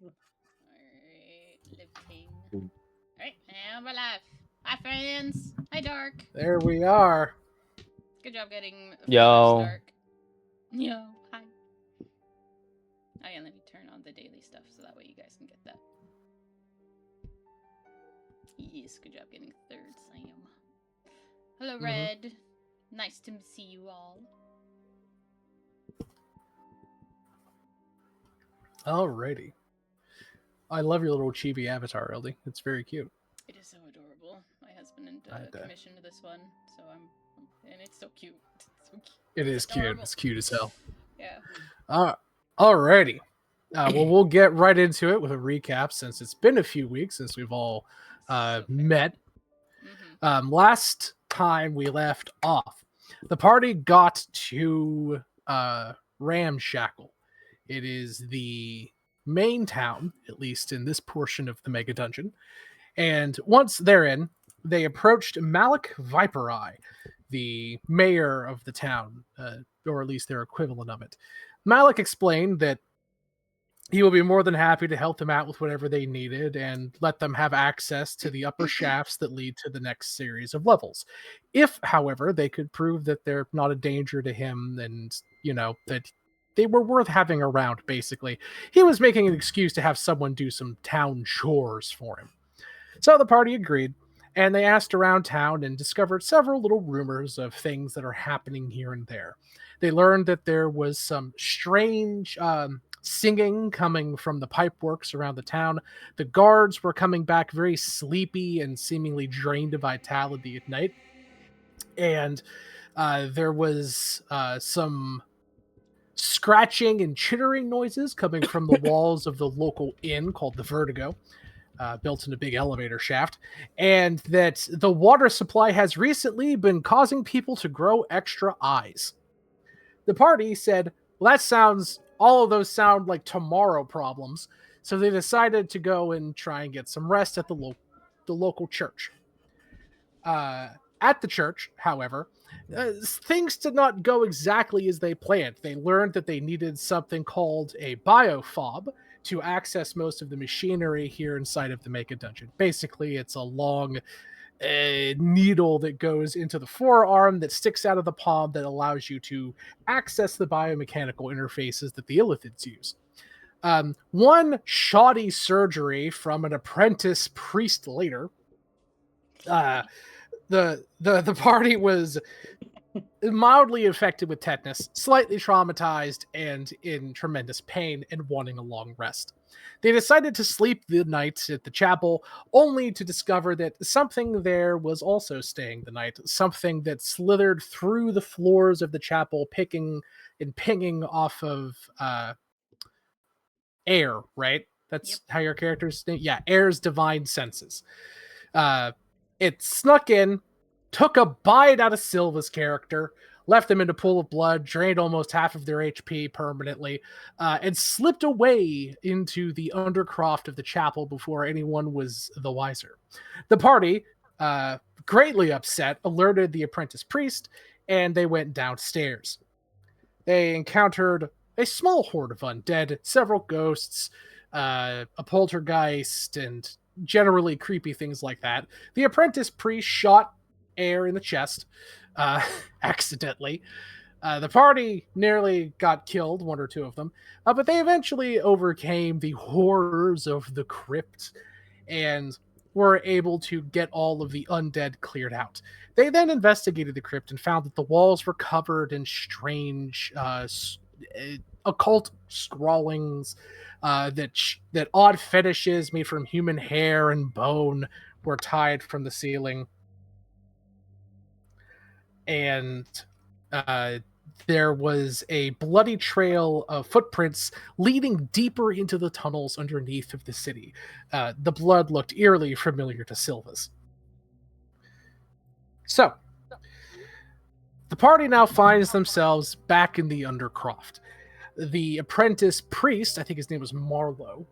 Living. Alright, and we're live. Hi, friends. Hi, Dark. There we are. Good job getting first, Yo. Dark. Yo, hi. Oh, yeah, let me turn on the daily stuff so that way you guys can get that. Yes, good job getting third, Sam. Hello, Red. Nice to see you all. Alrighty. I love your little chibi avatar, Eldy. It's very cute. It is so adorable. My husband I commissioned this one, so and it's so cute. It's so cute. It It's is cute. adorable. It's cute as hell. Yeah. Alrighty. Well, we'll get right into it with a recap since it's been a few weeks since we've all met. Last time we left off, the party got to Ramshackle. It is the main town, at least in this portion of the Mega Dungeon. And once they're in, they approached Malik Viper Eye, the mayor of the town, or at least their equivalent of it. Malik explained that he will be more than happy to help them out with whatever they needed and let them have access to the upper shafts that lead to the next series of levels. If, however, they could prove that they're not a danger to him and, that they were worth having around, basically. He was making an excuse to have someone do some town chores for him. So the party agreed, and they asked around town and discovered several little rumors of things that are happening here and there. They learned that there was some strange singing coming from the pipeworks around the town. The guards were coming back very sleepy and seemingly drained of vitality at night. And there was some scratching and chittering noises coming from the walls of the local inn called the Vertigo. Built in a big elevator shaft, and that the water supply has recently been causing people to grow extra eyes. The party said, well, all of those sound like tomorrow problems, so they decided to go and try and get some rest at the local church. At the church, however, things did not go exactly as they planned. They learned that they needed something called a biofob to access most of the machinery here inside of the Mega Dungeon. Basically, it's a long needle that goes into the forearm that sticks out of the palm that allows you to access the biomechanical interfaces that the Illithids use. One shoddy surgery from an apprentice priest later, the party was mildly affected with tetanus, slightly traumatized, and in tremendous pain and wanting a long rest. They decided to sleep the night at the chapel, only to discover that something there was also staying the night, something that slithered through the floors of the chapel, picking and pinging off of air, right? That's how your character's name? Yeah, air's divine senses. It snuck in, took a bite out of Silva's character, left them in a pool of blood, drained almost half of their HP permanently, and slipped away into the undercroft of the chapel before anyone was the wiser. The party, greatly upset, alerted the apprentice priest, and they went downstairs. They encountered a small horde of undead, several ghosts, a poltergeist, and generally creepy things like that. The apprentice priest shot air in the chest accidentally. The party nearly got killed, one or two of them, but they eventually overcame the horrors of the crypt and were able to get all of the undead cleared out. They then investigated the crypt and found that the walls were covered in strange occult scrawlings, that odd fetishes made from human hair and bone were tied from the ceiling. And there was a bloody trail of footprints leading deeper into the tunnels underneath of the city. The blood looked eerily familiar to Silva's. So, the party now finds themselves back in the Undercroft. The apprentice priest, I think his name was Marlowe,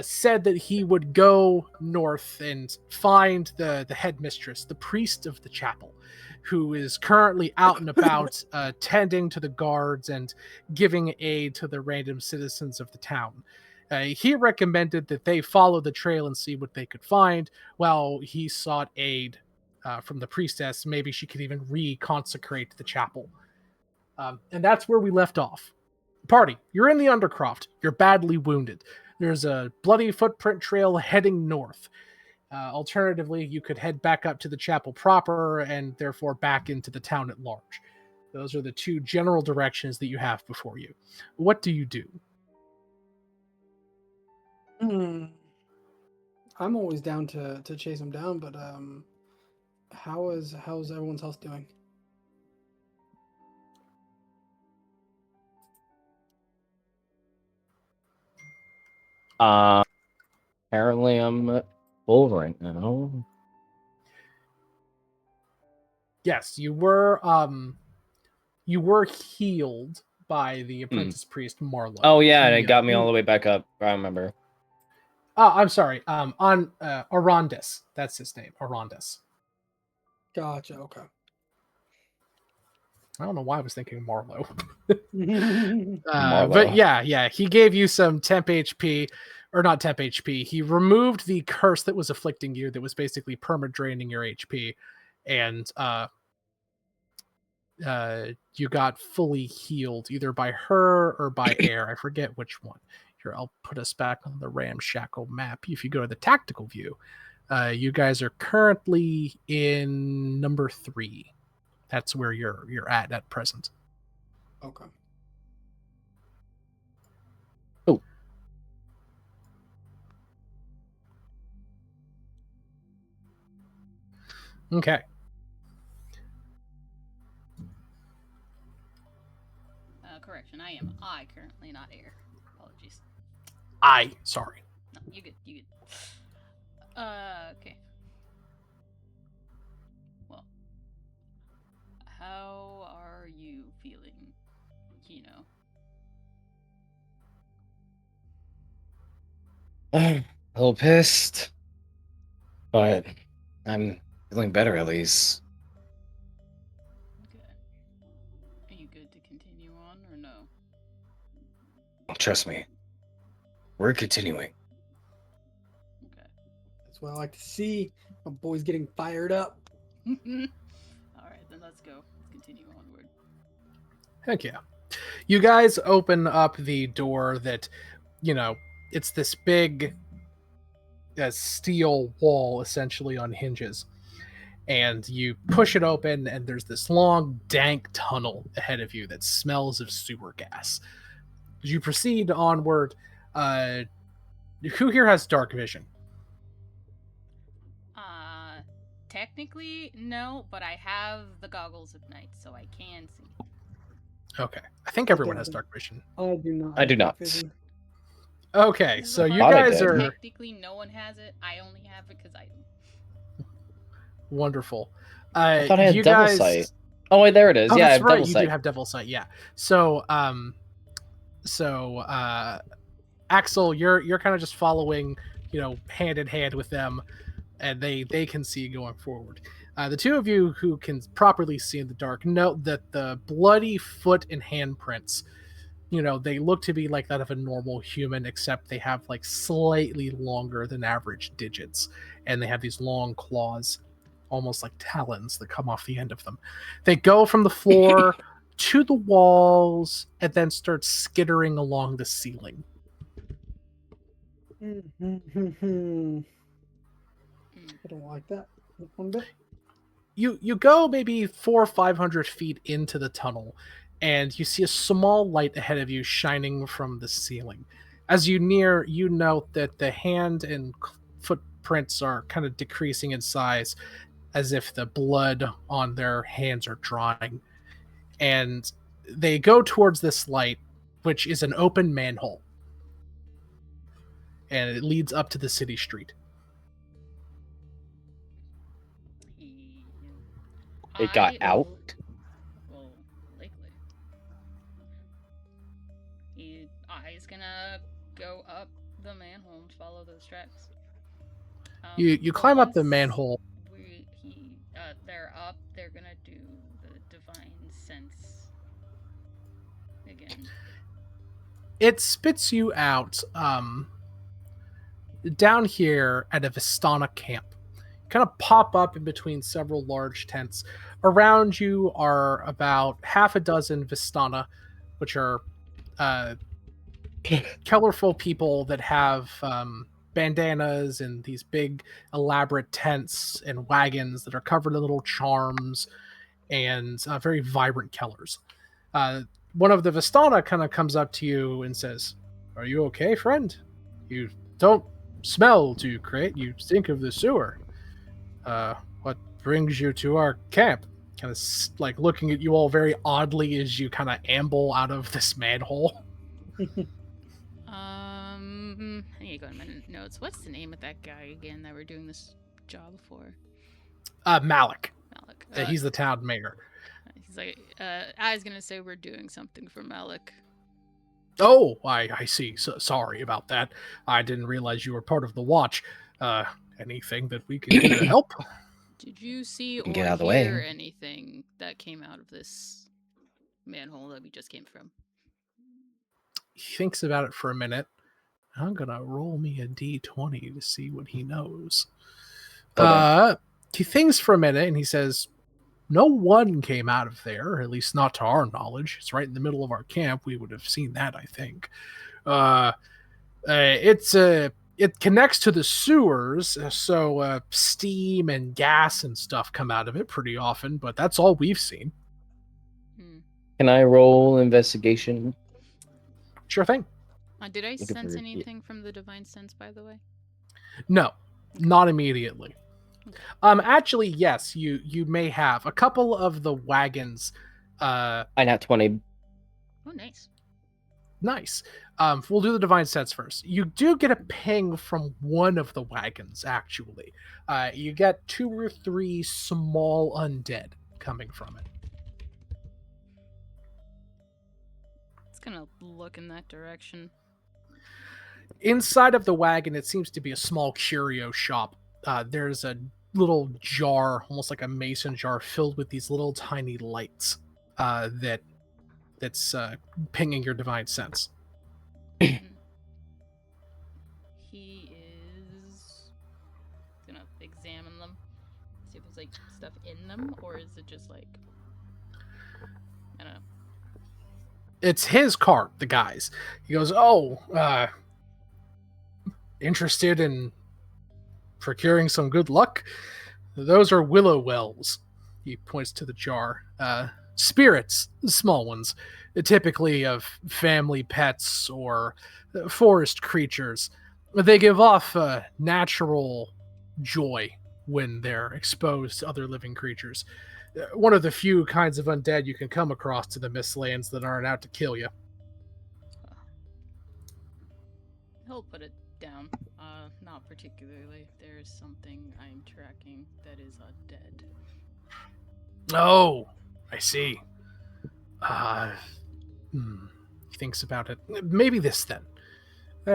said that he would go north and find the headmistress, the priest of the chapel, who is currently out and about tending to the guards and giving aid to the random citizens of the town. He recommended that they follow the trail and see what they could find, while he sought aid from the priestess. Maybe she could even reconsecrate the chapel. And that's where we left off. Party, you're in the Undercroft. You're badly wounded. There's a bloody footprint trail heading north. Alternatively, you could head back up to the chapel proper and therefore back into the town at large. Those are the two general directions that you have before you. What do you do? I'm always down to chase him down, but how's everyone's health doing? Apparently I'm full right now. Yes, you were healed by the apprentice priest Marlowe. Oh yeah, and it got me all the way back up. I remember. Oh, I'm sorry. On Arondis. That's his name. Arondis. Gotcha. Okay. I don't know why I was thinking Marlowe. Marlowe. But yeah, he gave you some temp HP, or not temp HP. He removed the curse that was afflicting you, that was basically perma-draining your HP, and you got fully healed either by her or by air. I forget which one. Here, I'll put us back on the ramshackle map. If you go to the tactical view, you guys are currently in number 3. That's where you're at present. Okay. Oh. Okay. Correction, I am I currently, not air. Apologies. Sorry. No, you good. Okay. Well, how are you feeling, Kino? A little pissed, but I'm feeling better at least. Okay. Are you good to continue on, or no? Trust me, we're continuing. Okay. That's what I like to see. My boy's getting fired up. All right, then let's go. Let's continue onward. Heck yeah. You guys open up the door that, it's this big steel wall essentially on hinges. And you push it open, and there's this long, dank tunnel ahead of you that smells of sewer gas. As you proceed onward, who here has dark vision? Technically, no, but I have the goggles of night, so I can see. Okay. I think everyone has dark vision. I do not. I do not. Vision. Okay, This is so the you fun guys part. are... Technically, no one has it. I only have it because I do. Wonderful. I thought I had you devil guys... sight. Oh wait, there it is. Oh, Yeah, I that's have right. devil You sight. do have devil sight. Yeah. So, Axel, you're kind of just following, hand in hand with them, and they can see going forward. The two of you who can properly see in the dark note that the bloody foot and handprints, they look to be like that of a normal human, except they have like slightly longer than average digits, and they have these long claws, almost like talons that come off the end of them. They go from the floor to the walls and then start skittering along the ceiling. I don't like that one bit. You go maybe 400 or 500 feet into the tunnel, and you see a small light ahead of you shining from the ceiling. As you near, you note that the hand and footprints are kind of decreasing in size, as if the blood on their hands are drying. And they go towards this light, which is an open manhole. And it leads up to the city street. It got out? Well, likely. He's gonna go up the manhole and follow those tracks. You climb up the once manhole. They're up. They're gonna do the divine sense again. it spits you out down here at a Vistana camp. Kind of pop up in between several large tents. Around you are about half a dozen Vistana, which are colorful people that have bandanas and these big elaborate tents and wagons that are covered in little charms and very vibrant colors. Uh, One of the Vistana kind of comes up to you and says, "Are you okay, friend? You don't smell too great. You stink of the sewer. What brings you to our camp?" Kind of like looking at you all very oddly as you kind of amble out of this manhole. I need to go to my notes. What's the name of that guy again that we're doing this job for? Malik. Malik. He's the town mayor. He's like, I was gonna say we're doing something for Malik. Oh, I see. So, sorry about that. I didn't realize you were part of the watch. Anything that we can do to help? Did you see can or get out of the hear way. anything that came out of this manhole that we just came from? He thinks about it for a minute. I'm gonna roll me a d20 to see what he knows. Okay. He thinks for a minute and he says, "No one came out of there, at least not to our knowledge. It's right in the middle of our camp. We would have seen that, I think. It connects to the sewers, so steam and gas and stuff come out of it pretty often, but that's all we've seen." Can I roll investigation? Sure thing. Did I Looking sense for- anything from the divine sense, by the way? No, not immediately. Actually, yes, you may have a couple of the wagons. I nat 20. Oh, nice. Nice. We'll do the divine sense first. You do get a ping from one of the wagons, actually. You get 2 or 3 small undead coming from it. It's gonna look in that direction. Inside of the wagon, it seems to be a small curio shop. There's a little jar, almost like a mason jar, filled with these little tiny lights that's pinging your divine sense. He is gonna examine them, see if there's like stuff in them, or is it just like, I don't know. It's his cart, the guy's. He goes, "Oh, interested in procuring some good luck? Those are willow wells." He points to the jar. Spirits, small ones, typically of family pets or forest creatures. They give off natural joy when they're exposed to other living creatures. One of the few kinds of undead you can come across to the Mistlands that aren't out to kill you. He'll put it down. Not particularly. There's something I'm tracking that is undead. Oh, I see. He thinks about it. Maybe this then.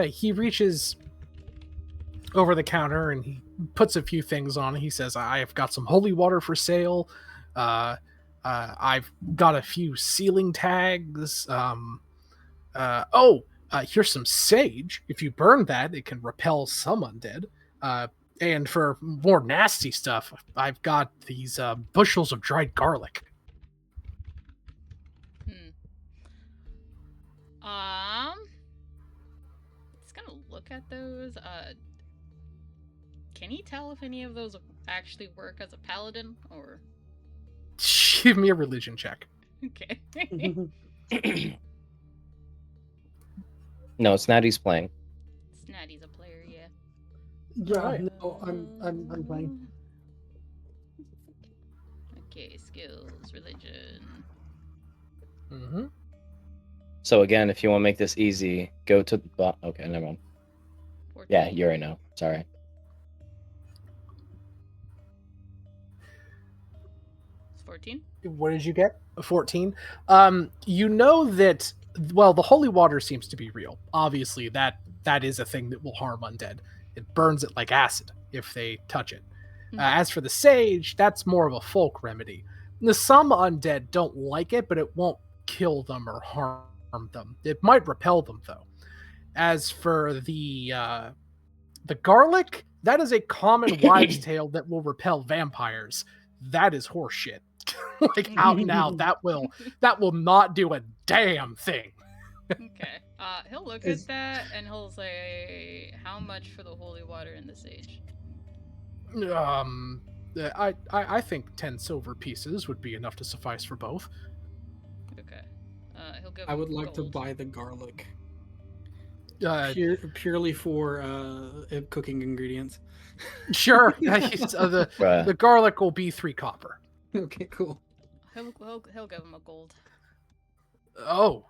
He reaches over the counter and he puts a few things on. He says, "I've got some holy water for sale. I've got a few sealing tags. Here's some sage. If you burn that, it can repel some undead. And for more nasty stuff, I've got these bushels of dried garlic." It's gonna look at those. Can he tell if any of those actually work as a paladin, or? Give me a religion check. Okay. No, Snatty's playing. Snatty's a player, yeah. Yeah, Alright. no, I'm playing. Okay, skills, religion. Mm-hmm. So again, if you want to make this easy, go to the okay, never mind. 14. Yeah, you already know. Sorry. It's 14. What did you get? A 14. You know that, well, the holy water seems to be real. Obviously, that is a thing that will harm undead. It burns it like acid if they touch it. As for the sage, that's more of a folk remedy. Some undead don't like it, but it won't kill them or harm them. It might repel them, though. As for the garlic, that is a common wives' tale that will repel vampires. That is horseshit. Like out and out, that will not do a damn thing. Okay. He'll look Is- at that and he'll say, "How much for the holy water in the sage?" I think 10 silver pieces would be enough to suffice for both. Okay. He'll give I him would like to gold. buy the garlic Uh, purely for cooking ingredients. sure. The Bruh. garlic will be 3 copper. Okay, cool. He'll give him a gold. Oh,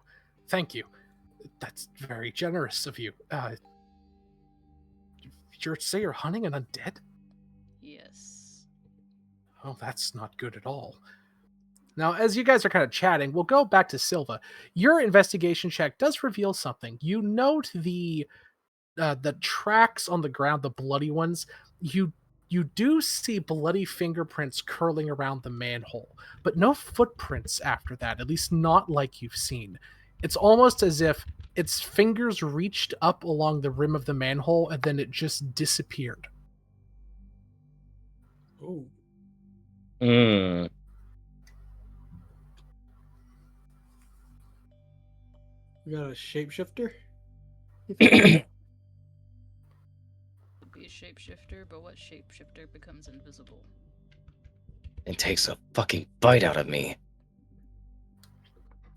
thank you. That's very generous of you. You're hunting an undead? Yes. Oh, that's not good at all. Now, as you guys are kind of chatting, we'll go back to Silva. Your investigation check does reveal something. You note the tracks on the ground, the bloody ones. You do see bloody fingerprints curling around the manhole, but no footprints after that, at least not like you've seen. It's almost as if its fingers reached up along the rim of the manhole and then it just disappeared. Oh, Mm. we got a shapeshifter. Could be a shapeshifter, but what shapeshifter becomes invisible? It takes a fucking bite out of me.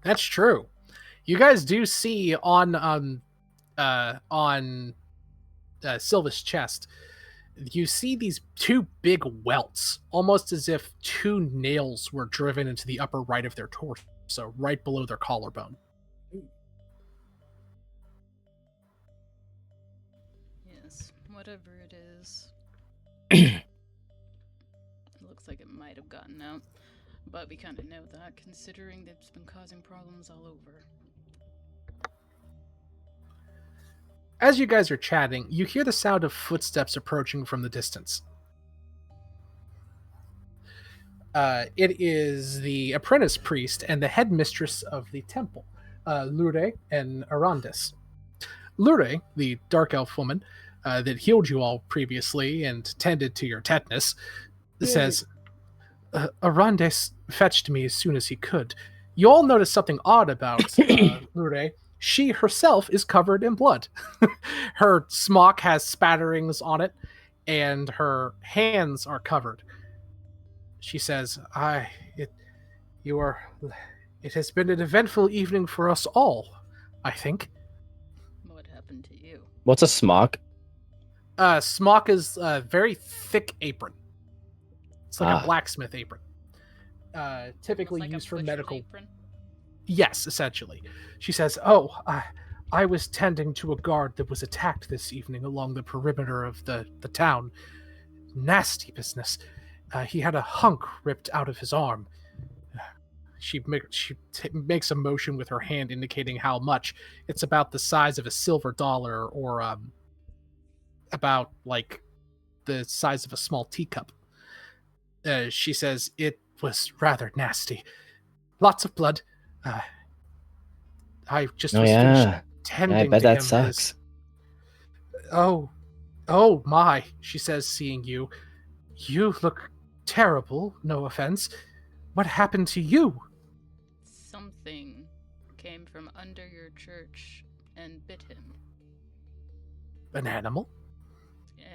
That's true. You guys do see on Silva's chest, you see these 2 big welts, almost as if 2 nails were driven into the upper right of their torso, right below their collarbone. Yes, whatever it is. It looks like it might have gotten out, but we kind of know that, considering it's been causing problems all over. As you guys are chatting, you hear the sound of footsteps approaching from the distance. It is the apprentice priest and the headmistress of the temple, Lure and Arandis. Lure, the dark elf woman that healed you all previously and tended to your tetanus, says, Arandis fetched me as soon as he could. You all notice something odd about Lure. She herself is covered in blood. Her smock has spatterings on it, and her hands are covered. She says, it has been an eventful evening for us all, I think. What happened to you? What's a smock? Smock is a very thick apron. It's like a blacksmith apron. Typically Almost like used a for butcher's medical. apron? Yes, essentially. She says, "Oh, I was tending to a guard that was attacked this evening along the perimeter of the town. Nasty business. He had a hunk ripped out of his arm." She makes a motion with her hand indicating how much. It's about the size of a silver dollar, or about like the size of a small teacup. She says it was rather nasty. Lots of blood. I just was finished tending I bet to that him. sucks. Oh my, she says, seeing you. You look terrible, no offense. What happened to you? Something came from under your church and bit him. An animal?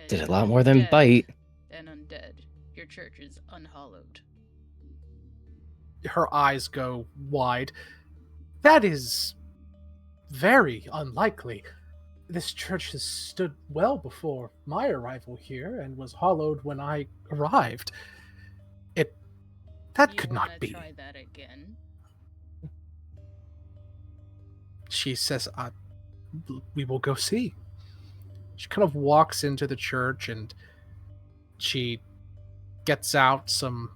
Did a lot more than bite. And undead. Your church is unhallowed. Her eyes go wide. That is very unlikely. This church has stood well before my arrival here and was hallowed when I arrived. That could not be. Try that again? She says, we will go see. She kind of walks into the church and she gets out some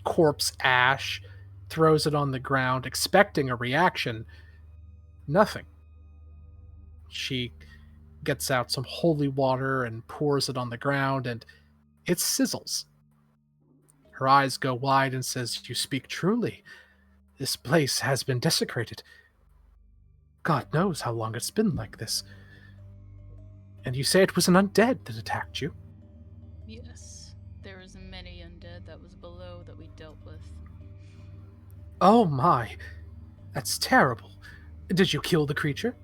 corpse ash, throws it on the ground, expecting a reaction. Nothing. She gets out some holy water and pours it on the ground, and it sizzles. Her eyes go wide and says, "You speak truly. This place has been desecrated." God knows how long it's been like this. And you say it was an undead that attacked you? Yes, there was many undead that was below that we dealt with. Oh my, that's terrible. Did you kill the creature?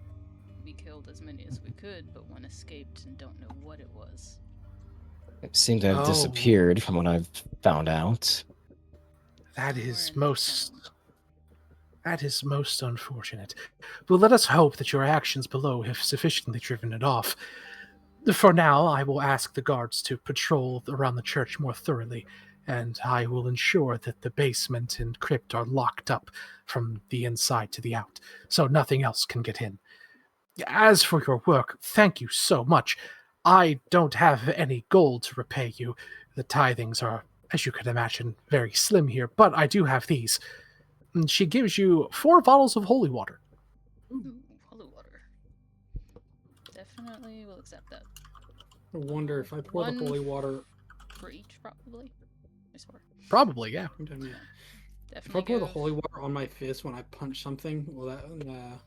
We killed as many as we could, but one escaped and don't know what it was. It seemed to have Oh. disappeared from what I've found out. That Somewhere is in the most... town. That is most unfortunate. But let us hope that your actions below have sufficiently driven it off. For now, I will ask the guards to patrol around the church more thoroughly, and I will ensure that the basement and crypt are locked up from the inside to the out, so nothing else can get in. As for your work, thank you so much. I don't have any gold to repay you. The tithings are, as you can imagine, very slim here, but I do have these. And she gives you 4 bottles of holy water. Ooh, holy water. Definitely will accept that. I wonder if I pour the One holy water. For each, probably. I swear. Probably, yeah. Yeah. If I Definitely pour the give- holy water on my fist when I punch something, will that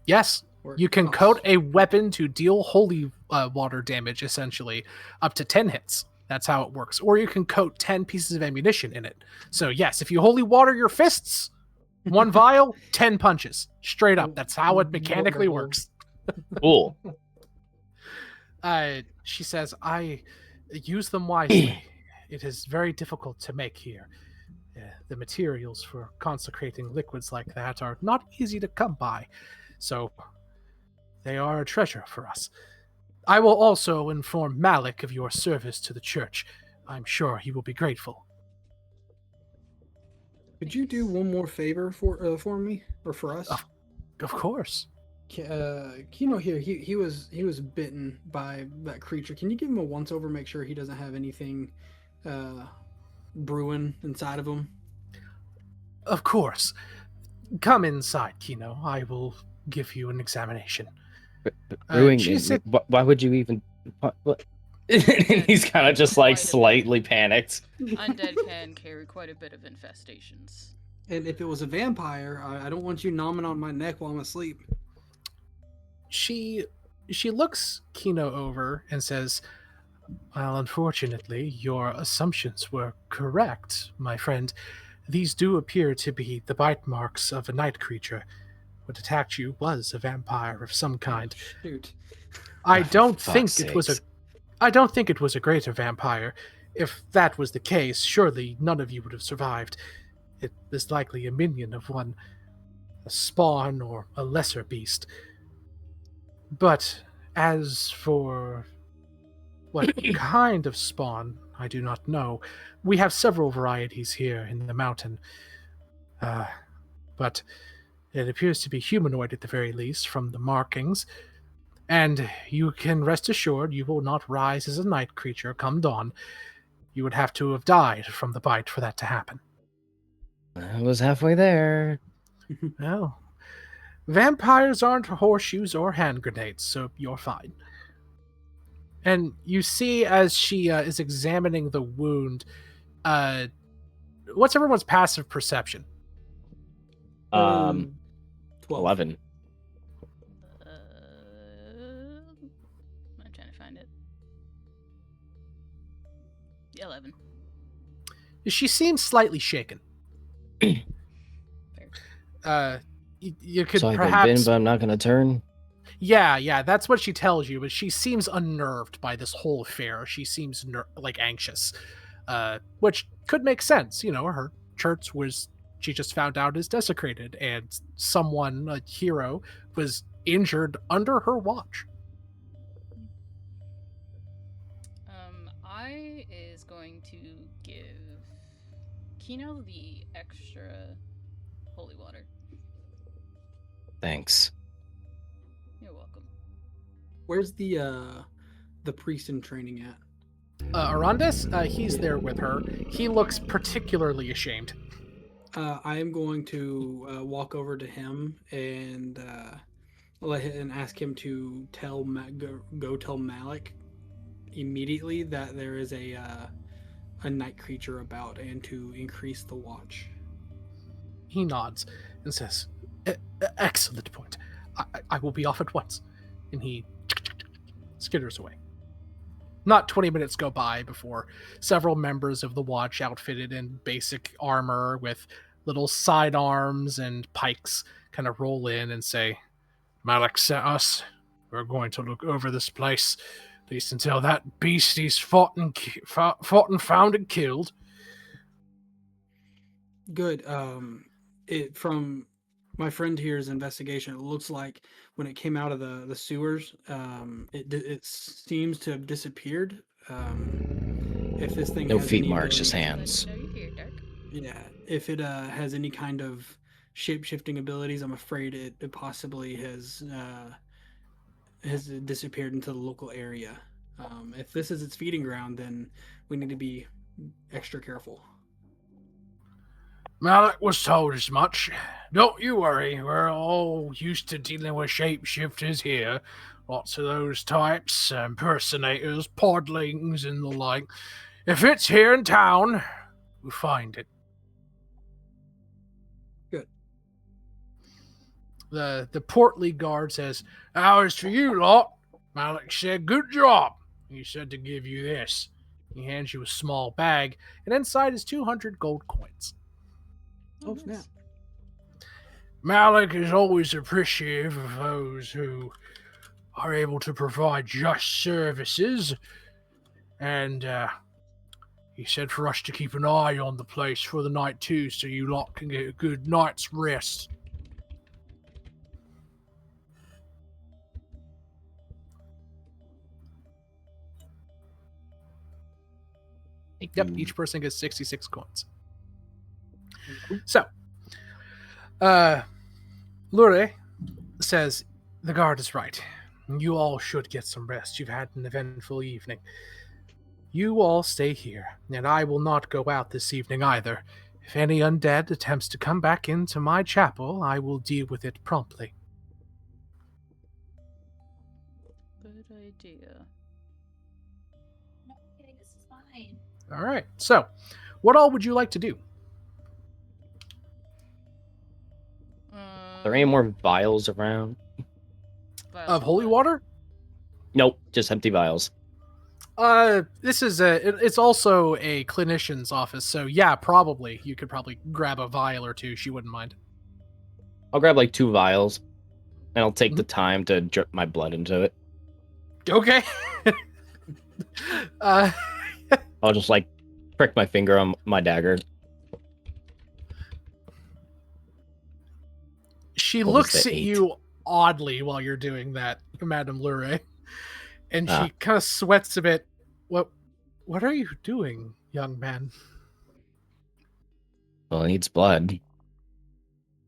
Yes, work? you can Oh, coat a weapon to deal holy water damage, essentially, up to 10 hits. That's how it works. Or you can coat 10 pieces of ammunition in it. So, yes, if you holy water your fists, 1 vial, 10 punches. Straight up. That's how it mechanically Wonderful. works. Cool. She says, I use them wisely. It is very difficult to make here. The materials for consecrating liquids like that are not easy to come by. So, they are a treasure for us. I will also inform Malik of your service to the church. I'm sure he will be grateful. Could you do one more favor for me or for us? Of course. Kino here, he was bitten by that creature. Can you give him a once over, make sure he doesn't have anything brewing inside of him? Of course. Come inside, Kino. I will give you an examination. Brewing. She Why would you even? What? He's kind of just like Quite a bit. slightly panicked. Undead can carry quite a bit of infestations. And if it was a vampire, I don't want you nomming on my neck while I'm asleep. She looks Kino over and says, well, unfortunately, your assumptions were correct, my friend. These do appear to be the bite marks of a night creature. What attacked you was a vampire of some kind. Shoot. I For don't fuck's think it was a sakes. I don't think it was a greater vampire. If that was the case, surely none of you would have survived. It was likely a minion of one, a spawn or a lesser beast. But as for what kind of spawn, I do not know. We have several varieties here in the mountain. But it appears to be humanoid at the very least from the markings. And you can rest assured you will not rise as a night creature come dawn. You would have to have died from the bite for that to happen. I was halfway there. Well, vampires aren't horseshoes or hand grenades, so you're fine. And you see as she is examining the wound, what's everyone's passive perception? 12. 11. I'm trying to find it. 11. She seems slightly shaken. Fair. You could So I've perhaps... been bitten, but I'm not gonna turn. Yeah, that's what she tells you, but she seems unnerved by this whole affair. She seems anxious, which could make sense. You know, her church was, she just found out, is desecrated, and someone, a hero, was injured under her watch. I is going to give Kino the extra holy water. Thanks. You're welcome. Where's the priest in training at? Arandes, he's there with her. He looks particularly ashamed. I am going to walk over to him and ask him to go tell Malik immediately that there is a night creature about and to increase the watch. He nods and says, excellent point. I will be off at once. And he skitters away. Not 20 minutes go by before several members of the watch, outfitted in basic armor with little sidearms and pikes, kind of roll in and say, Malik sent us. We're going to look over this place, at least until that beast he's fought and found and killed. Good. It from my friend here's investigation. It looks like when it came out of the sewers, it seems to have disappeared. If this thing No has feet any marks, just ability- hands. No, you're here, Dark. Yeah, if it has any kind of shape-shifting abilities, I'm afraid it possibly has disappeared into the local area. If this is its feeding ground, then we need to be extra careful. Malik was told as much. Don't you worry, we're all used to dealing with shapeshifters here. Lots of those types, impersonators, podlings, and the like. If it's here in town, we'll find it. Good. The portly guard says, "Ours for you lot." Malik said, "Good job." He said to give you this. He hands you a small bag, and inside is 200 gold coins. Oh, snap. Malik is always appreciative of those who are able to provide just services, and he said for us to keep an eye on the place for the night too, so you lot can get a good night's rest. Yep, each person gets 66 coins. So, Lure says, the guard is right. You all should get some rest. You've had an eventful evening. You all stay here, and I will not go out this evening either. If any undead attempts to come back into my chapel, I will deal with it promptly. Good idea. No, kidding, this is fine. All right. So, what all would you like to do? Are there any more vials around? Of holy water? Nope, just empty vials. This is it's also a clinician's office, so yeah, probably you could probably grab a vial or two. She wouldn't mind. I'll grab like 2 vials, and I'll take the time to drip my blood into it. Okay. I'll just like prick my finger on my dagger. She What was looks the at 8? you oddly while you're doing that, Madame Lure, and Ah. she kind of sweats a bit. What are you doing, young man? Well, it needs blood.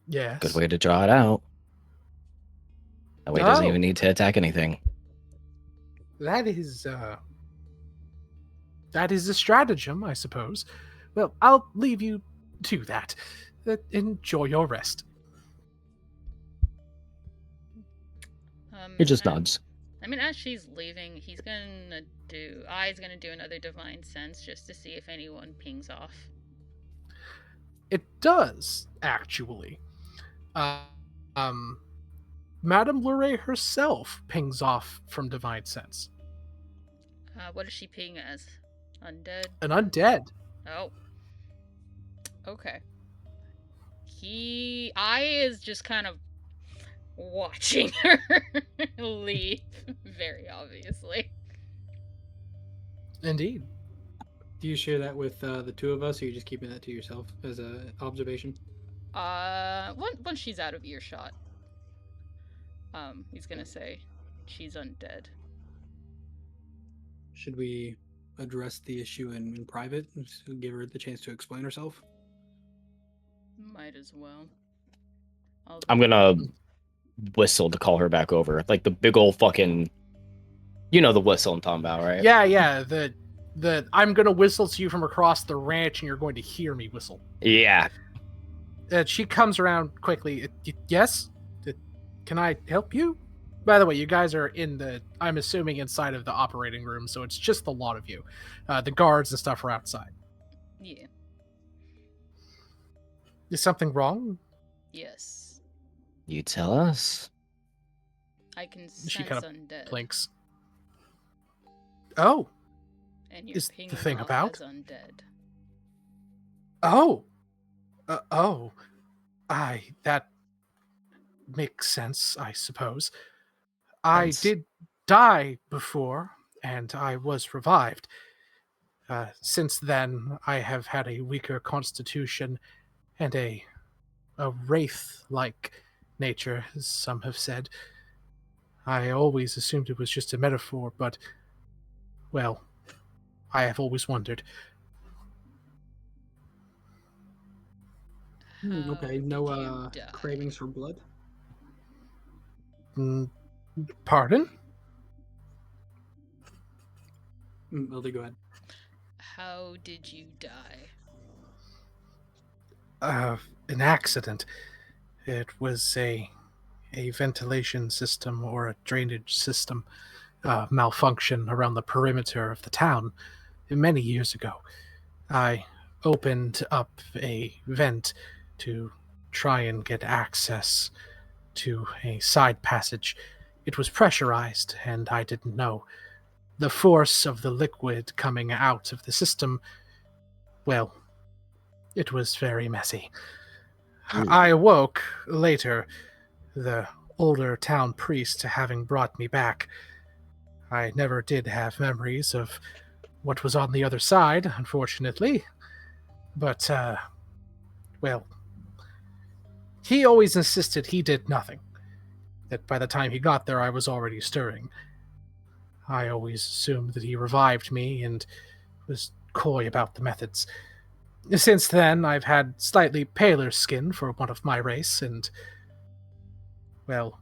Yes. Good way to draw it out. That way it doesn't Oh. even need to attack anything. That is a stratagem, I suppose. Well, I'll leave you to that. Enjoy your rest. It just and- nods. I mean, as she's leaving, Ai's gonna do another divine sense just to see if anyone pings off. It does, actually. Madame Lure herself pings off from Divine Sense. What does she ping as? Undead? An undead. Oh. Okay. I is just kind of watching her leave, very obviously. Indeed. Do you share that with the two of us, or are you just keeping that to yourself as an observation? Once she's out of earshot, he's gonna say she's undead. Should we address the issue in private and give her the chance to explain herself? Might as well. I'm gonna whistle to call her back over. Like the big old fucking... You know the whistle I'm talking about, right? Yeah. The I'm gonna whistle to you from across the ranch, and you're going to hear me whistle. Yeah. She comes around quickly. Yes? Can I help you? By the way, you guys are I'm assuming inside of the operating room, so it's just the lot of you. The guards and stuff are outside. Yeah. Is something wrong? Yes. You tell us. I can She sense kind of undead, blinks. Oh, and you're is the pinging thing off about? as undead. Oh, that makes sense, I suppose. I Sense. did die before, and I was revived. Since then, I have had a weaker constitution and a wraith-like nature, as some have said. I always assumed it was just a metaphor, but, well, I have always wondered. How Okay, did no you die? cravings for blood. Mm, Pardon? Mildy, go ahead. How did you die? An accident. It was a ventilation system or a drainage system malfunction around the perimeter of the town many years ago. I opened up a vent to try and get access to a side passage. It was pressurized, and I didn't know. The force of the liquid coming out of the system, well, it was very messy. I awoke later, the older town priest having brought me back. I never did have memories of what was on the other side, unfortunately. But, well, he always insisted he did nothing. That by the time he got there, I was already stirring. I always assumed that he revived me and was coy about the methods. Since then, I've had slightly paler skin for one of my race, and, well,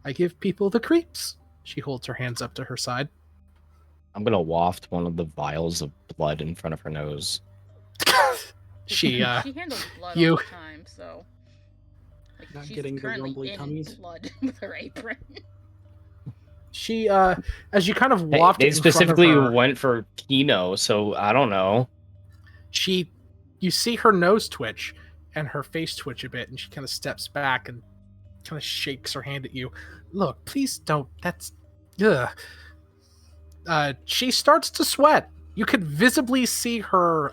I give people the creeps. She holds her hands up to her side. I'm gonna waft one of the vials of blood in front of her nose. She handles blood you- all the time, so like Not she's getting the currently rumbly in tummies. blood with her apron. She, as you kind of Hey, waft they it in front of specifically her, went for Kino, so I don't know. you see her nose twitch and her face twitch a bit, and she kind of steps back and kind of shakes her hand at you. Look, please don't. That's, ugh. She starts to sweat. You could visibly see her,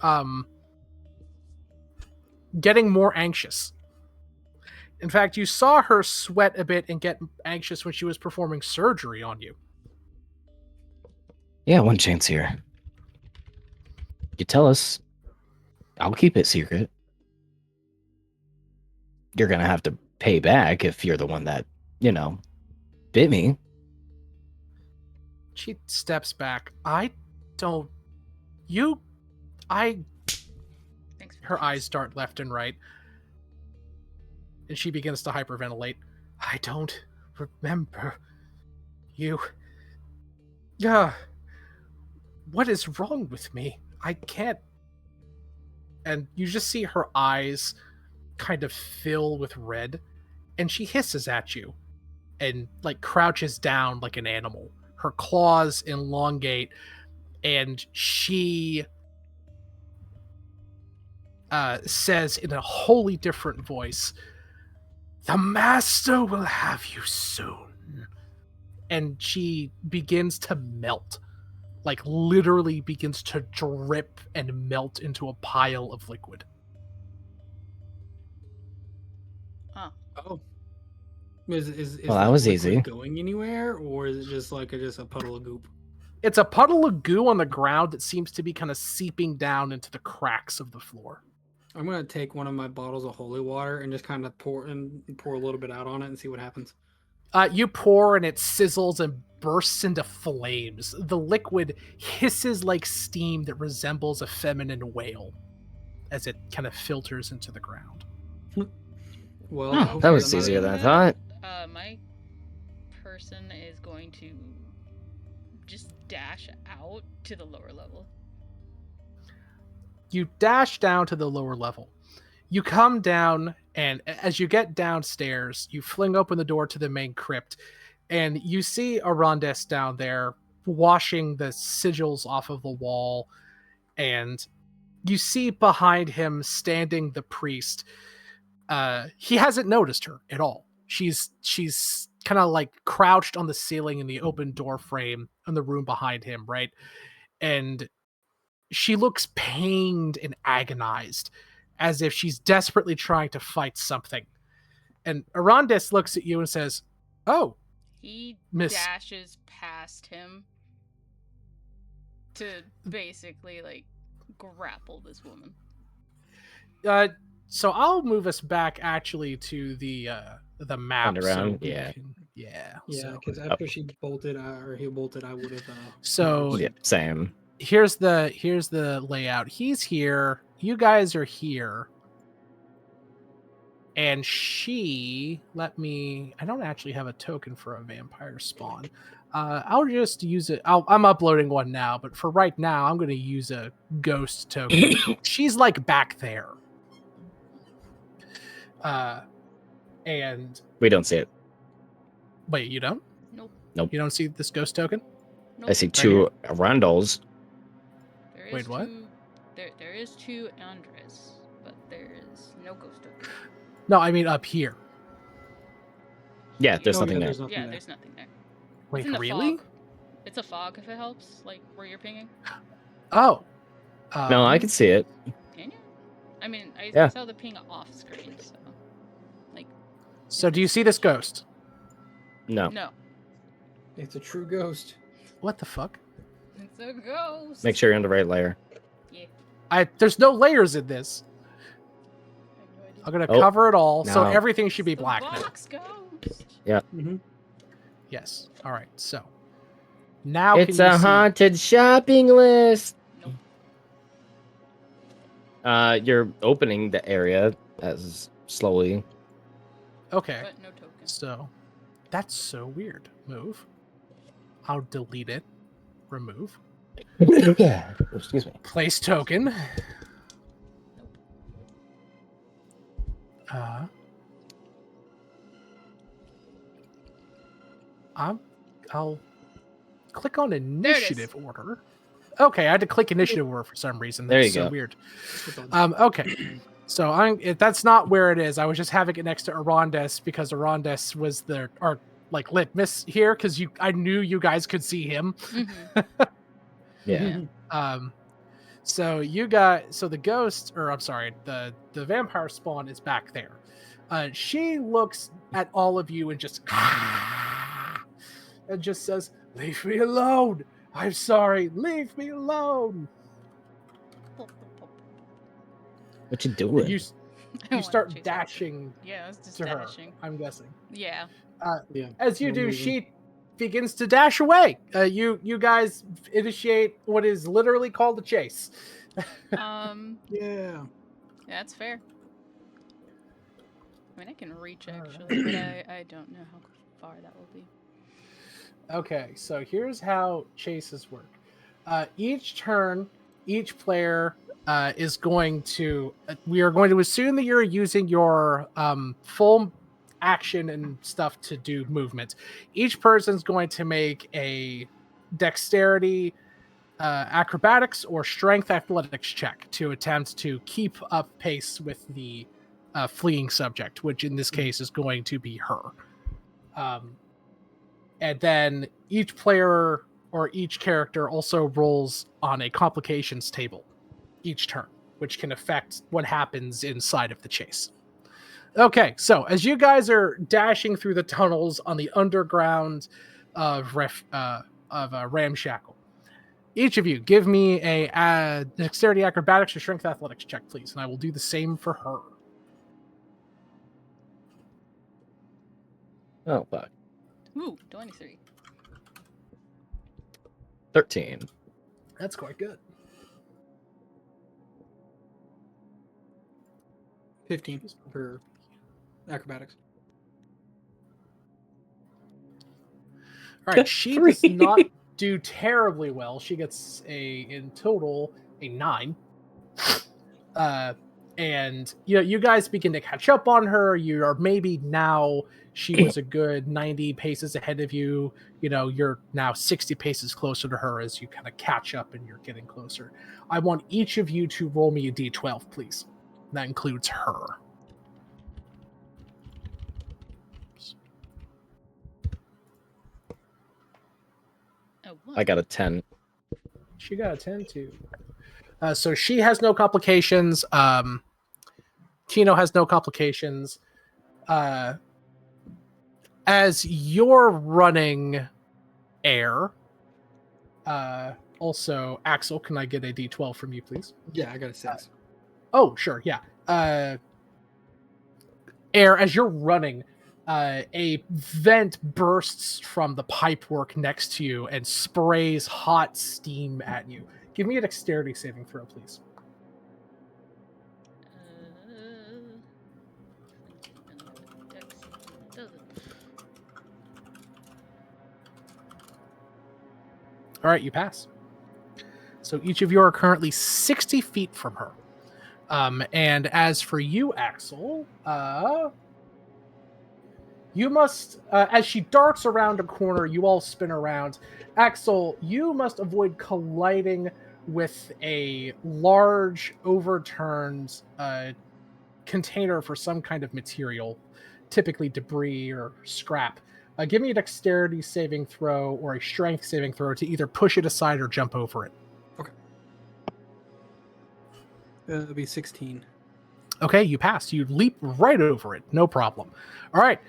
getting more anxious. In fact, you saw her sweat a bit and get anxious when she was performing surgery on you. Yeah, one chance here. You tell us, I'll keep it secret. You're gonna have to pay back if you're the one that, bit me. She steps back. I don't. You. I. Thanks for Her the eyes dart left and right. And she begins to hyperventilate. I don't remember. You. Yeah. What is wrong with me? I can't. And you just see her eyes kind of fill with red. And she hisses at you and, like, crouches down like an animal. Her claws elongate. And she says in a wholly different voice, "The master will have you soon." And she begins to melt, like literally begins to drip and melt into a pile of liquid. Oh, is Well, that the was liquid easy. going anywhere, or is it just like just a puddle of goop? It's a puddle of goo on the ground that seems to be kind of seeping down into the cracks of the floor. I'm gonna take one of my bottles of holy water and just kind of pour a little bit out on it and see what happens. You pour and it sizzles and bursts into flames. The liquid hisses like steam that resembles a feminine wail as it kind of filters into the ground. Well, Oh, hopefully that was I'm not- easier than I thought. My person is going to just dash out to the lower level. You dash down to the lower level. You come down, and as you get downstairs, you fling open the door to the main crypt, and you see Arondes down there washing the sigils off of the wall, and you see behind him standing the priest. He hasn't noticed her at all. She's kind of like crouched on the ceiling in the open door frame in the room behind him, right? And she looks pained and agonized, as if she's desperately trying to fight something. And Arondis looks at you and says, "Oh, He Miss." dashes past him to basically like grapple this woman. So I'll move us back actually to the map. Underground, so we yeah. can- yeah. Yeah, So, because after she bolted, or he bolted, I would have. so Yeah, same. here's the layout. He's here. You guys are here. And I don't actually have a token for a vampire spawn. I'll just use it. I'm uploading one now, but for right now, I'm going to use a ghost token. She's like back there. And We don't see it. wait, you don't? Nope. Nope. You don't see this ghost token? Nope. I see two Randalls. There is Wait, what? There is two Andres, but there is no ghost token. No, I mean up here. Yeah, there's Oh, nothing yeah, there. there's nothing Yeah, there. there's nothing there. Wait, It's in the really? fog. It's a fog if it helps, like where you're pinging. Oh. No, I can see it. Can you? I mean, I Yeah. saw the ping off screen, so like So do you see this ghost? No. no. It's a true ghost. What the fuck? It's a ghost. Make sure you're on the right layer. Yeah. There's no layers in this. I have no idea. I'm gonna Oh, cover it all, so no. everything should be It's the black now. box ghost. Mm-hmm. Yes. All right. So now It's can you a see- haunted shopping list. Nope. You're opening the area as slowly. Okay. But no token. So that's so weird. Move. I'll delete it. Remove. Excuse me. Place token. Nope. I'll click on it is. initiative order. Okay, I had to click initiative order for some reason. There That's you so go. weird. Okay. So that's not where it is. I was just having it next to Arondes because Arondes was our like litmus here because I knew you guys could see him. Mhm. Yeah. So the ghost, or I'm sorry, the vampire spawn is back there. She looks at all of you and just and just says, "Leave me alone. I'm sorry. Leave me alone." What you doing? You I wanna start chase after- dashing Yeah, I was just to dashing. her. I'm guessing. Yeah. Yeah. As you We're do, moving. she begins to dash away. You guys initiate what is literally called a chase. Yeah. That's fair. I mean, I can reach actually, but I don't know how far that will be. Okay, so here's how chases work. Each turn, each player is going to. We are going to assume that you're using your full action and stuff to do movement. Each person's going to make a dexterity, acrobatics, or strength athletics check to attempt to keep up pace with the fleeing subject, which in this case is going to be her. And then each player or each character also rolls on a complications table each turn, which can affect what happens inside of the chase. Okay, so as you guys are dashing through the tunnels on the underground of Ramshackle, each of you give me a dexterity acrobatics or strength athletics check, please, and I will do the same for her. Oh, fuck. Ooh, 23. 13. That's quite good. 15 for acrobatics. All right, she does not do terribly well. She gets in total a 9. And you guys begin to catch up on her. You are maybe now she was a good 90 paces ahead of you. You're now 60 paces closer to her as you kind of catch up and you're getting closer. I want each of you to roll me a d12, please. That includes her. Oh, what? I got a 10. She got a 10 too. So she has no complications. Kino has no complications. As you're running air, also, Axel, can I get a D12 from you, please? Yeah, I got a 6. Oh, sure, yeah. Air, as you're running, a vent bursts from the pipework next to you and sprays hot steam at you. Give me a dexterity saving throw, please. 20 and I have a dex saving that does it. All right, you pass. So each of you are currently 60 feet from her. And as for you, Axel, you must, as she darts around a corner, you all spin around. Axel, you must avoid colliding with a large, overturned container for some kind of material, typically debris or scrap. Give me a dexterity saving throw or a strength saving throw to either push it aside or jump over it. It'll be 16. Okay, you pass. You leap right over it. No problem. All right.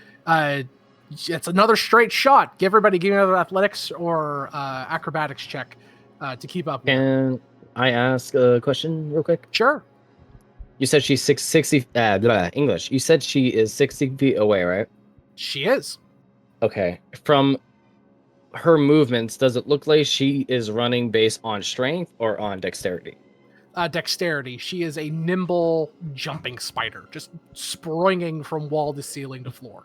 It's another straight shot. Give me another athletics or acrobatics check to keep up with her. Can I ask a question real quick? Sure. You said she's 60 English. You said she is 60 feet away, right? She is. Okay. From her movements, does it look like she is running based on strength or on dexterity? Dexterity. She is a nimble jumping spider, just springing from wall to ceiling to floor.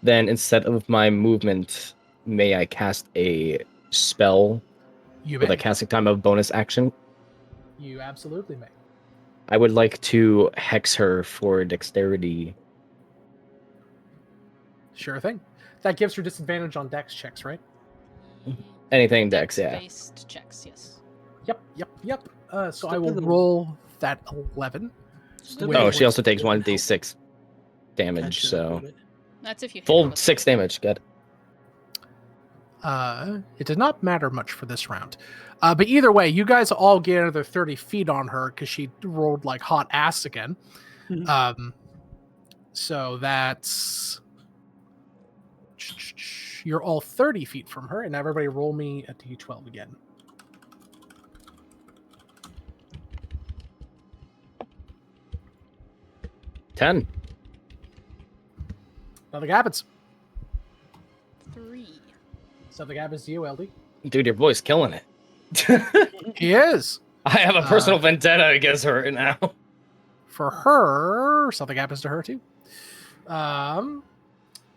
Then instead of my movement, may I cast a spell You with may. a casting time of bonus action? You absolutely may. I would like to hex her for dexterity. Sure thing. That gives her disadvantage on dex checks, right? Anything dex, yeah. Based checks, yes. Yep. So Step I will to the- roll that 11. Step Wait, Oh, to she the- also takes doesn't help. 1d6 damage, That should so help it. That's if you hit her full with 6 damage. Good. It did not matter much for this round. But either way, you guys all get another 30 feet on her because she rolled like hot ass again. Mhm. So that's... You're all 30 feet from her, and everybody roll me a d12 again. Ten. Nothing happens. 3. Something happens to you, LD. Dude, your boy's killing it. He is. I have a personal vendetta against her right now. For her, something happens to her too.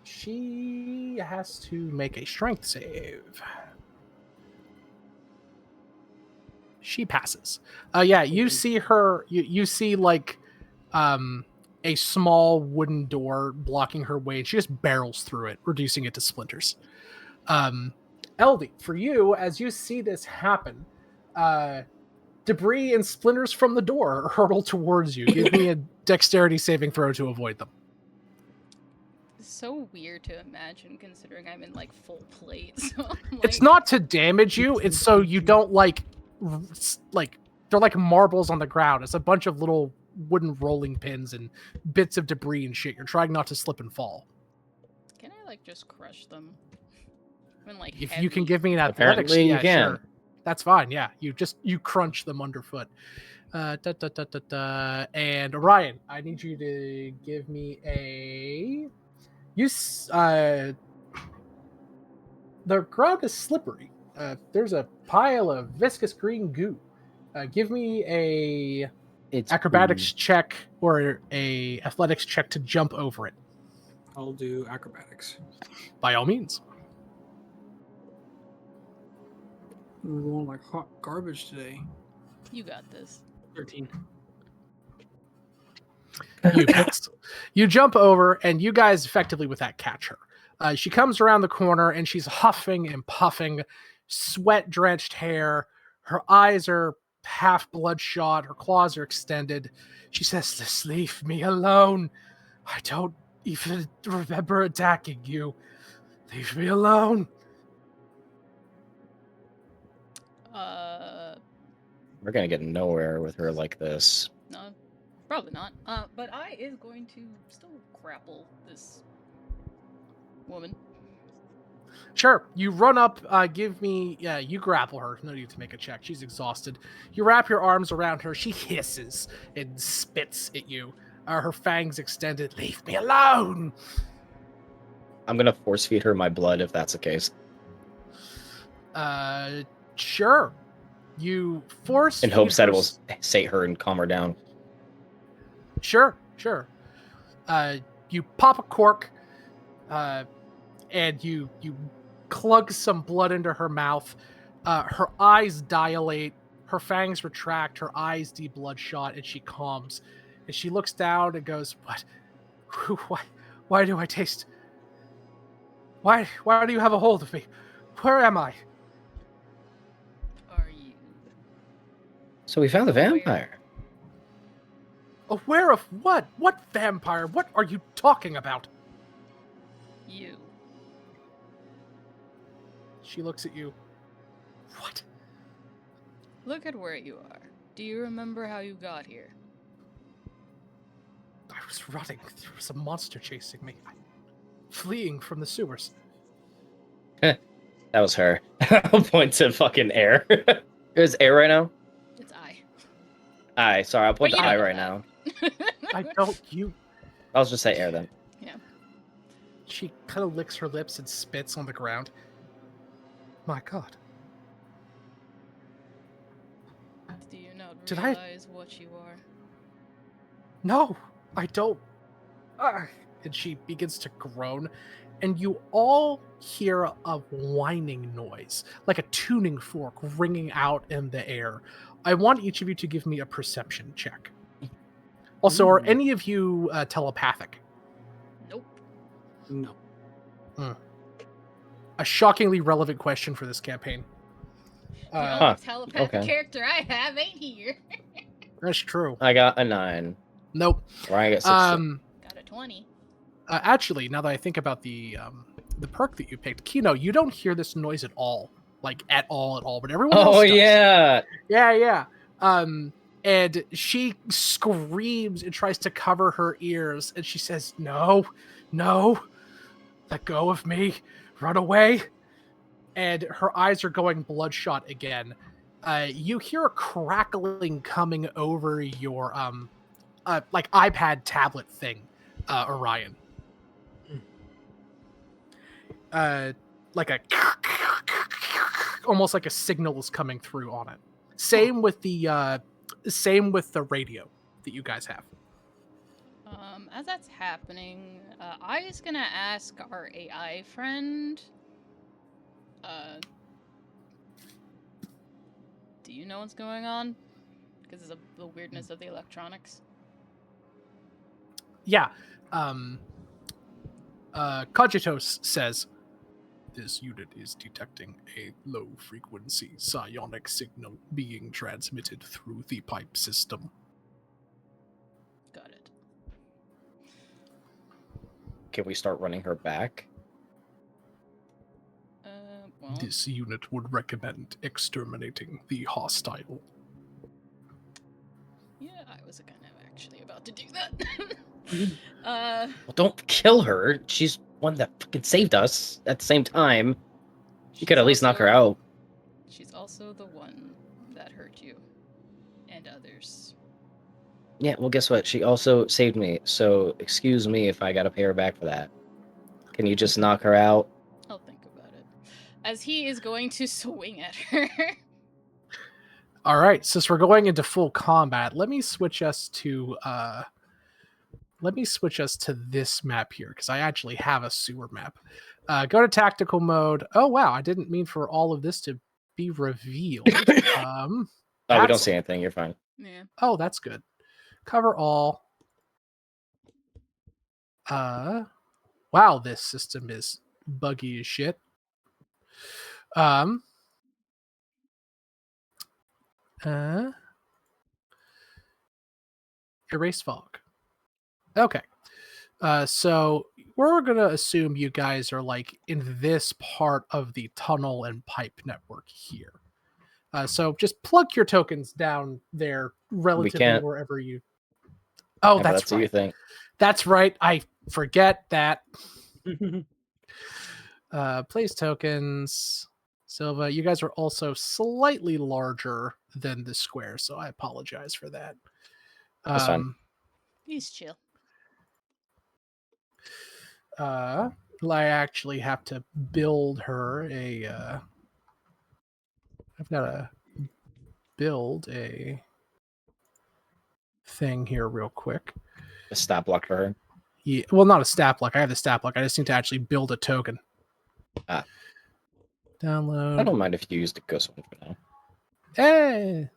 She has to make a strength save. She passes. Yeah, you see her. You see like a small wooden door blocking her way, and she just barrels through it, reducing it to splinters. Eldie, for you, as you see this happen, debris and splinters from the door hurtle towards you. Give me a dexterity saving throw to avoid them. It's so weird to imagine considering I'm in like full plate. So It's not to damage you, it's so you don't like they're like marbles on the ground. It's a bunch of little wooden rolling pins and bits of debris and shit. You're trying not to slip and fall. Can I like just crush them? I mean, like If heavy. you can give me an athletics, Apparently you yeah, can. sure. That's fine. Yeah, you crunch them underfoot. And Orion, I need you to give me a the ground is slippery. There's a pile of viscous green goo. Give me a It's acrobatics check or a athletics check to jump over it. I'll do acrobatics. By all means. We're going like hot garbage today. You got this. 13. You jump over, and you guys effectively with that catch her. She comes around the corner, and she's huffing and puffing, sweat-drenched hair. Her eyes are half bloodshot. Her claws are extended. She says, "Just leave me alone. I don't even remember attacking you. Leave me alone." We're gonna get nowhere with her like this. No, probably not. But I is going to still grapple this woman. Sure. You run up, you grapple her. No need to make a check. She's exhausted. You wrap your arms around her. She hisses and spits at you. Her fangs extended. Leave me alone. I'm gonna force feed her my blood if that's the case. Sure. You force In hopes feed that her it will sate her and calm her down. Sure. You pop a cork, and you clunk some blood into her mouth. Her eyes dilate, her fangs retract, her eyes de-bloodshot, and she calms. And she looks down and goes, "What? Why do I taste? Why do you have a hold of me? Where am I?" Are you So we found the aware? vampire. Aware of what? What vampire? What are you talking about? You. She looks at you. What? Look at where you are. Do you remember how you got here? I was running. There was a monster chasing me. Fleeing from the sewers. That was her. I'll point to fucking air. Is air right now? It's I. Aye, sorry, I'll point But to you I know right that. now. I don't. You. I'll just say air then. Yeah. She kind of licks her lips and spits on the ground. My God. Do you not Did I- realize what you are? No, I don't. And she begins to groan, and you all hear a whining noise, like a tuning fork ringing out in the air. I want each of you to give me a perception check. Also, are Ooh. any of you telepathic? Nope. No. A shockingly relevant question for this campaign. The Huh, only telepathic okay. character I have ain't here. That's true. I got a 9. Nope. Ryan got 16. Got a 20. Actually, now that I think about the perk that you picked, Kino, you don't hear this noise at all, like at all. But everyone else Oh does. yeah. Yeah. And she screams and tries to cover her ears, and she says, "No, let go of me, run away." And her eyes are going bloodshot again. You hear a crackling coming over your like iPad tablet thing, Orion. Like a almost like a signal is coming through on it. Same with the radio that you guys have. As that's happening, I is gonna ask our AI friend, do you know what's going on? Because of the weirdness of the electronics. Yeah. Cogitos says, "This unit is detecting a low-frequency psionic signal being transmitted through the pipe system." Got it. Can we start running her back? Well, This unit would recommend exterminating the hostile. yeah, I was kind of actually about to do that. Well, don't kill her. She's one that fucking saved us at the same time. You could at least knock her out. She's also the one that hurt you. And others. Yeah, well, guess what? She also saved me, so excuse me if I gotta pay her back for that. Can you just knock her out? I'll think about it. As he is going to swing at her. All right, since we're going into full combat, let me switch us to this map here, because I actually have a sewer map. Go to tactical mode. Oh wow, I didn't mean for all of this to be revealed. Oh, we don't see anything. You're fine. Yeah. Oh, that's good. Cover all. Wow, this system is buggy as shit. Erase fog. Okay. So we're gonna assume you guys are like in this part of the tunnel and pipe network here. So just plug your tokens down there relatively can't. wherever you. Oh, Yeah, but that's what you right. think. That's right. I forget that. Place tokens. Silva, you guys are also slightly larger than the square, so I apologize for that. That's fine. He's chill. I actually have to build her a. I've got to build a thing here real quick. A stat block for her. Yeah, well, not a stat block. I have the stat block. I just need to actually build a token. Ah. Download. I don't mind if you use the ghost one for now. Hey.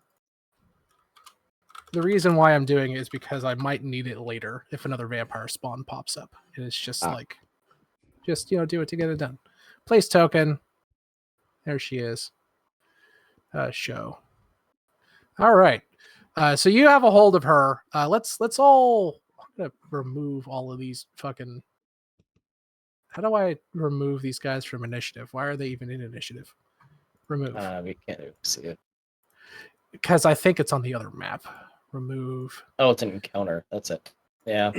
The reason why I'm doing it is because I might need it later if another vampire spawn pops up. And it's just like, just, do it to get it done. Place token. There she is. Show. All right. So you have a hold of her. Let's all. I'm gonna remove all of these fucking. How do I remove these guys from initiative? Why are they even in initiative? Remove. We can't see it. Because I think it's on the other map. Remove. Oh, it's an encounter. That's it. Yeah.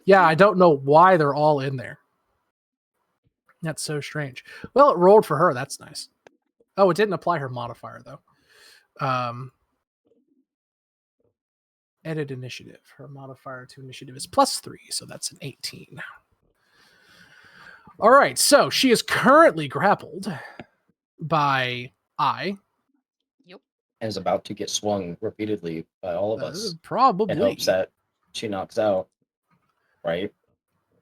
Yeah, I don't know why they're all in there. That's so strange. Well, it rolled for her. That's nice. Oh, it didn't apply her modifier though. Edit initiative. Her modifier to initiative is +3, so that's an 18. All right, so she is currently grappled by I. Yep. And is about to get swung repeatedly by all of us. Probably. In hopes that she knocks out. Right?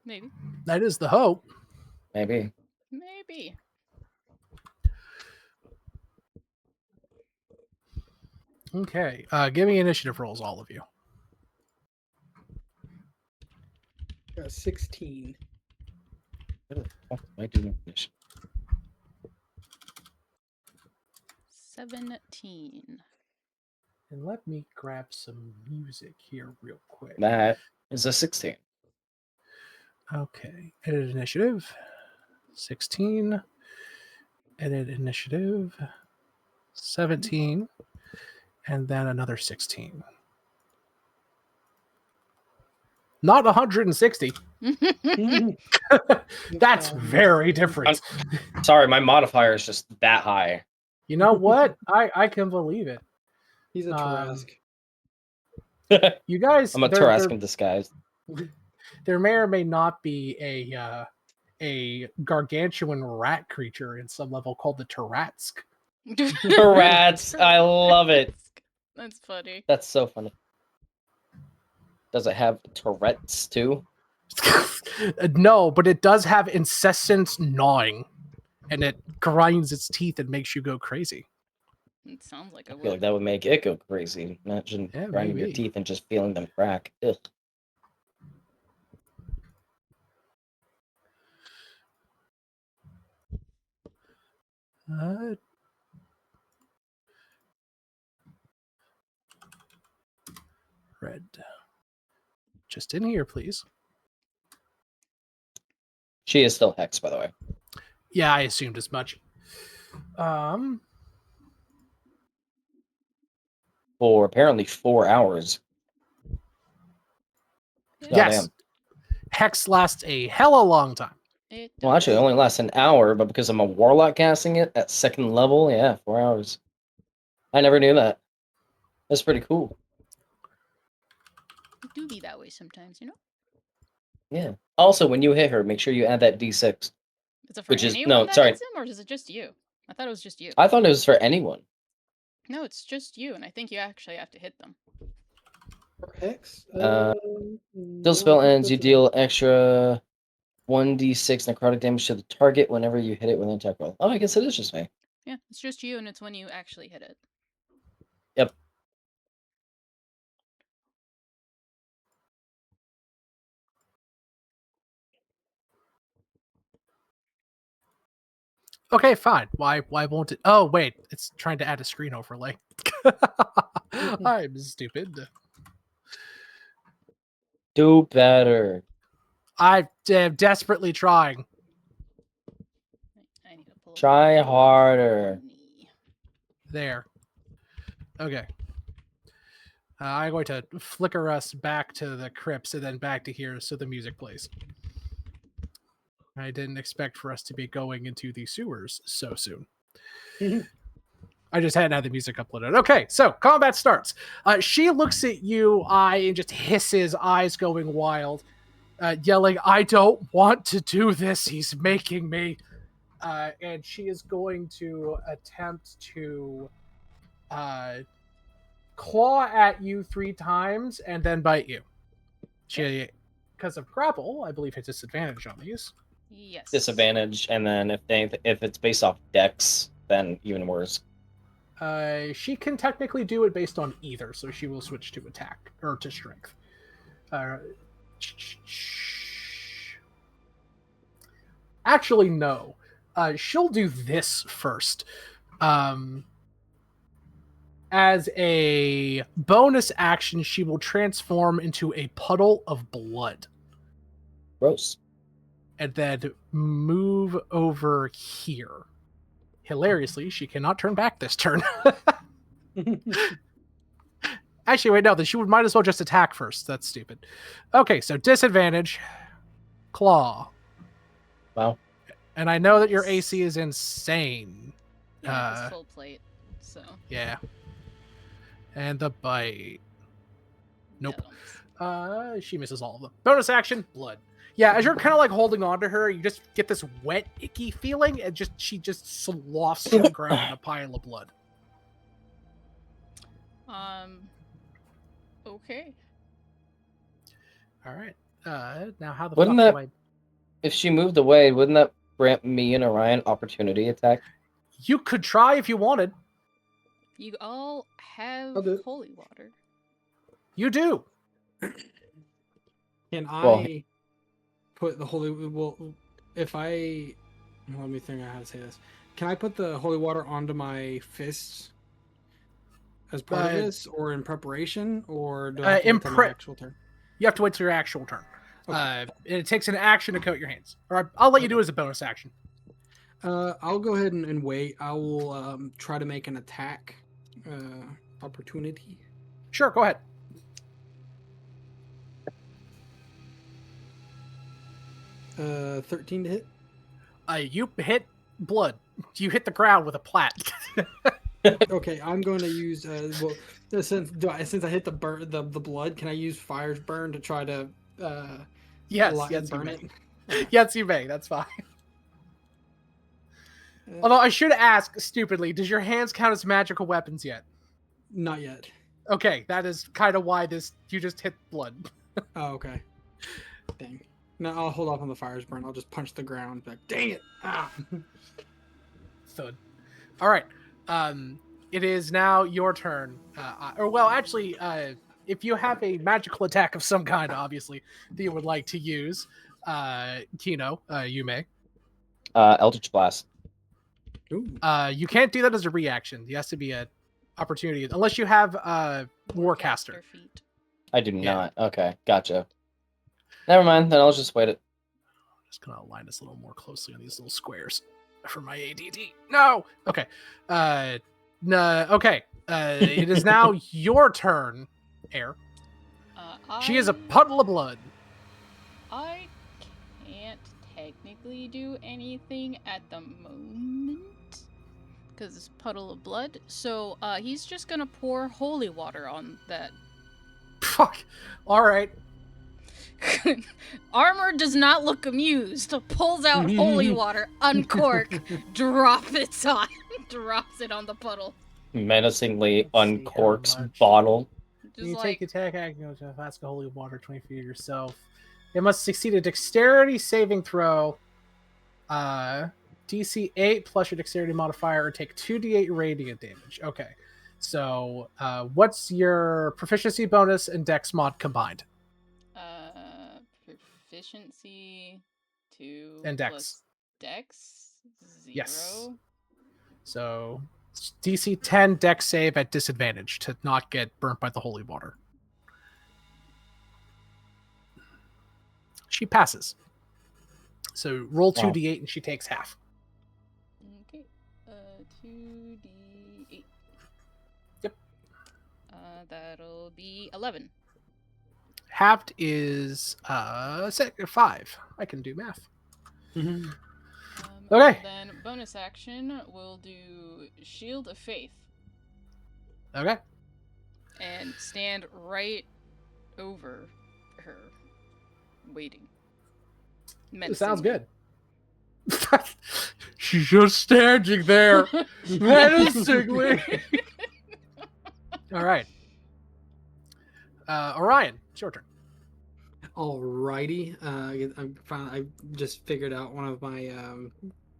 Maybe. That is the hope. Maybe. Maybe. Okay. Give me initiative rolls, all of you. Got 16. What the fuck am I doing this? 17. And let me grab some music here real quick. That is a 16. Okay. Edit initiative. 16. Edit initiative. 17. And then another 16. Not 160. That's very different. Sorry, my modifier is just that high. You know what? I can believe it. He's a Tarask. You guys, I'm a Tarask in disguise. There may or may not be a gargantuan rat creature in some level called the Taratsk. Rats, I love it. That's funny. That's so funny. Does it have Tourette's too? No, but it does have incessant gnawing, and it grinds its teeth and makes you go crazy. It sounds like I it feel like would. that would make it go crazy. Imagine grinding your maybe. teeth and just feeling them crack. Ugh. Red. Just in here, please. She is still hexed, by the way. Yeah, I assumed as much. For apparently 4 hours. Yes. Goddamn. Hex lasts a hella long time. Well, actually, it only lasts an hour, but because I'm a warlock casting it at 2nd level, yeah, 4 hours. I never knew that. That's pretty cool. It do be that way sometimes, you know? Yeah. Also, when you hit her, make sure you add that D6. Is it for Which is anyone no, that sorry. hits him, or is it just you? I thought it was just you. I thought it was for anyone. No, it's just you, and I think you actually have to hit them. Hex? Till spell ends, you deal extra 1d6 necrotic damage to the target whenever you hit it with an attack roll. Oh, I guess it is just me. Yeah, it's just you, and it's when you actually hit it. Yep. Okay, fine. Why won't it? Oh, wait. It's trying to add a screen overlay. I'm stupid. Do better. I am desperately trying. I need to pull up Try my harder. knee. there. Okay. I'm going to flicker us back to the crypts and then back to here so the music plays. I didn't expect for us to be going into the sewers so soon. I just hadn't had the music uploaded. Okay, so combat starts. She looks at you, and just hisses, eyes going wild, yelling, "I don't want to do this. He's making me." And she is going to attempt to claw at you 3 times and then bite you. She, because of grapple, I believe, has disadvantage on these. Yes. Disadvantage, and then if it's based off dex, then even worse. She can technically do it based on either, so she will switch to attack or to strength. Actually, no. She'll do this first. As a bonus action, she will transform into a puddle of blood. Gross. And then move over here. Hilariously, she cannot turn back this turn. Actually, wait, no, then she might as well just attack first. That's stupid. Okay, so disadvantage. Claw. Wow. And I know that your AC is insane. Yeah, it's full plate, so. Yeah. And the bite. Nope. She misses all of them. Bonus action, blood. Yeah, as you're kind of like holding on to her, you just get this wet, icky feeling, and she just sloughs to the ground in a pile of blood. Okay. All right. Now how the Wouldn't fuck that- do I... If she moved away, wouldn't that grant me and Orion opportunity attack? You could try if you wanted. You all have Okay. holy water. You do. Can Well- I put the holy? Well, if I let me think of how to say this. Can I put the holy water onto my fists as part of this, or in preparation, or do I have to in wait till my prep. actual turn? You have to wait till your actual turn. Okay. It takes an action to coat your hands. Or I'll let you do it as a bonus action. I'll go ahead and wait. I will try to make an attack opportunity. Sure, go ahead. Uh, 13 to hit. You hit blood. You hit the ground with a plat. Okay, I'm going to use since I hit the blood, can I use Fire's Burn to try to yes, light- yes, you burn may. it? Yes, you may. That's fine. Although I should ask, stupidly, does your hands count as magical weapons yet? Not yet. Okay, that is kind of why you just hit blood. Oh, okay. Dang. No, I'll hold off on the Fire's Burn. I'll just punch the ground. Like, dang it! Ah. Thud. All right. It is now your turn. Actually, if you have a magical attack of some kind, obviously, that you would like to use, Kino, you may. Eldritch Blast. Ooh. You can't do that as a reaction. It has to be an opportunity, unless you have Warcaster. Feet. I do not. Okay, gotcha. Never mind, then I'll just wait it. Just gonna align this a little more closely on these little squares for my ADD. No. Okay. No. Okay. It is now your turn, Air. She is a puddle of blood. I can't technically do anything at the moment because it's puddle of blood. So he's just gonna pour holy water on that. Fuck. All right. Armor does not look amused. Pulls out holy water, uncork, drops it on the puddle. Menacingly Let's see uncorks how much. bottle. Just You like take attack action to a flask of holy water 20 feet of yourself. It must succeed a dexterity saving throw. DC 8 plus your dexterity modifier, or take 2d8 radiant damage. Okay. So, what's your proficiency bonus and dex mod combined? proficiency 2 And dex. plus dex 0. Yes. So, DC 10 dex save at disadvantage to not get burnt by the holy water. She passes. So roll Wow. 2d8 and she takes half. Okay. 2d8. That'll be 11. Halved is 5. I can do math. Mhm. Okay. Then bonus action, we'll do Shield of Faith Okay. and stand right over her, waiting. Sounds Menacingly. good. She's just standing there, menacingly. All right. Orion, it's your turn. Alrighty. I just figured out one of my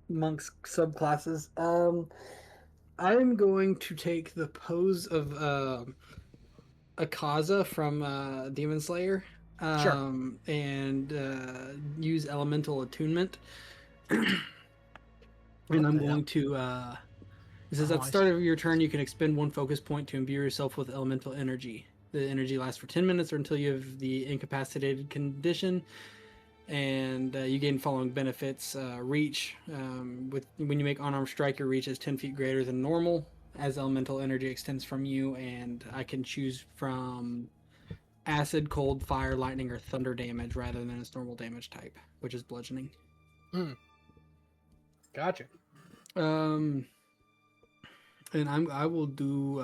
monk's subclasses. I'm going to take the pose of Akaza from Demon Slayer. Sure. And use elemental attunement. What And I'm the hell? going to it says Oh, at the start of your turn you can expend 1 focus point to imbue yourself with elemental energy. The energy lasts for 10 minutes or until you have the incapacitated condition, and you gain following benefits: reach. When you make unarmed strike, your reach is 10 feet greater than normal as elemental energy extends from you, and I can choose from acid, cold, fire, lightning, or thunder damage rather than its normal damage type, which is bludgeoning. Gotcha. And I will do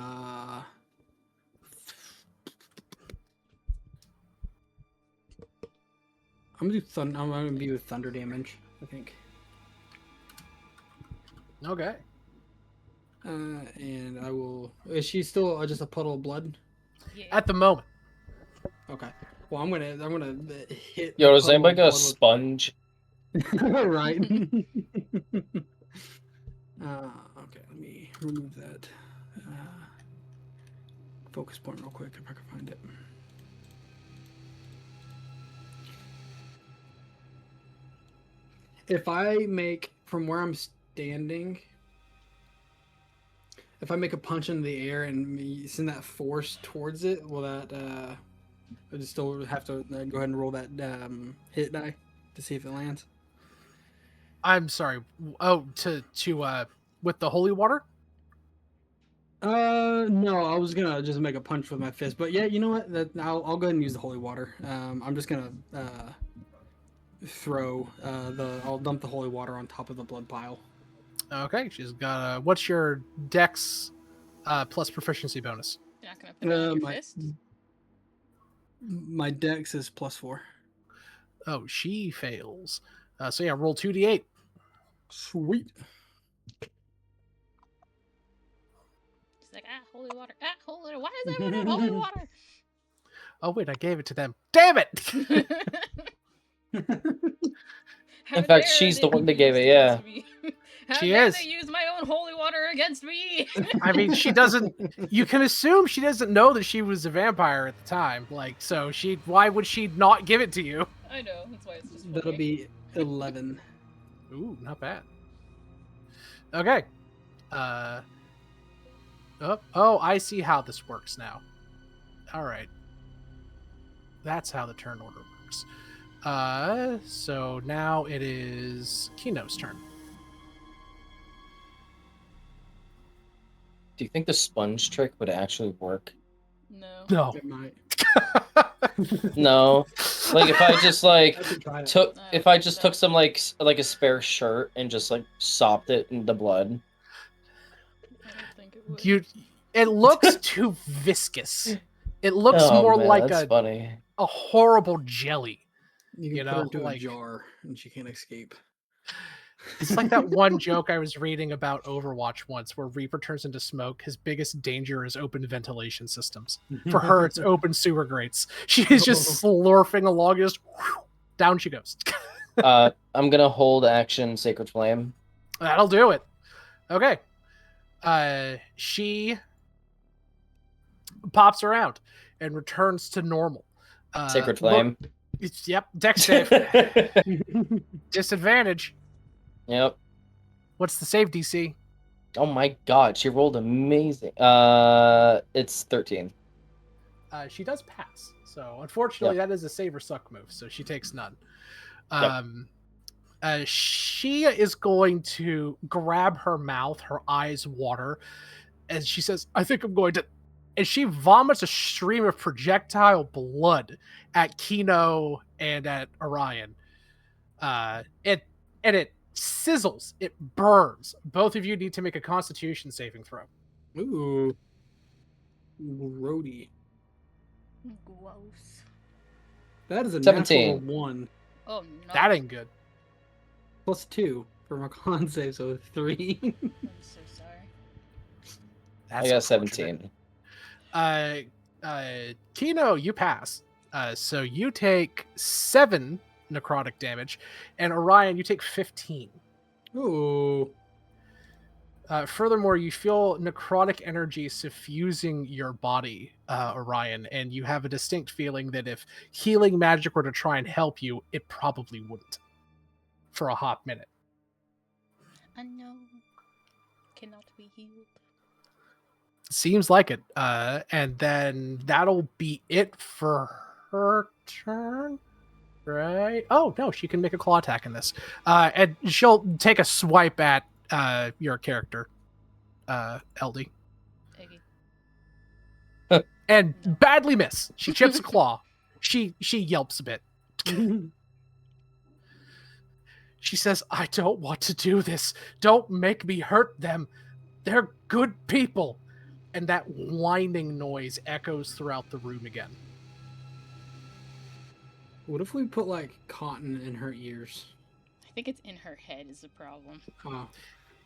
I'm gonna be with thunder damage, I think. Okay. And I will. Is she still just a puddle of blood? Yeah. At the moment. Okay. Well, I'm gonna hit. Yo, the does puddle anybody of got a blood sponge? right. Okay, let me remove that focus point real quick if I can find it. If I make from where I'm standing, if I make a punch in the air and send that force towards it, will that I just still have to go ahead and roll that hit die to see if it lands? I'm sorry. Oh, to with the holy water? No, I was gonna just make a punch with my fist, but yeah, you know what? I'll go ahead and use the holy water. I'm just gonna I'll dump the holy water on top of the blood pile. Okay, she's got a. What's your dex plus proficiency bonus? You're not gonna put it on your my fist? my dex is +4. Oh, she fails. So yeah, roll 2d8. Sweet. She's like, holy water. Holy water. Why does everyone have holy water? Oh wait, I gave it to them. Damn it! How In fact, dare she's they the one be that gave used it, yeah. against me? How She dare is. they use my own holy water against me? I mean, she doesn't. You can assume she doesn't know that she was a vampire at the time. Like, so she. Why would she not give it to you? I know, that's why it's just funny. That'll be 11. Ooh, not bad. Okay. Oh, I see how this works now. All right. That's how the turn order works. So now it is Kino's turn. Do you think the sponge trick would actually work? No. No. It might. No. Like if I just I could try it. took some like a spare shirt and just like sopped it in the blood. I don't think it would. It looks too viscous. It looks Oh, more man, like that's a funny. horrible jelly. You can You put know, her into like- a jar and she can't escape. It's like that one joke I was reading about Overwatch once where Reaper turns into smoke. His biggest danger is open ventilation systems. For her, it's open sewer grates. She's just slurping along, just down she goes. I'm gonna hold action Sacred Flame. That'll do it. Okay. She pops around and returns to normal. Sacred Flame. Yep, dex save. Disadvantage. Yep. What's the save DC? Oh my god, she rolled amazing. It's 13. She does pass. So unfortunately, that is a save or suck move. So she takes none. She is going to grab her mouth, her eyes water, and she says, "I think I'm going to," and she vomits a stream of projectile blood at Kino and at Orion. It sizzles, it burns. Both of you need to make a Constitution saving throw. Ooh. Grody. Gross. That is a 17. natural 1 Oh no. That ain't good. plus 2 for my con save, so 3. I'm so sorry. That's I got unfortunate. 17. Kino, you pass. So you take 7 necrotic damage, and Orion, you take 15. Ooh. Furthermore, you feel necrotic energy suffusing your body, Orion, and you have a distinct feeling that if healing magic were to try and help you, it probably wouldn't for a hot minute. I know. Cannot be healed. Seems like it. And then that'll be it for her turn. Right? Oh, no, she can make a claw attack in this. And she'll take a swipe at your character, LD. Eggy. And badly miss. She chips a claw. She yelps a bit. She says, I don't want to do this. Don't make me hurt them. They're good people. And that whining noise echoes throughout the room again. What if we put like cotton in her ears? I think it's in her head is the problem. Oh.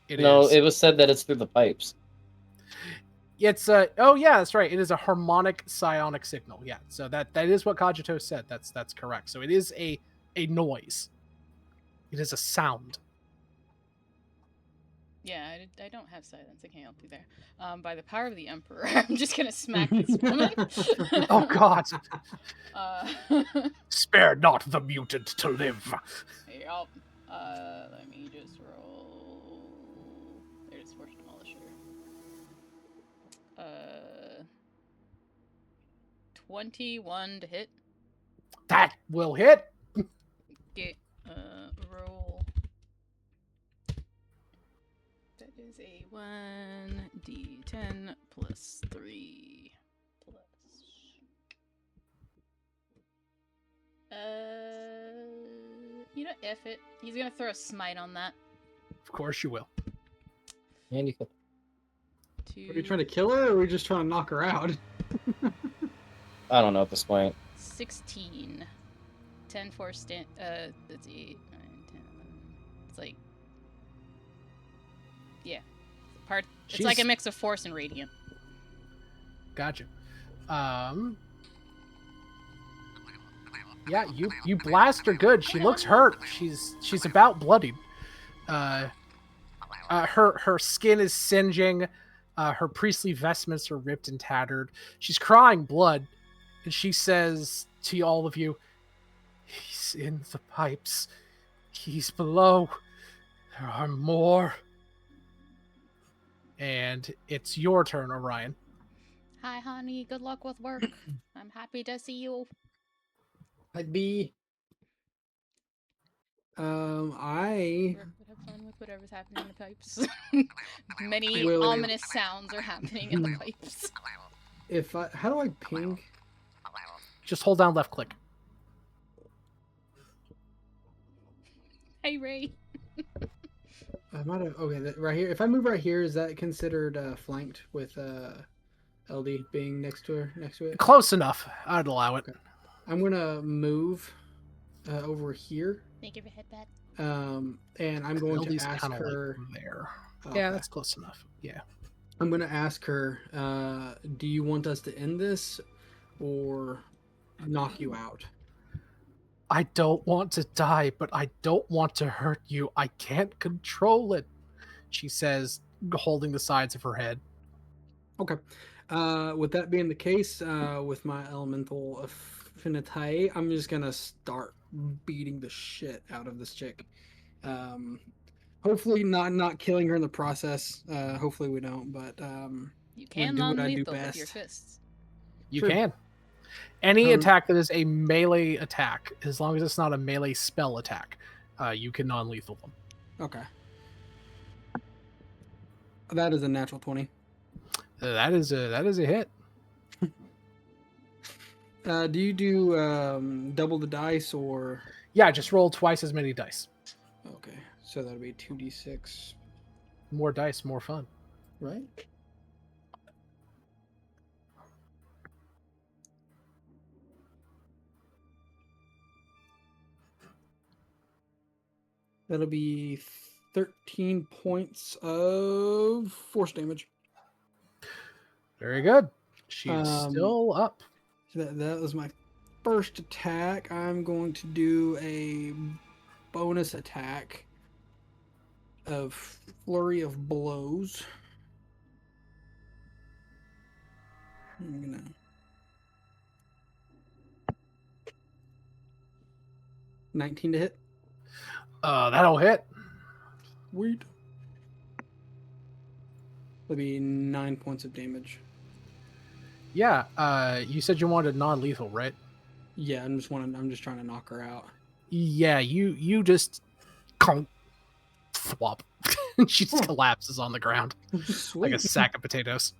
It No, is. it was said that it's through the pipes. It's oh yeah, that's right. It is a harmonic psionic signal. Yeah, so that is what Cogito said. That's correct. So it is a noise. It is a sound. Yeah, I don't have silence. I can't help you there. By the power of the Emperor, I'm just gonna smack this woman. Oh God! Uh, Spare not the mutant to live. Yup. Let me just roll. There's Force Demolisher. 21 to hit. That will hit. Get roll. That is a 1d10 plus 3 plus. You know, F it. He's gonna throw a smite on that. Of course you will. And you could... Are we trying to kill her or are we just trying to knock her out? I don't know at this point. 16. 10 force stand. That's 8, 9, 10, 11. It's like. Yeah. It's like a She's- mix of force and radiant. Gotcha. Yeah, you blast her good. She looks hurt. She's about bloodied. Her skin is singeing. Her priestly vestments are ripped and tattered. She's crying blood, and she says to all of you, "He's in the pipes. He's below. There are more." And it's your turn, Orion. Hi, honey. Good luck with work. I'm happy to see you. I'd be. I Have fun with whatever's happening in the pipes. Many Will- ominous sounds are happening in the pipes. if I how do I ping? Just hold down left click. Hey, Ray. I might have right here. If I move right here, is that considered flanked with LD being next to it? Close enough. I'd allow it. I'm gonna move over here. Think of your head back. And I'm going LD's to ask kinda her. like there. Okay. Yeah, that's close enough. Yeah. I'm gonna ask her. Do you want us to end this, or knock you out? I don't want to die, but I don't want to hurt you. I can't control it, she says, holding the sides of her head. Okay. With that being the case, with my elemental affinity, I'm just gonna start beating the shit out of this chick. Hopefully not killing her in the process. Hopefully we don't, but You can do what I do non-lethal with your best. fists. You Sure. can. Any Um, attack that is a melee attack, as long as it's not a melee spell attack, you can non-lethal them. Okay. That is a natural 20. That is a hit. Do you do double the dice or? Yeah, just roll twice as many dice. Okay, so that'll be 2d6, More dice, more fun. right? That'll be 13 points of force damage. Very good. She's Um, still up. So that was my first attack. I'm going to do a bonus attack of flurry of blows. I'm gonna 19 to hit. That'll hit. Sweet. That'll be 9 points of damage. Yeah. You said you wanted non-lethal, right? Yeah, I'm just trying to knock her out. Yeah. You just conk, thwop. She just collapses on the ground Sweet. like a sack of potatoes.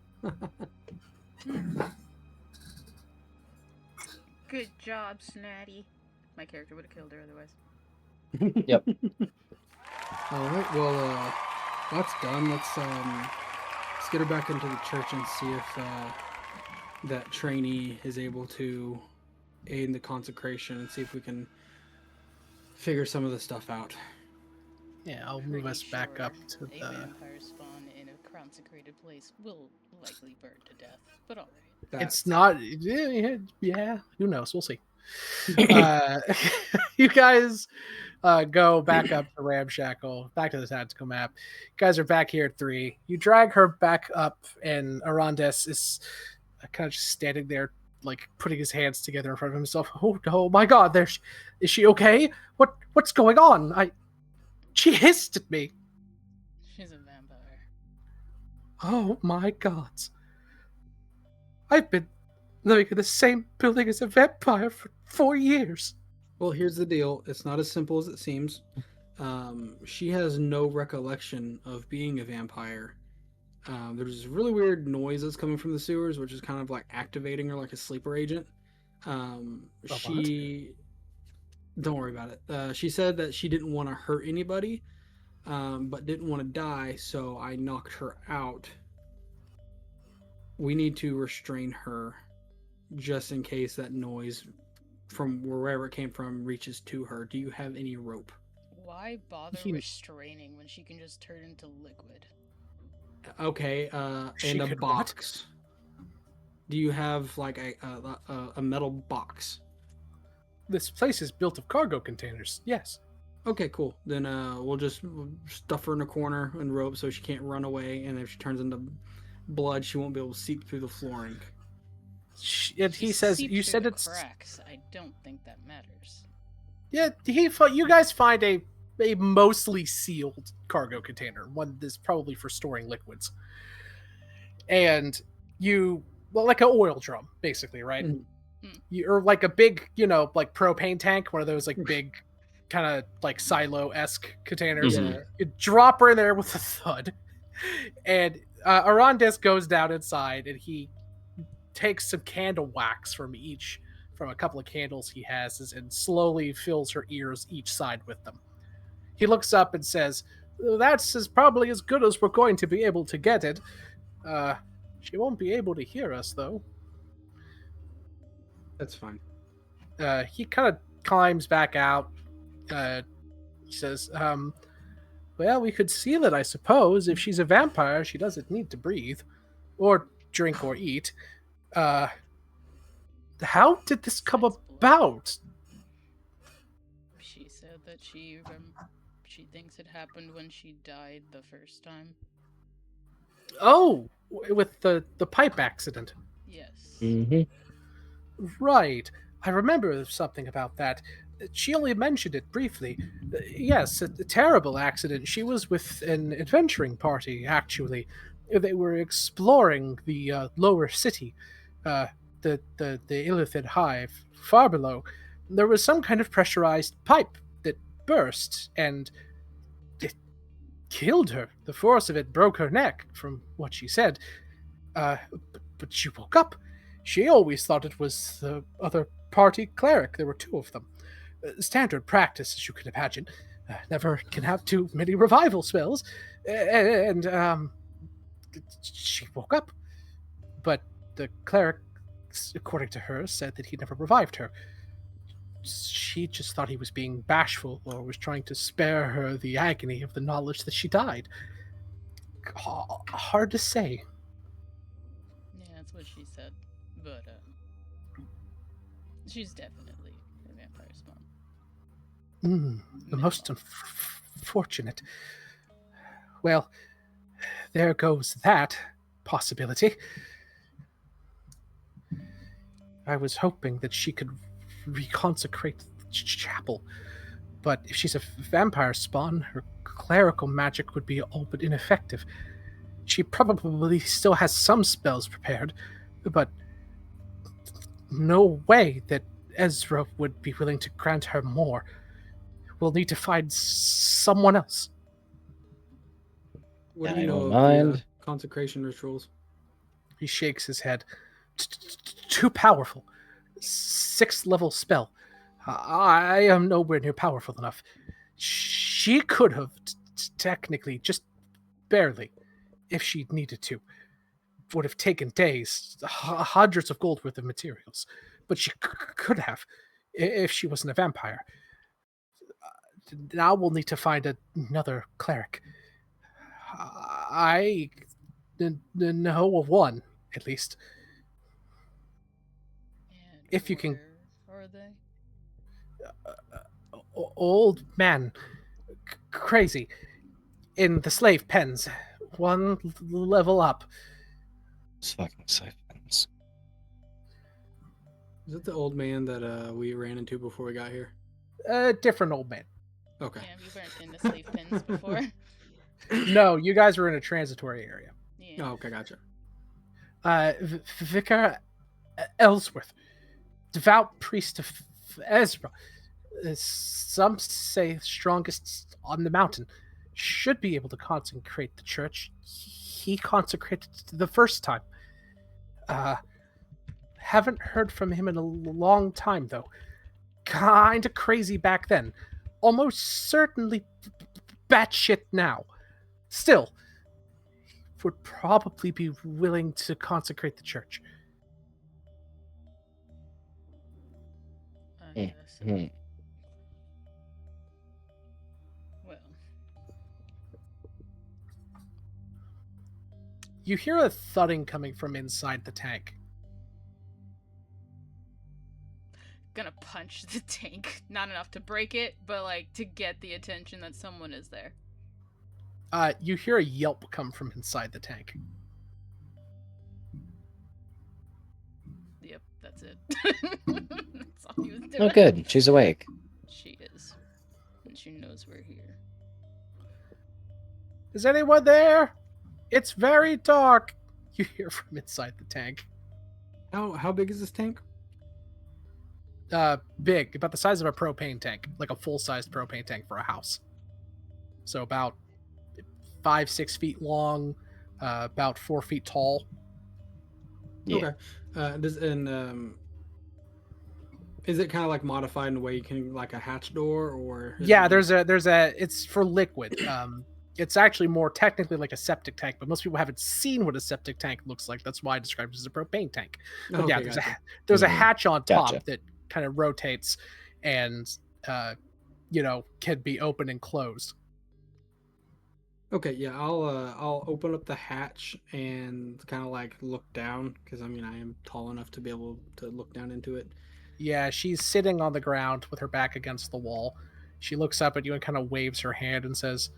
Good job, Snatty. My character would have killed her otherwise. Yep. All right. Well, that's done. Let's get her back into the church and see if that trainee is able to aid in the consecration and see if we can figure some of the stuff out. Yeah, I'll move us back up to a the. vampire spawn in a consecrated place will likely burn to death, but alright. It's not. Yeah. Who knows? We'll see. You guys go back up to Ramshackle, back to the tactical map. You guys are back here at 3. You drag her back up, and Arandes is kind of just standing there, like putting his hands together in front of himself. Oh my God! Is she okay? What's going on? She hissed at me. She's a vampire. Oh my God! I've been living in the same building as a vampire for 4 years. Well, here's the deal. It's not as simple as it seems. She has no recollection of being a vampire. There's this really weird noise that's coming from the sewers, which is kind of like activating her like a sleeper agent. She... Don't worry about it. She said that she didn't want to hurt anybody, but didn't want to die, so I knocked her out. We need to restrain her just in case that noise from wherever it came from reaches to her. Do you have any rope? Why bother restraining when she can just turn into liquid? Okay, and a box. Do you have like a metal box? This place is built of cargo containers. Yes. Okay, cool. Then we'll just stuff her in a corner and rope so she can't run away, and if she turns into blood, she won't be able to seep through the flooring. He says you said it's cracks. I don't think that matters. Yeah, you guys find a mostly sealed cargo container, one that's probably for storing liquids, and like an oil drum, basically, right? Or like a big, like propane tank, one of those like big, kind of like silo-esque containers. Mm-hmm. You drop her in there with a thud, and Arandes goes down inside, and he takes some candle wax from a couple of candles he has, and slowly fills her ears each side with them. He looks up and says, "That's probably as good as we're going to be able to get it. She won't be able to hear us, though." That's fine. He kind of climbs back out. He says, "Well, we could seal it, I suppose. If she's a vampire, she doesn't need to breathe, or drink, or eat. How did this come about?" She said that she thinks it happened when she died the first time. Oh, with the pipe accident. Yes. Mm-hmm. Right. I remember something about that. She only mentioned it briefly. Yes, a terrible accident. She was with an adventuring party, actually. They were exploring the lower city, the Illithid Hive, far below. There was some kind of pressurized pipe that burst, and it killed her. The force of it broke her neck, from what she said. But she woke up, She always thought it was the other party cleric. There were two of them. Standard practice, as you can imagine. Never can have too many revival spells. And she woke up. But the cleric, according to her, said that he never revived her. She just thought he was being bashful or was trying to spare her the agony of the knowledge that she died. Hard to say. Yeah, that's what she said. But, she's definitely a vampire spawn. The most unfortunate. Well, there goes that possibility. I was hoping that she could reconsecrate the chapel, but if she's a vampire spawn, her clerical magic would be all but ineffective. She probably still has some spells prepared, but no way that Ezra would be willing to grant her more. We'll need to find someone else. What do I you know don't of mind. the consecration rituals? He shakes his head. Too powerful. 6th level spell. I am nowhere near powerful enough. She could have technically, just barely, if she needed to. Would have taken days, hundreds of gold worth of materials. But she could have, if she wasn't a vampire. Now we'll need to find another cleric. I know of one, at least. And If you can- where are they? Old man. Crazy. In the slave pens. One level up. It's fucking siphons. Is it the old man that we ran into before we got here? A different old man. Okay. Yeah, we weren't in the slave pens before. No, you guys were in a transitory area. Yeah. Oh, okay, gotcha. Vicar Ellsworth. Devout priest of Ezra. Some say strongest on the mountain. Should be able to consecrate the church. He consecrated it the first time. Haven't heard from him in a long time, though. Kinda crazy back then. Almost certainly batshit now. Still, would probably be willing to consecrate the church. I guess. Hmm. Well, You hear a thudding coming from inside the tank. gonna punch the tank. Not enough to break it, but like to get the attention that someone is there. You hear a yelp come from inside the tank. Yep, that's it. That's all he was doing. Oh, good. She's awake. She is. And she knows we're here. Is anyone there? It's very dark. You hear from inside the tank. How big is this tank? Big, about the size of a propane tank, like a full-sized propane tank for a house. So about 5-6 feet long, about 4 feet tall. Yeah. Okay. Is it kind of like modified in a way you can like a hatch door or? is Yeah, it- there's a it's for liquid. It's actually more technically like a septic tank, but most people haven't seen what a septic tank looks like. That's why I described it as a propane tank. But yeah, Okay, gotcha. there's a Mhm. hatch on top Gotcha. that kind of rotates and can be open and closed. Okay, yeah, I'll open up the hatch and kind of like look down because I mean I am tall enough to be able to look down into it. Yeah, she's sitting on the ground with her back against the wall. She looks up at you and kind of waves her hand and says,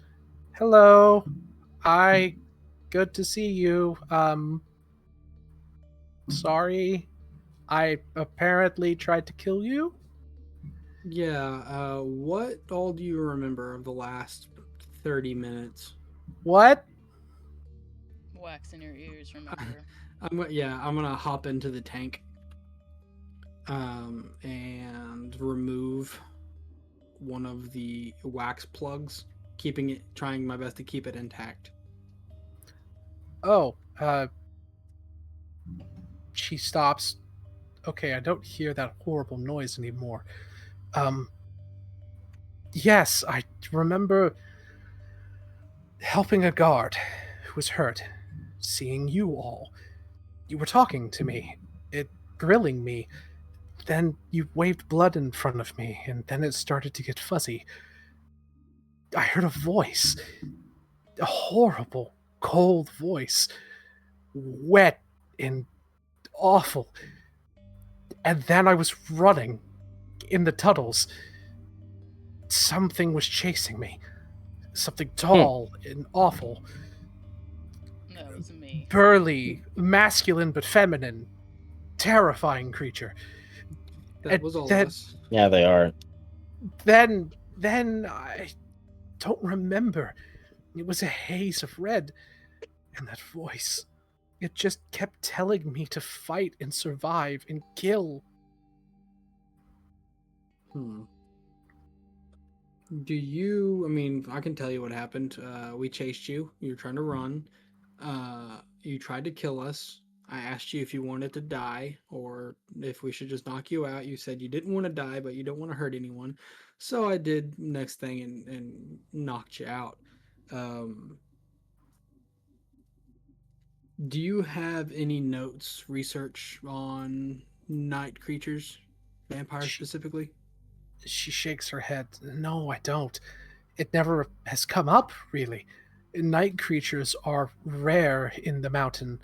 "Hello. Good to see you. Sorry. I apparently tried to kill you." Yeah, what all do you remember of the last 30 minutes? What? Wax in your ears, remember. I'm gonna hop into the tank and remove one of the wax plugs, trying my best to keep it intact. Oh, She stops. Okay, I don't hear that horrible noise anymore. Yes, I remember helping a guard who was hurt, seeing you all. You were talking to me, it grilling me. Then you waved blood in front of me, and then it started to get fuzzy. I heard a voice, a horrible, cold voice, wet and awful. And then I was running in the tunnels. Something was chasing me. Something tall and awful. That was me. Burly, masculine but feminine. Terrifying creature. That was all of that- us. Yeah, they are. Then I don't remember. It was a haze of red. And that voice. It just kept telling me to fight and survive and kill. Do you? I mean, I can tell you what happened. We chased you. You were trying to run. You tried to kill us. I asked you if you wanted to die or if we should just knock you out. You said you didn't want to die, but you don't want to hurt anyone. So I did next thing and knocked you out. Do you have any notes, research on night creatures, vampires specifically? She shakes her head. No, I don't. It never has come up, really. Night creatures are rare in the mountain.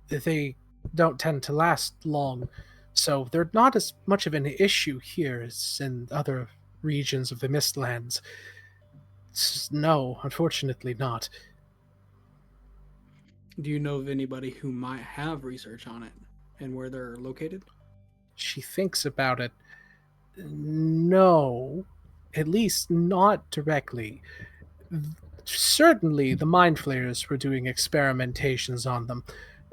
They don't tend to last long, so they're not as much of an issue here as in other regions of the Mistlands. No, unfortunately not. Do you know of anybody who might have research on it and where they're located? She thinks about it. No, at least not directly. Certainly, the Mind Flayers were doing experimentations on them.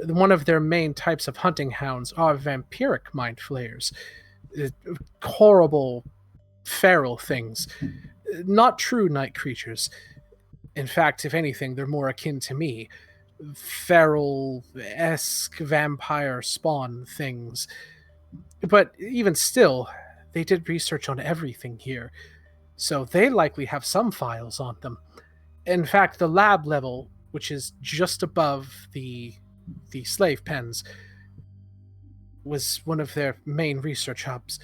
One of their main types of hunting hounds are vampiric Mind Flayers. Horrible, feral things. Not true night creatures. In fact, if anything, they're more akin to me. Feral-esque vampire spawn things. But even still, they did research on everything here, so they likely have some files on them. In fact, the lab level, which is just above the slave pens, was one of their main research hubs.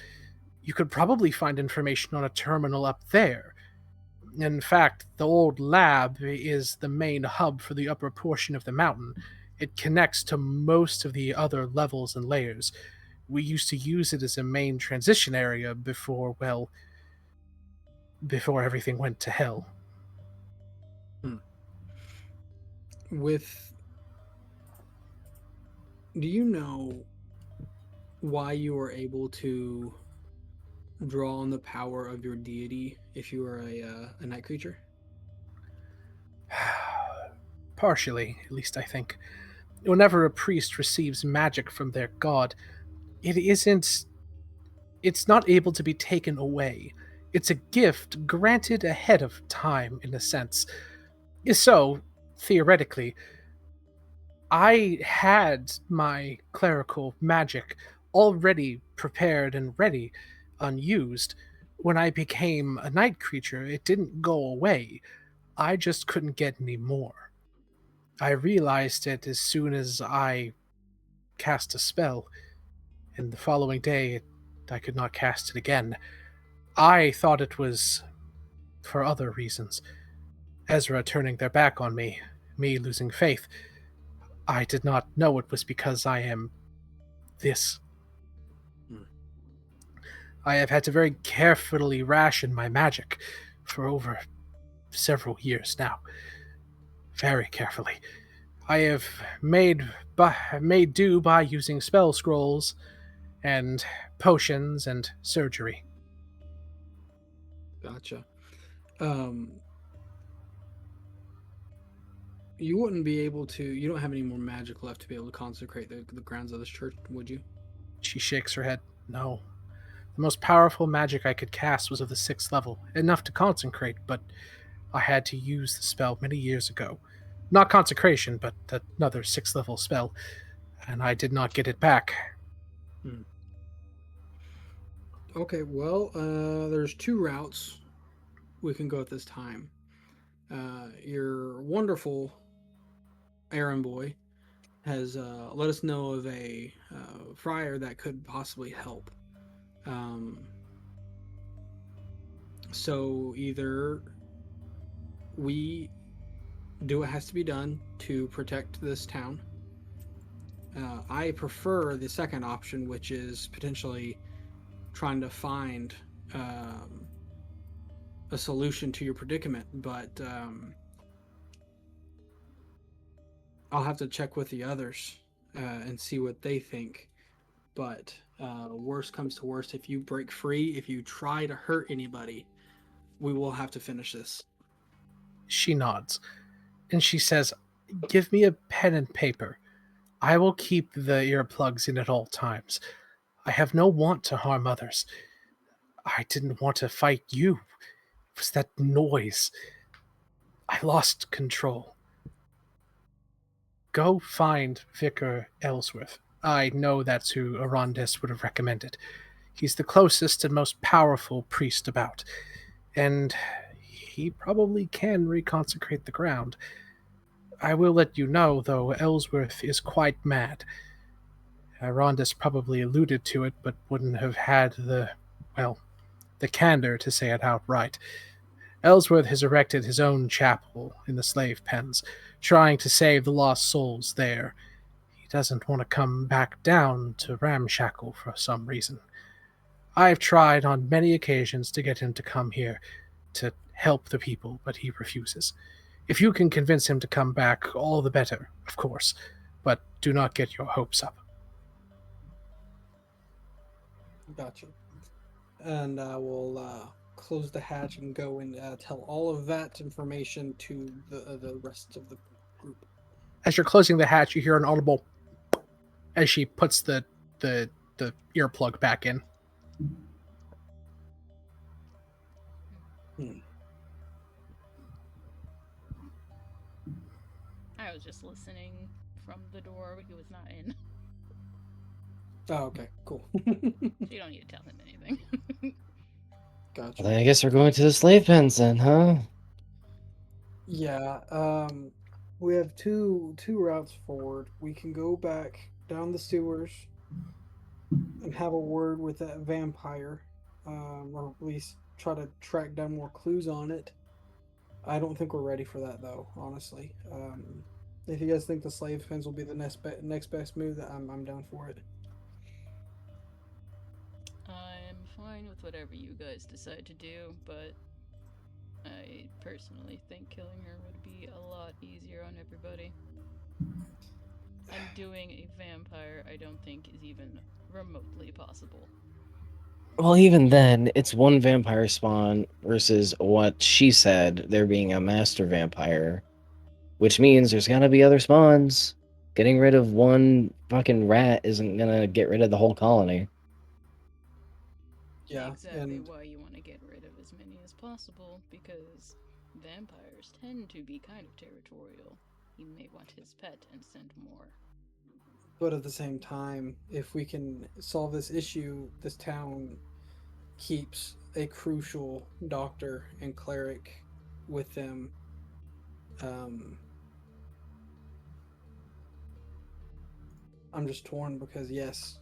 You could probably find information on a terminal up there. In fact, the old lab is the main hub for the upper portion of the mountain. It connects to most of the other levels and layers. We used to use it as a main transition area before everything went to hell. Do you know why you were able to draw on the power of your deity if you were a night creature? Partially, at least I think. Whenever a priest receives magic from their god, it's not able to be taken away. It's a gift granted ahead of time, in a sense. So, theoretically, I had my clerical magic already prepared and ready, unused. When I became a night creature, it didn't go away. I just couldn't get any more. I realized it as soon as I cast a spell, and the following day I could not cast it again. I thought it was for other reasons. Ezra turning their back on me, me losing faith. I did not know it was because I am this. I have had to very carefully ration my magic for over several years now. Very carefully. I have made do by using spell scrolls and potions and surgery. Gotcha. You wouldn't be able to. You don't have any more magic left to be able to consecrate the grounds of this church, would you? She shakes her head. No. The most powerful magic I could cast was of the 6th level, enough to consecrate, but I had to use the spell many years ago. Not consecration, but another 6th level spell. and I did not get it back. Okay, well, there's two routes we can go at this time. Your wonderful errand boy has let us know of a friar that could possibly help. Um, so either we do what has to be done to protect this town. I prefer the second option, which is potentially trying to find a solution to your predicament, but I'll have to check with the others and see what they think. But worst comes to worst, if you break free, if you try to hurt anybody, we will have to finish this. She nods, and she says, "Give me a pen and paper. I will keep the earplugs in at all times. I have no want to harm others. I didn't want to fight you. It was that noise. I lost control. Go find Vicar Ellsworth. I know that's who Arondis would have recommended. He's the closest and most powerful priest about, and he probably can reconsecrate the ground. I will let you know, though, Ellsworth is quite mad. Arondis probably alluded to it, but wouldn't have had the candor to say it outright. Ellsworth has erected his own chapel in the slave pens, trying to save the lost souls there. He doesn't want to come back down to Ramshackle for some reason. I've tried on many occasions to get him to come here to help the people, but he refuses. If you can convince him to come back, all the better, of course, but do not get your hopes up." Gotcha. And I will close the hatch and go and tell all of that information to the rest of the group. As you're closing the hatch, you hear an audible as she puts the earplug back in. I was just listening from the door, but he was not in. Oh, okay, cool. You don't need to tell him anything. Gotcha. Well, then I guess we're going to the slave pens then, huh? Yeah, we have two routes forward. We can go back down the sewers and have a word with that vampire, or at least try to track down more clues on it. I don't think we're ready for that, though. Honestly, if you guys think the slave pens will be the next best move, I'm down for it. I'm fine with whatever you guys decide to do, but I personally think killing her would be a lot easier on everybody. And doing a vampire, I don't think is even remotely possible. Well, even then, it's one vampire spawn versus what she said, there being a master vampire. Which means there's gotta be other spawns. Getting rid of one fucking rat isn't gonna get rid of the whole colony. Yeah, Exactly and why you want to get rid of as many as possible, because vampires tend to be kind of territorial. He may want his pet and send more. but at the same time, if we can solve this issue, this town keeps a crucial doctor and cleric with them. I'm just torn because yes,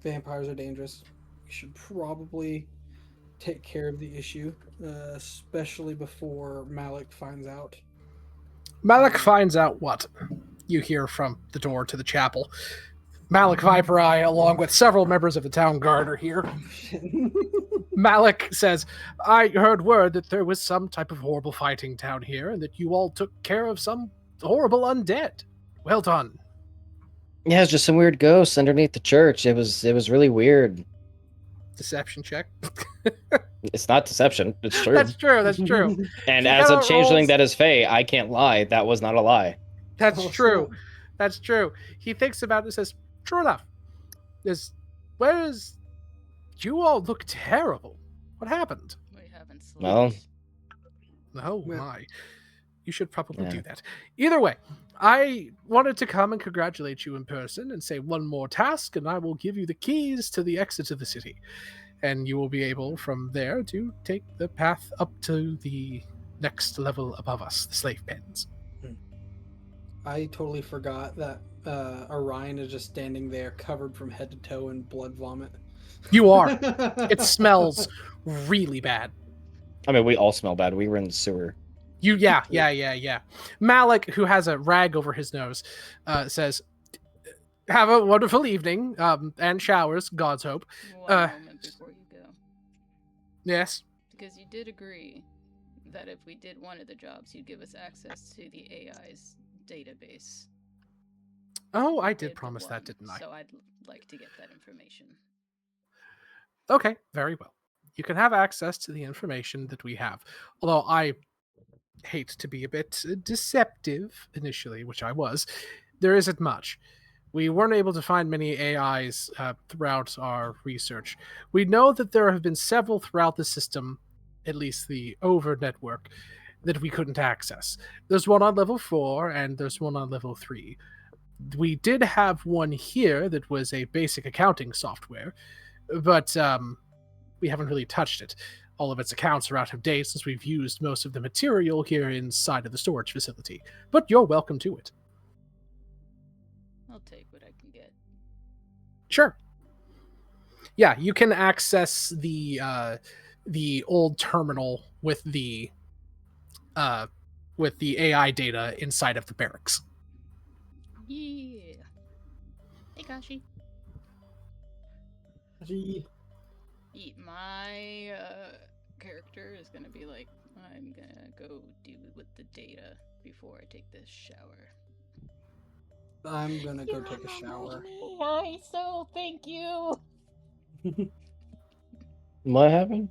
vampires are dangerous. We should probably take care of the issue, especially before Malik finds out. Malik finds out what? You hear from the door to the chapel. Malik Viper Eye, along with several members of the town guard, are here. Malik says, "I heard word that there was some type of horrible fighting down here and that you all took care of some horrible undead. Well done." Yeah, it's just some weird ghosts underneath the church. It was really weird. Deception check. It's not deception. It's true. That's true. And She as a kinda changeling rolls- that is Fae, I can't lie. That was not a lie. That's Oh, true. snap. That's true. He thinks about it and says, "True enough. You all look terrible. What happened?" We haven't slept. Well, Oh Well- my. You should probably Yeah. do that. Either way, I wanted to come and congratulate you in person and say one more task, and I will give you the keys to the exit of the city. And you will be able from there to take the path up to the next level above us, the slave pens. I totally forgot that Orion is just standing there covered from head to toe in blood vomit. You are. It smells really bad. I mean, we all smell bad. We were in the sewer. Yeah. Malik, who has a rag over his nose, says, "Have a wonderful evening, and showers, God's hope." One moment before you go. Yes. Because you did agree that if we did one of the jobs, you'd give us access to the AI's database. Oh, I You did the promise that, one, didn't I? So I'd like to get that information. Okay, very well. You can have access to the information that we have. Although I hate to be a bit deceptive initially, which I was, there isn't much. We weren't able to find many AIs throughout our research. We know that there have been several throughout the system, at least the over network, that we couldn't access. There's one on level 4 and there's one on level 3. We did have one here that was a basic accounting software, but we haven't really touched it. All of its accounts are out of date since we've used most of the material here inside of the storage facility. But you're welcome to it. I'll take what I can get. Sure. Yeah, you can access the old terminal with the AI data inside of the barracks. Yeah. Hey, Kashi. My character is gonna be like, I'm gonna go deal with the data before I take this shower. I'm gonna go take a shower. I so thank you. What happened?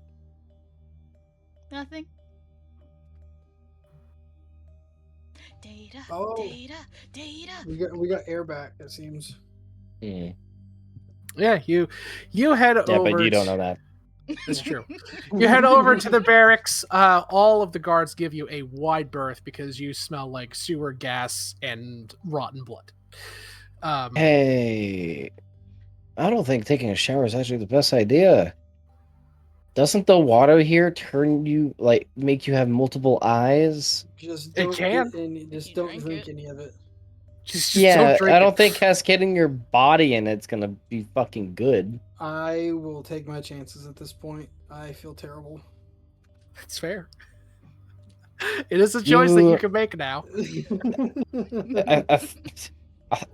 Nothing. Data. Oh. Data. We got air back, it seems. Hmm. Yeah, you head Yeah, over. but you don't know that. That's true. You head over to the barracks. All of the guards give you a wide berth because you smell like sewer gas and rotten blood. Hey, I don't think taking a shower is actually the best idea. Doesn't the water here turn you, like, make you have multiple eyes? Just It don't can. get any, just You don't drink drink it. any of it. Just Yeah, don't drink I don't it. think cascading your body in it's gonna be fucking good. I will take my chances at this point. I feel terrible. That's fair. It is a choice that you can make now.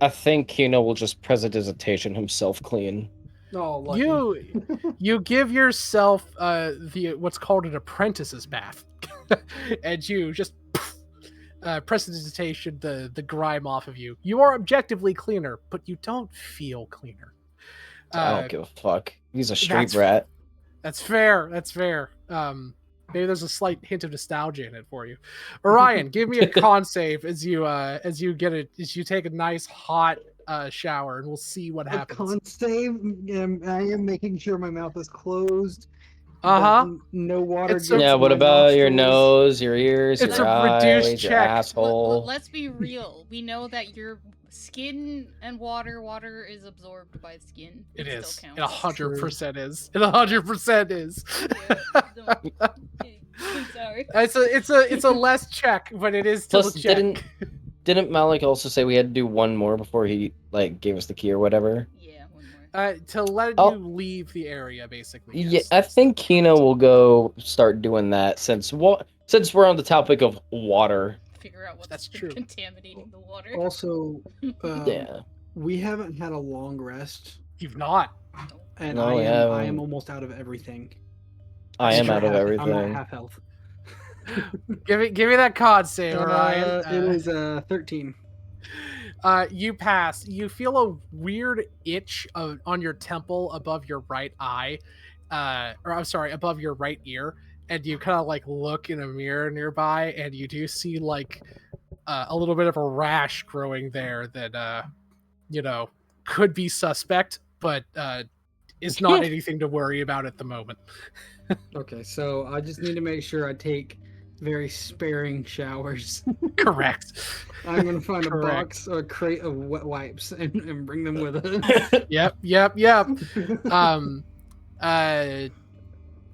I think Kino will just prestidigitation himself clean. Oh, lucky. You give yourself the what's called an apprentice's bath, and you just prestidigitation the grime off of you. You are objectively cleaner, but you don't feel cleaner. I don't give a fuck. He's a street that's- rat. That's fair. That's fair. Maybe there's a slight hint of nostalgia in it for you. Orion, give me a con save as you take a nice hot shower, and we'll see what A happens. con save. I am making sure my mouth is closed. Uh-huh. that No water. It's a- gets Yeah, in what my about your nostrils. nose, your ears, It's your a reduced eyes, your check. asshole? Let's be real. We know that your skin and water is absorbed by skin. It is. Still It counts. 100% is. It 100% is. Yeah, I'm sorry. It's a less check, but it is still Plus, a check. didn't Malik also say we had to do one more before he gave us the key or whatever? Yeah, one more. To let Oh. you leave the area, basically. Yeah, yes. I think Kino will go start doing that since we're on the topic of water. Figure out what's That's been true. contaminating the water. Also, Yeah. we haven't had a long rest, You've not. and No, I we am haven't. almost out of everything. I am true. out of I'm at everything. half health. Give me that cod save, Orion. It is 13. You pass. You feel a weird itch on your temple above your right eye, or I'm sorry, above your right ear, and you kind of like look in a mirror nearby, and you do see like a little bit of a rash growing there that could be suspect, but is not anything to worry about at the moment. Okay, so I just need to make sure I take very sparing showers. Correct. I'm gonna find a Correct. box or a crate of wet wipes and bring them with us. Yep.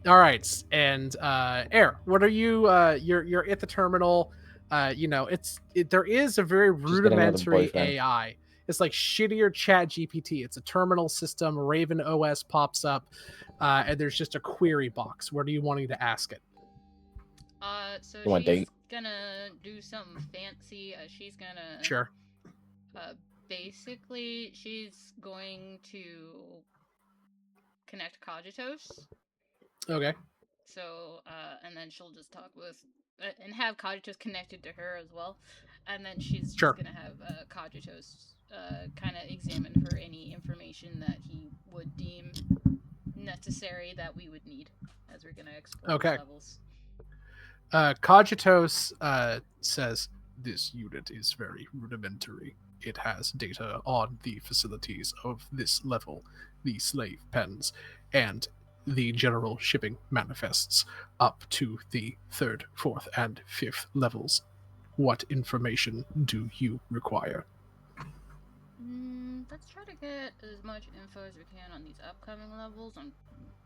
All right, and Air, what are you? You're at the terminal. There is a very Just getting another rudimentary boyfriend. AI. It's like shittier Chat GPT. It's a terminal system. Raven OS pops up, and there's just a query box. What are you wanting to ask it? So You want she's date? gonna do something fancy. She's gonna Sure. basically she's going to connect Cogitos. Okay. So and then she'll just talk with and have Cogitos connected to her as well, and then she's just Sure. gonna have Cogitos kind of examine for any information that he would deem necessary that we would need as we're gonna explore Okay. these levels. Cogitos says this unit is very rudimentary. It has data on the facilities of this level, the slave pens, and the general shipping manifests up to the 3rd, 4th, and 5th levels. What information do you require? Let's try to get as much info as we can on these upcoming levels, on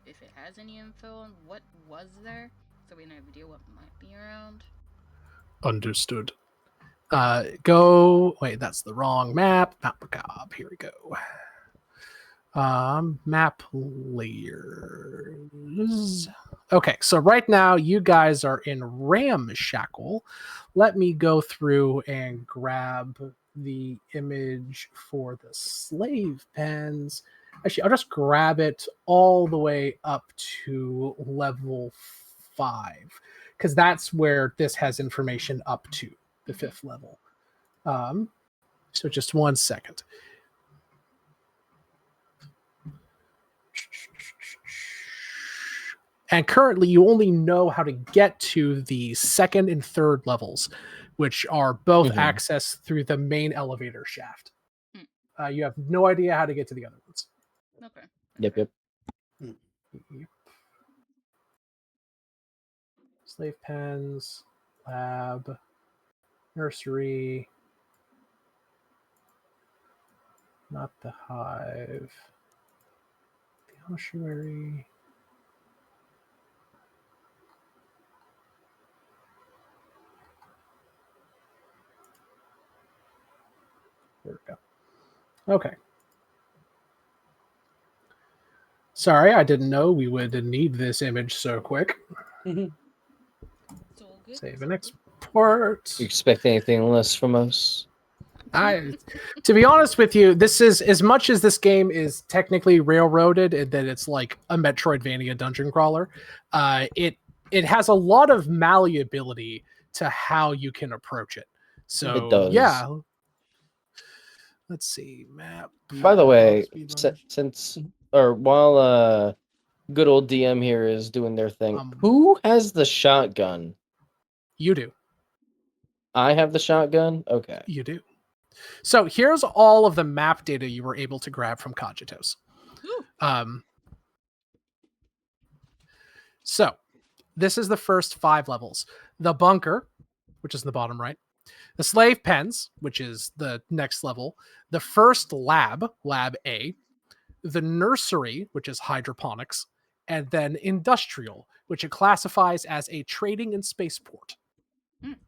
if it has any info on what was there, so we have an idea what might be around. Understood. Wait, that's the wrong map. Map macabre. Here we go. Map layers. Okay, so right now you guys are in Ramshackle. Let me go through and grab the image for the slave pens. Actually, I'll just grab it all the way up to level 5, because that's where this has information up to the 5th level. So just 1 second. And currently, you only know how to get to the 2nd and 3rd levels, which are both accessed through the main elevator shaft. You have no idea how to get to the other ones. Okay. Yep. Slave pens, lab, nursery, not the hive, the ossuary. There we go. Okay. Sorry, I didn't know we would need this image so quick. It's all good. Save and export. You expect anything less from us? To be honest with you, this is, as much as this game is technically railroaded and that it's like a Metroidvania dungeon crawler, it has a lot of malleability to how you can approach it. So It does. yeah. Let's see, map. By the way, while good old DM here is doing their thing, who has the shotgun? You do. I have the shotgun? Okay. You do. So here's all of the map data you were able to grab from Cogitos. So this is the first 5 levels. The bunker, which is in the bottom right. The slave pens, which is the next level. The first lab, Lab A. The nursery, which is hydroponics. And then industrial, which it classifies as a trading and spaceport. That's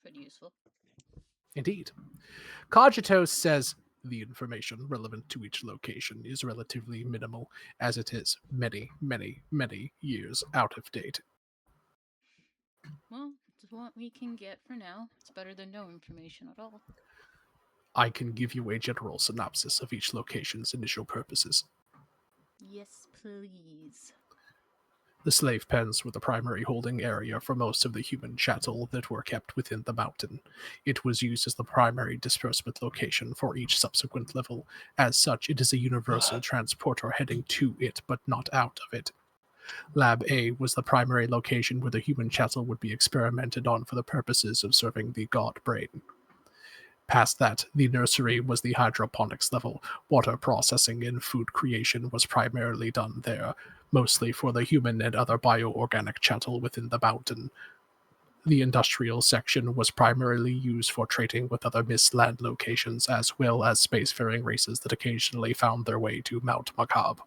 pretty useful. Indeed. Cogitos says the information relevant to each location is relatively minimal, as it is many, many, many years out of date. Well, it's what we can get for now. It's better than no information at all. I can give you a general synopsis of each location's initial purposes. Yes, please. The slave pens were the primary holding area for most of the human chattel that were kept within the mountain. It was used as the primary disbursement location for each subsequent level. As such, it is a universal transporter heading to it, but not out of it. Lab A was the primary location where the human chattel would be experimented on for the purposes of serving the god brain. Past that, the nursery was the hydroponics level. Water processing and food creation was primarily done there, mostly for the human and other bioorganic chattel within the mountain. The industrial section was primarily used for trading with other mist land locations, as well as spacefaring races that occasionally found their way to Mount Macabre.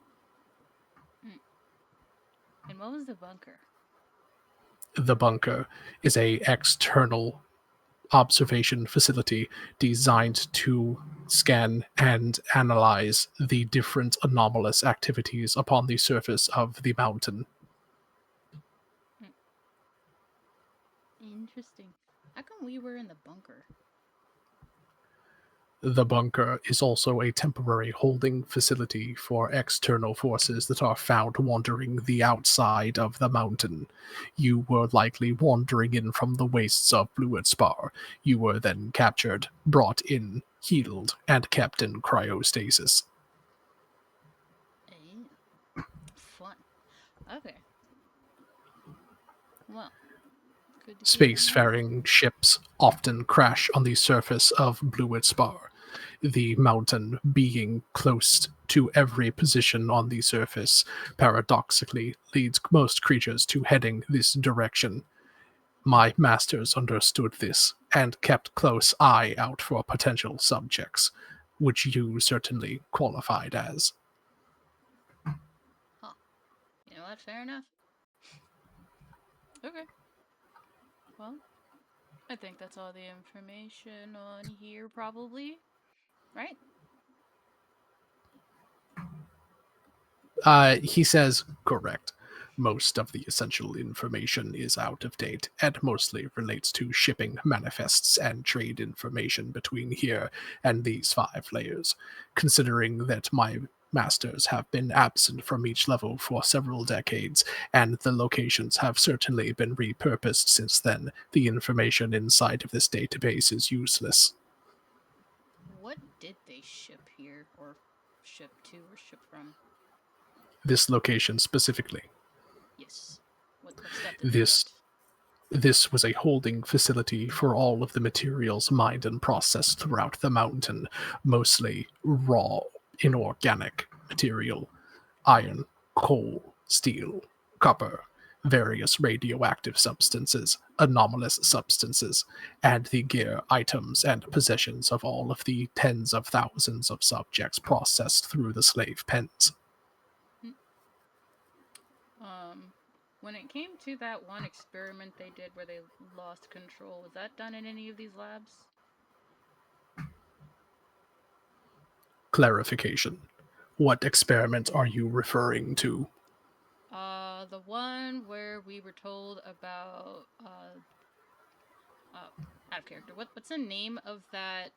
And what was the bunker? The bunker is a external observation facility designed to scan and analyze the different anomalous activities upon the surface of the mountain. Interesting. How come we were in the bunker? The bunker is also a temporary holding facility for external forces that are found wandering the outside of the mountain. You were likely wandering in from the wastes of Bluetspar. You were then captured, brought in, healed, and kept in cryostasis. Fun. Okay. Well, good to hear. Spacefaring ships often crash on the surface of Bluetspar, the mountain being close to every position on the surface, paradoxically leads most creatures to heading this direction. My masters understood this and kept close eye out for potential subjects, which you certainly qualified as. Huh. You know what? Fair enough. Okay. Well, I think that's all the information on here, probably. Right? He says, correct. Most of the essential information is out of date and mostly relates to shipping manifests and trade information between here and these 5 layers. Considering that my masters have been absent from each level for several decades, and the locations have certainly been repurposed since then, the information inside of this database is useless. What did they ship here, or ship to, or ship from? This location specifically. Yes. What stuff did they get? This was a holding facility for all of the materials mined and processed throughout the mountain, mostly raw, inorganic material: iron, coal, steel, copper, various radioactive substances, anomalous substances, and the gear, items, and possessions of all of the tens of thousands of subjects processed through the slave pens. When it came to that one experiment they did where they lost control, was that done in any of these labs? Clarification. What experiment are you referring to? The one where we were told about, out of character. What's the name of that?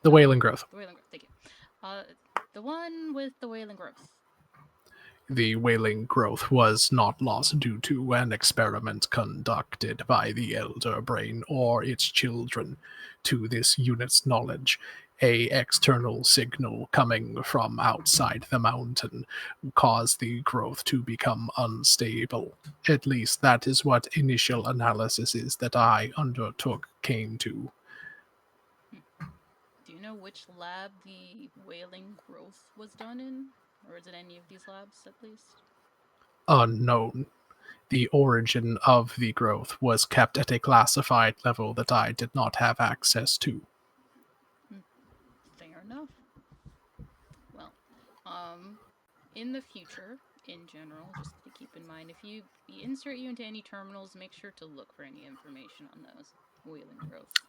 The Wailing Growth. The Wailing Growth, thank you. The one with the Wailing Growth. The Wailing Growth was not lost due to an experiment conducted by the Elder Brain or its children. To this unit's knowledge, a external signal coming from outside the mountain caused the growth to become unstable. At least that is what initial analyses that I undertook came to. Do you know which lab the Wailing Growth was done in? Or is it any of these labs, at least? Unknown. The origin of the growth was kept at a classified level that I did not have access to. Fair enough. Well, in the future, in general, just to keep in mind, if we insert you into any terminals, make sure to look for any information on those Wailing Growths.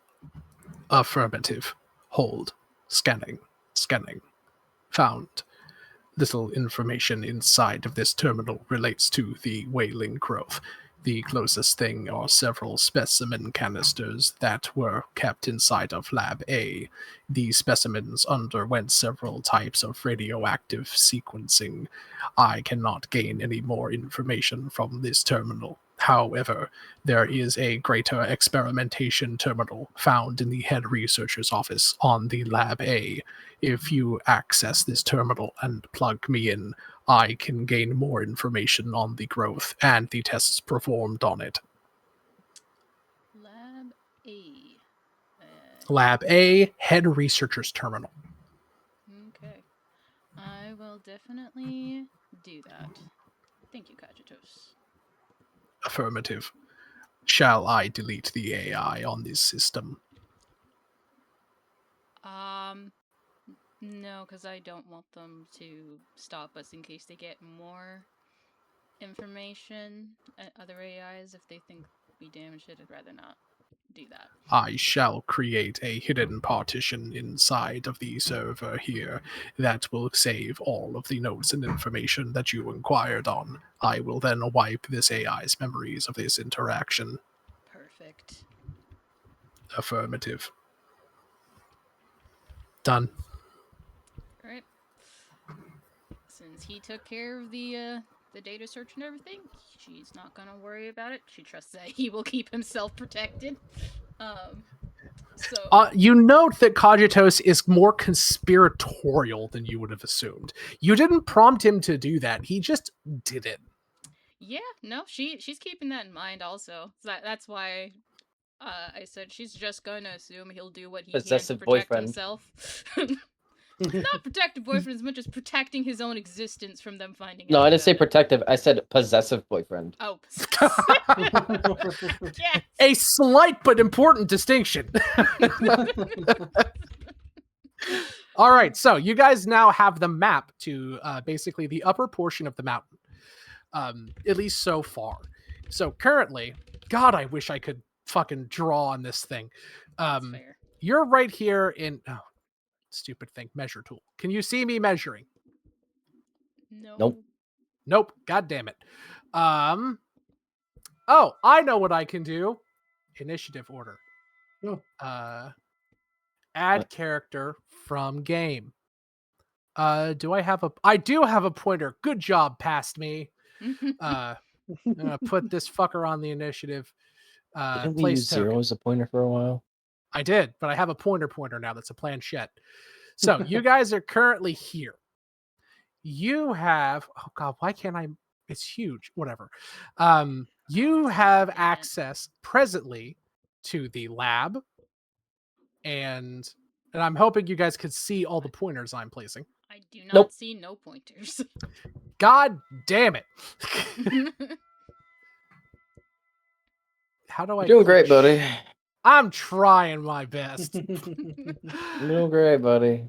Affirmative. Hold. Scanning. Scanning. Found. Little information inside of this terminal relates to the Wailing Growth. The closest thing are several specimen canisters that were kept inside of Lab A. These specimens underwent several types of radioactive sequencing. I cannot gain any more information from this terminal. However, there is a greater experimentation terminal found in the head researcher's office on the Lab A. If you access this terminal and plug me in, I can gain more information on the growth and the tests performed on it. Lab A. Lab A, head researcher's terminal. Okay. I will definitely do that. Thank you, Kajitos. Affirmative. Shall I delete the AI on this system? No, because I don't want them to stop us in case they get more information at other AIs. If they think we damaged it, I'd rather not do that. I shall create a hidden partition inside of the server here that will save all of the notes and information that you inquired on. I will then wipe this AI's memories of this interaction. Perfect. Affirmative. Done. All right. Since he took care of the data search and everything, she's not gonna worry about it. She trusts that he will keep himself protected. You note that Cogitos is more conspiratorial than you would have assumed. You didn't prompt him to do that. He just did it. Yeah, no, she's keeping that in mind also. That's why I said she's just gonna assume he'll do what he can to Possessive protect boyfriend. himself. Not protective boyfriend as much as protecting his own existence from them finding out. No, I didn't say about it. protective. I said possessive boyfriend. Oh, yes. A slight but important distinction. All right, so you guys now have the map to basically the upper portion of the mountain, at least so far. So currently, God, I wish I could fucking draw on this thing. That's fair. You're right here in stupid thing, measure tool. Can you see me measuring? No. Nope. God damn it. Oh, I know what I can do. Initiative order. Oh. Add What? character from game. I do have a pointer. Good job, past me. I'm gonna put this fucker on the initiative. Didn't we Place use token. 0 as a pointer for a while? I did, but I have a pointer now that's a planchette. So you guys are currently here. You have, oh God, why can't I? It's huge. Whatever. You have access presently to the lab, and I'm hoping you guys could see all the pointers I'm placing. I do not Nope. see no pointers. God damn it. How do I You're doing great, push? buddy. I'm trying my best. You're doing great, buddy.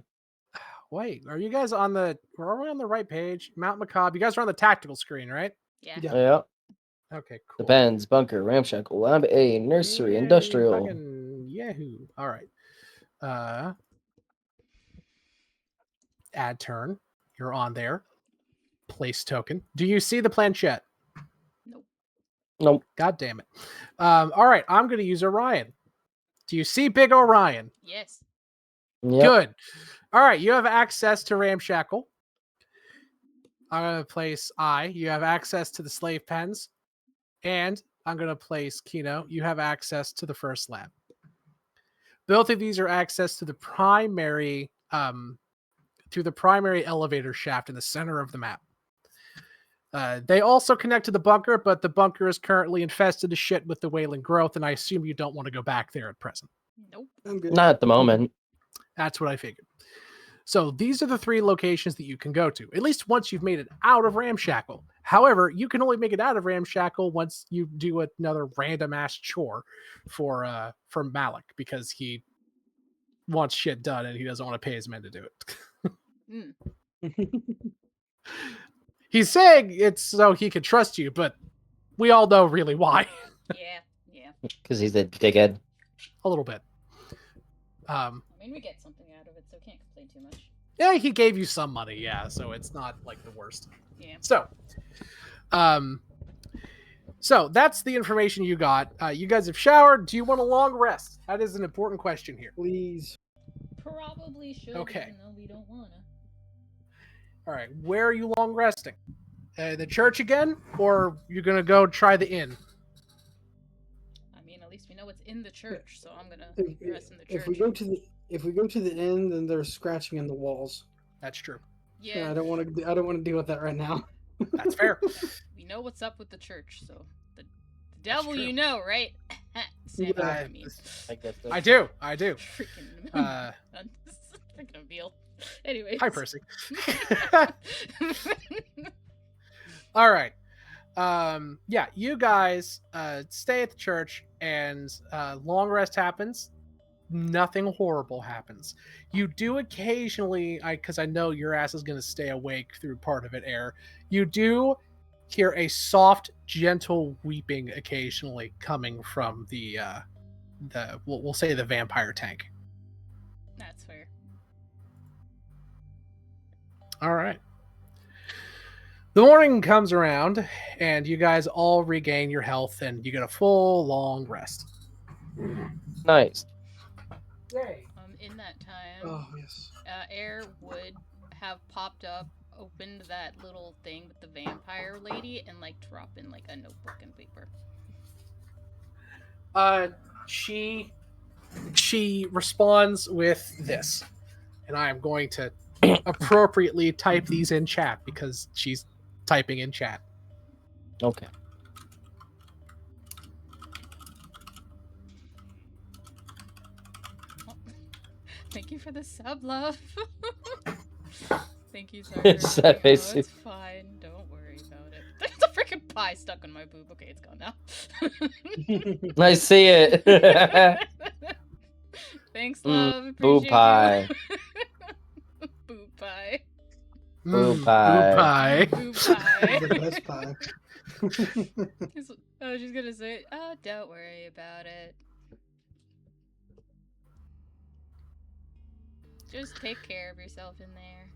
Wait, are you guys on the? Are we on the right page? Mount Macabre. You guys are on the tactical screen, right? Yeah. Yeah. Yeah. Okay, cool. Depends. Bunker, ramshackle, lab A, nursery, Yeah, industrial. fucking Yahoo. All right. Add turn. You're on there. Place token. Do you see the planchette? Nope. Nope. God damn it. All right, I'm going to use Orion. Do you see Big Orion? Yes. Yep. Good. All right, you have access to Ramshackle. I'm going to place I. You have access to the slave pens. And I'm going to place Kino. You have access to the first lab. Both of these are access to the primary elevator shaft in the center of the map. They also connect to the bunker, but the bunker is currently infested as shit with the wailing growth, and I assume you don't want to go back there at present. Nope. I'm good. Not at the moment. That's what I figured. So these are the 3 locations that you can go to, at least once you've made it out of Ramshackle. However, you can only make it out of Ramshackle once you do another random ass chore for Malik, because he wants shit done and he doesn't want to pay his men to do it. He's saying it's so he can trust you, but we all know really why. Yeah. Because he's a dickhead. A little bit. I mean, we get something out of it, so can't complain too much. Yeah, he gave you some money, yeah, so it's not like the worst. Yeah. So that's the information you got. You guys have showered. Do you want a long rest? That is an important question here. Please. Probably should, Okay. even though we don't wanna. All right, where are you long resting? The church again, or you're gonna go try the inn? I mean, at least we know what's in the church, so I'm gonna If, rest in the church. if we go to the inn, then there's scratching in the walls. That's true. Yeah, I don't want to deal with that right now. That's fair. we know what's up with the church, so the Devil, true. you know, right? Sanguine, Yeah. I mean. I guess that's I do. Freaking. Freaking veal. Anyways. Hi, Percy. All right. Yeah, you guys stay at the church, and long rest happens. Nothing horrible happens. You do occasionally, because I know your ass is going to stay awake through part of it, Air. You do hear a soft, gentle weeping occasionally coming from the we'll say the vampire tank. That's fair. All right. The morning comes around, and you guys all regain your health, and you get a full long rest. nice. Yay! In that time, Oh yes. Air would have popped up, opened that little thing with the vampire lady, and like drop in like a notebook and paper. She responds with this, and I am going to appropriately type these in chat because she's typing in chat. Okay. Thank you for the sub, love. Thank you, sorry. It's that face. It's fine. Don't worry about it. There's a freaking pie stuck on my boob. Okay, it's gone now. I see it. Thanks, love. boob Appreciate pie. you. Boob pie. Boob pie. Boob pie. The best pie. I was just gonna say, oh, don't worry about it. Just take care of yourself in there.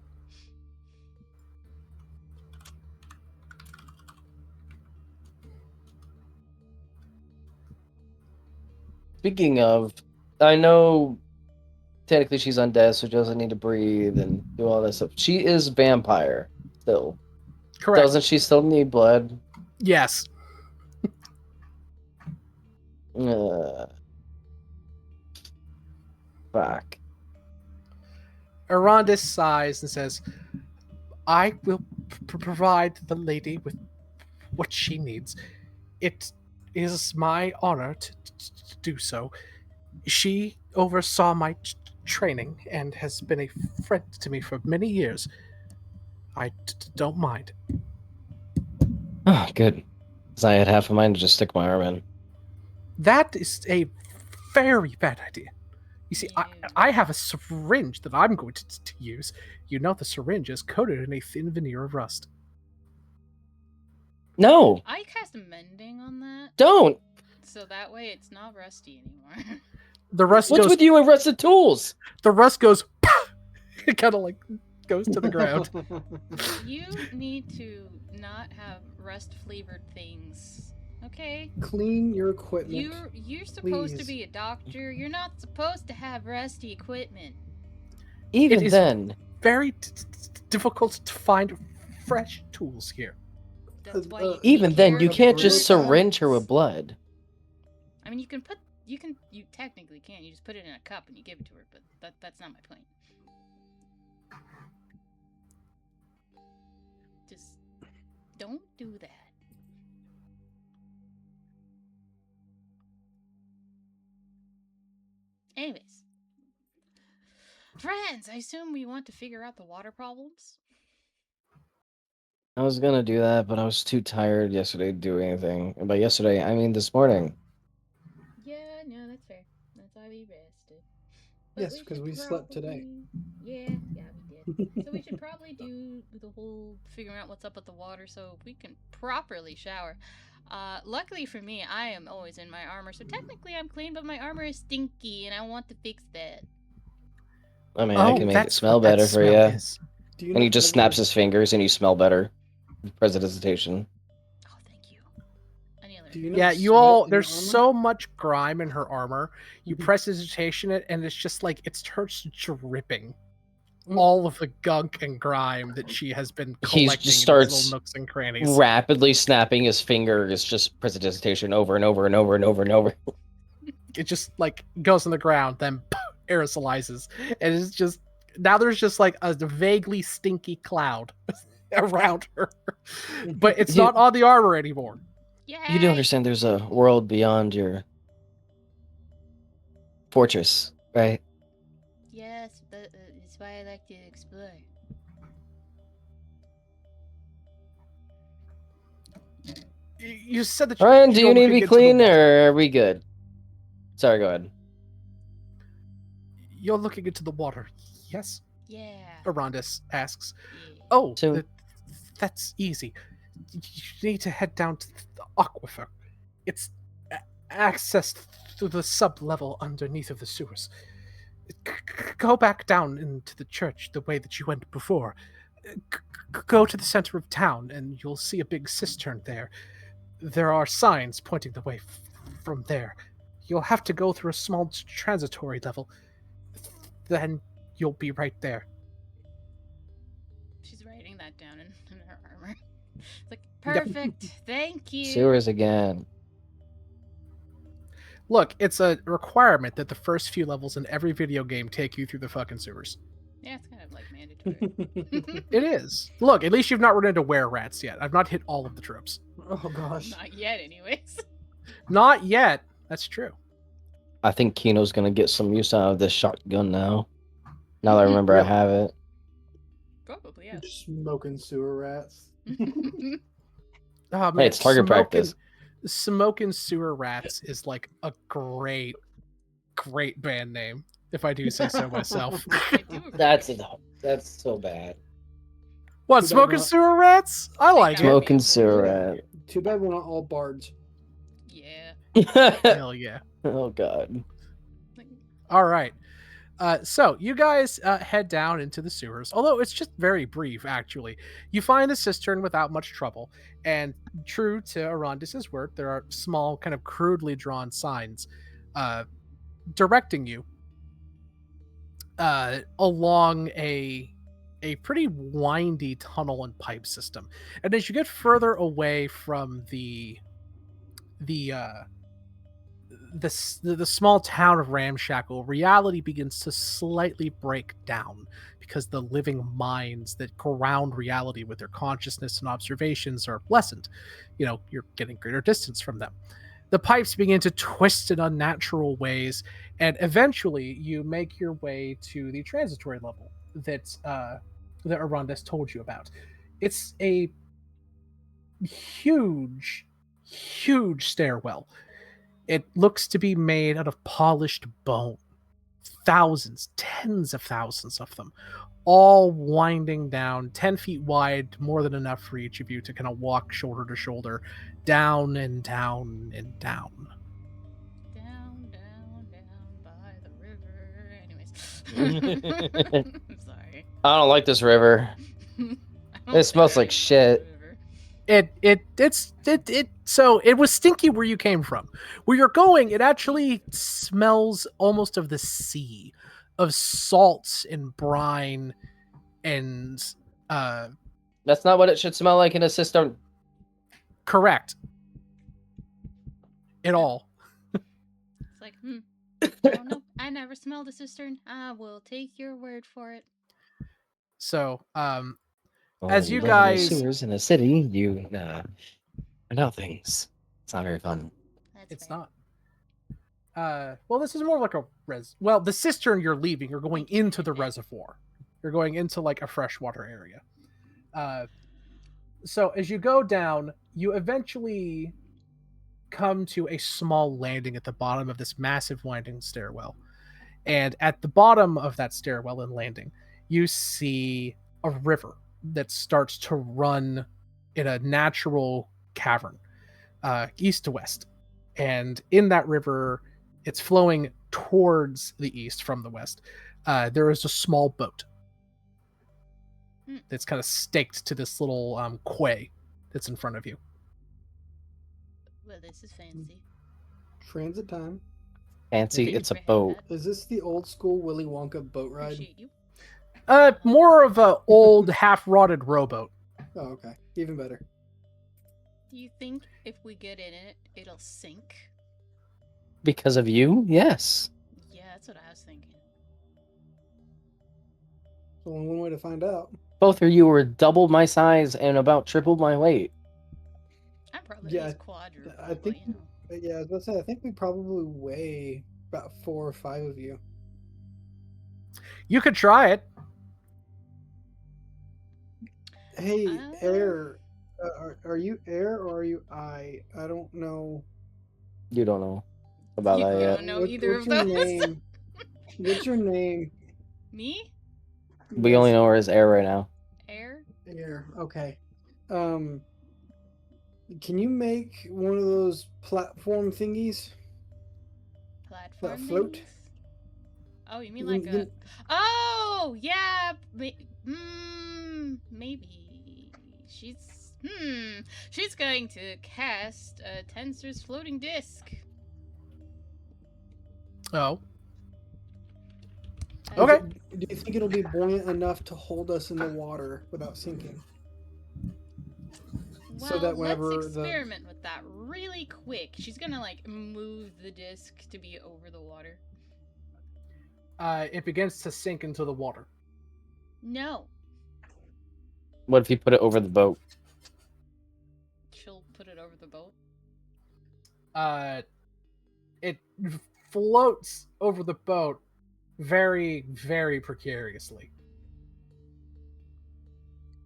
Speaking of, I know technically she's undead, so she doesn't need to breathe and do all that stuff. She is vampire still. Correct. Doesn't she still need blood? Yes. Fuck. Arondis sighs and says, I will provide the lady with what she needs. It is my honor to do so. She oversaw my training and has been a friend to me for many years. I don't mind. Oh, good. Because I had half a mind to just stick my arm in. That is a very bad idea. You see, I have a syringe that I'm going to use. You know the syringe is coated in a thin veneer of rust. No! I cast mending on that, Don't! so that way it's not rusty anymore. The rust What's goes. with you and rusted tools? The rust goes. It kind of like goes to the ground. You need to not have rust-flavored things, okay? Clean your equipment. You're supposed to please. be a doctor. You're not supposed to have rusty equipment. Even It is- then. Very difficult to find fresh tools here. That's why. You Even take then, care you of can't your just weapons. syringe her with blood. I mean, you technically can. You just put it in a cup and you give it to her, but that's not my point. Just don't do that. Anyways. Friends, I assume we want to figure out the water problems? I was gonna do that, but I was too tired yesterday to do anything. And by yesterday, I mean this morning. Yeah, no, that's fair. That's why we rested. Yes, because we slept today. Yeah, we did. So we should probably do the whole figuring out what's up with the water so we can properly shower. Luckily for me, I am always in my armor, so technically I'm clean, but my armor is stinky, and I want to fix that. I mean, I can make it that's smell what that better for smell you. is. Do And he not just ever- snaps his fingers and you smell better. Prestidigitation. Oh, thank you. Any other? Do you know Yeah, you sweat all. in There's your armor? so much grime in her armor. You Mhm. prestidigitation it, and it's just like it starts dripping. Mm. All of the gunk and grime that she has been He collecting just in starts these little nooks and crannies. Rapidly snapping his fingers, just prestidigitation over and over and over and over and over. It just like goes on the ground, then aerosolizes, and it's just now there's just like a vaguely stinky cloud around her, but it's You- not on the armor anymore. Yeah. You do understand there's a world beyond your fortress, right? Yes, but it's why I like to explore. You said that Ryan, do you you're need to be looking into the clean, water. or are we good? Sorry, go ahead. You're looking into the water. Yes? Yeah. Arondis asks. Yeah. Oh, So- that's easy. You need to head down to the aquifer. It's accessed through the sub-level underneath of the sewers. Go back down into the church the way that you went before. Go to the center of town and you'll see a big cistern there. There are signs pointing the way from there. You'll have to go through a small transitory level. Then you'll be right there. She's writing that down in her armor. It's like, Yep. perfect. Thank you. Sewers again. Look, it's a requirement that the first few levels in every video game take you through the fucking sewers. Yeah, it's kind of like mandatory. It is. Look, at least you've not run into were-rats yet. I've not hit all of the tropes. Oh gosh. Not yet, anyways. Not yet. That's true. I think Kino's gonna get some use out of this shotgun now. Now that I remember Really? I have it. Probably, yeah. Smoking sewer rats. Oh, man, Hey, it's target practice. Smoking Sewer Rats is like a great band name, if I do say so myself. I do agree. That's so bad. What, Too bad Smoking not- Sewer Rats? I like that it. would Smoking be sewer cool. rat. Too bad we're not all bards. Yeah. Hell yeah. Oh god. Like, All right. So you guys head down into the sewers, although it's just very brief, actually. You find the cistern without much trouble, and true to Arondis's word, there are small, kind of crudely drawn signs directing you along a pretty windy tunnel and pipe system. And as you get further away from the small town of Ramshackle, reality begins to slightly break down because the living minds that ground reality with their consciousness and observations are lessened. You know, you're getting greater distance from them. The pipes begin to twist in unnatural ways, and eventually you make your way to the transitory level that Arondis told you about. It's a huge stairwell. It looks to be made out of polished bone. Thousands, tens of thousands of them, all winding down 10 feet wide, more than enough for each of you to kind of walk shoulder to shoulder, down and down and down. down, down, down by the river. Anyways. I'm sorry. I don't like this river. I don't It think smells I like like shit. the river. So it was stinky where you came from. Where you're going, it actually smells almost of the sea, of salts and brine and That's not what it should smell like in a cistern. correct. At all. It's like, I don't know. I never smelled a cistern. I will take your word for it. So Well, As you living in guys- sewers in a city, you know things. It's not very fun. That's it's fair. not. Well, this is more like a well, the cistern you're leaving, you're going into the reservoir. You're going into like a freshwater area. So as you go down, you eventually come to a small landing at the bottom of this massive winding stairwell. And at the bottom of that stairwell and landing, you see a river that starts to run in a natural cavern, east to west. And in that river, it's flowing towards the east from the west. There is a small boat that's kind of staked to this little quay that's in front of you. Well, this is fancy. Transit time. Fancy, Thank you it's a for having boat. that. Is this the old school Willy Wonka boat ride? Appreciate you. More of a old half-rotted rowboat. Oh, okay. Even better. Do you think if we get in it, it'll sink? Because of you? Yes. Yeah, that's what I was thinking. There's only one way to find out. Both of you were double my size and about triple my weight. I'm probably Well, it Yeah, is quadruple, I think. but you know. Yeah, I was about to say. I think we probably weigh about 4 or 5 of you. You could try it. Hey, Uh, Air. Are you Air or are you I? I don't know. You don't know about You that yet. don't know either What's of your those. name? What's your name? Me? We only know her as Air right now. Air? Air. Okay. Um. Can you make one of those platform thingies? Platform float? things? Oh, you mean You- like a... you- Oh, yeah. Maybe. She's going to cast Tensor's floating disc. Oh, And- Okay. Do you think it'll be buoyant enough to hold us in the water without sinking? Well, So that whenever let's experiment with that really quick. She's gonna like move the disc to be over the water. it begins to sink into the water. No, What if you put it over the boat? she'll put it over the boat. It floats over the boat very, very precariously.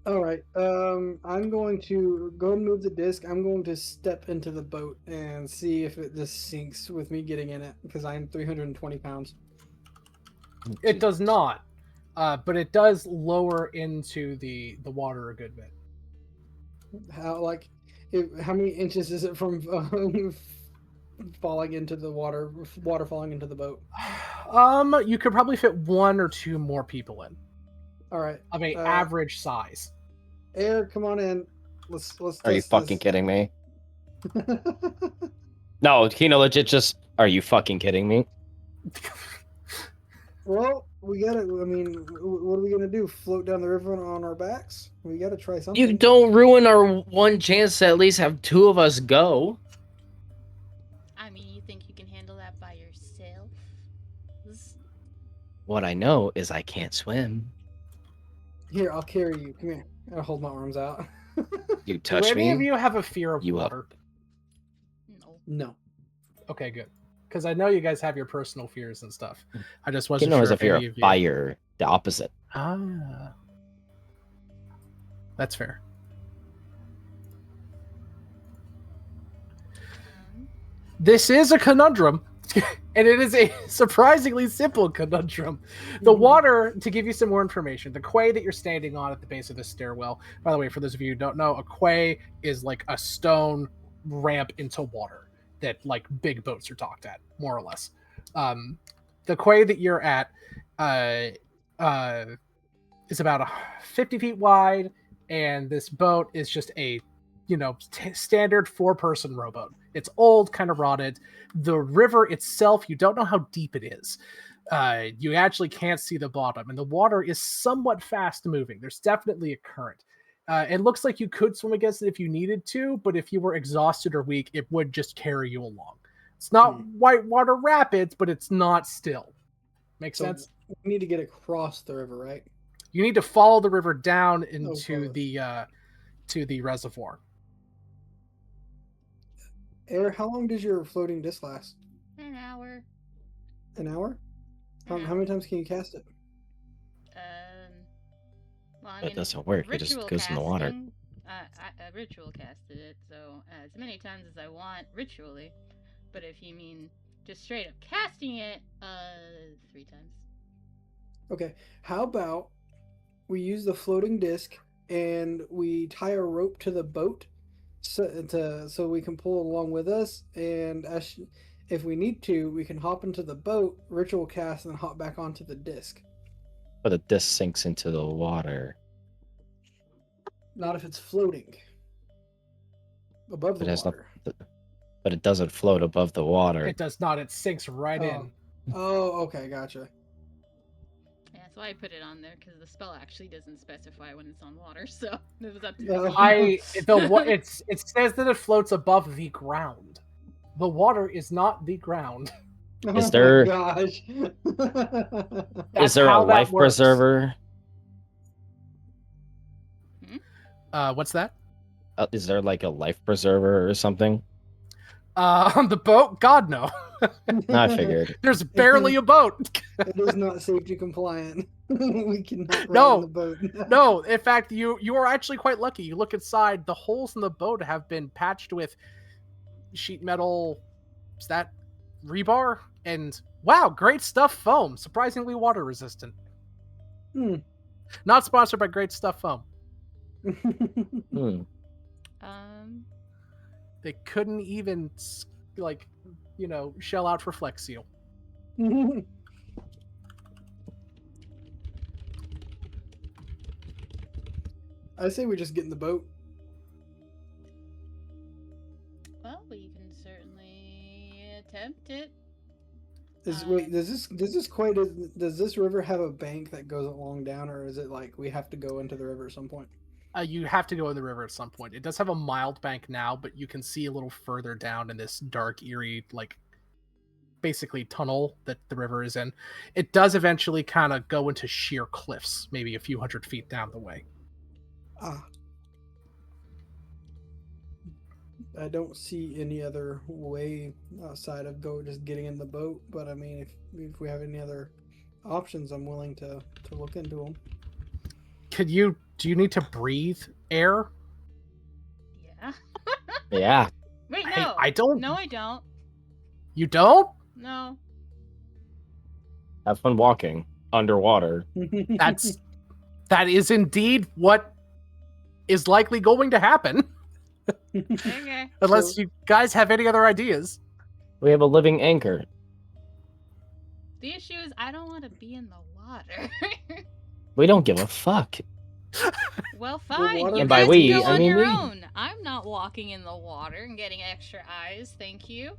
All right. I'm going to go and move the disc. I'm going to step into the boat and see if it just sinks with me getting in it because I'm 320 pounds. It does not, but it does lower into the water a good bit. How many inches is it from falling into the water? Water falling into the boat. You could probably fit 1 or 2 more people in All right. of a average size. Air, come on in. Let's. Are you test fucking this. kidding me? No, Kino, legit just. Are you fucking kidding me? Well, we gotta. I mean, what are we gonna do? Float down the river on our backs? We gotta try something. You don't ruin our one chance to at least have 2 of us go. I mean, you think you can handle that by yourself? What I know is I can't swim. Here, I'll carry you. Come here. I'll hold my arms out. You Do touch any of me. you have a fear of You up. water? No. No. Okay, good. Because I know you guys have your personal fears and stuff. I just wasn't Kino sure has a if fear any of of you. fire. The opposite. Ah, that's fair. This is a conundrum, and it is a surprisingly simple conundrum. The water, to give you some more information, the quay that you're standing on at the base of this stairwell, by the way, for those of you who don't know, a quay is like a stone ramp into water that like big boats are docked at, more or less. The quay that you're at is about 50 feet wide, and this boat is just a standard 4-person rowboat. It's old, kind of rotted. The river itself, you don't know how deep it is. You actually can't see the bottom, and the water is somewhat fast moving. There's definitely a current. It looks like you could swim against it if you needed to, but if you were exhausted or weak, it would just carry you along. It's not whitewater rapids, but it's not still. Makes sense? We need to get across the river, right? You need to follow the river down into follow. the reservoir. Air, how long does your floating disc last? An hour. An hour? How An many times can you cast it? Well, I That mean, doesn't work. It just ritual goes in the water. casting, I ritual casted it, so as many times as I want ritually. But if you mean just straight up casting it, 3 times. Okay. How about we use the floating disc and we tie a rope to the boat so we can pull it along with us, and if we need to, we can hop into the boat, ritual cast, and then hop back onto the disc. But the disc sinks into the water. Not if it's floating above the It has water. But it doesn't float above the water. It does not. It sinks right in. Oh, okay, gotcha. Yeah, that's why I put it on there, because the spell actually doesn't specify when it's on water, so it was up to Yeah. me. It says that it floats above the ground. The water is not the ground. Is there- Oh my gosh. Is there a how that life works. preserver? What's that? Is there like a life preserver or something? On the boat? God, no. No, I figured. There's barely a boat. It is not safety compliant. We cannot ride No. in the boat. No, in fact, you are actually quite lucky. You look inside, the holes in the boat have been patched with sheet metal. Is that rebar? And wow, great stuff foam. Surprisingly water resistant. Not sponsored by Great Stuff Foam. Hmm. They couldn't even shell out for Flex Seal. I say we just get in the boat. Well, we can certainly attempt it. Wait, does this river have a bank that goes along down, or is it like we have to go into the river at some point? You have to go in the river at some point. It does have a mild bank now, but you can see a little further down in this dark, eerie, basically tunnel that the river is in. It does eventually kind of go into sheer cliffs, maybe a few hundred feet down the way. I don't see any other way outside of just getting in the boat. But I mean, if we have any other options, I'm willing to look into them. Do you need to breathe air? Yeah. Yeah. Wait, no. Hey, I don't. No, I don't. You don't? No. Have fun walking underwater. That is indeed what is likely going to happen. Okay. Unless you guys have any other ideas. We have a living anchor. The issue is I don't want to be in the water. We don't give a fuck. Well, fine. water- You And by guys we, can go I on mean your me. own. I'm not walking in the water and getting extra eyes. Thank you.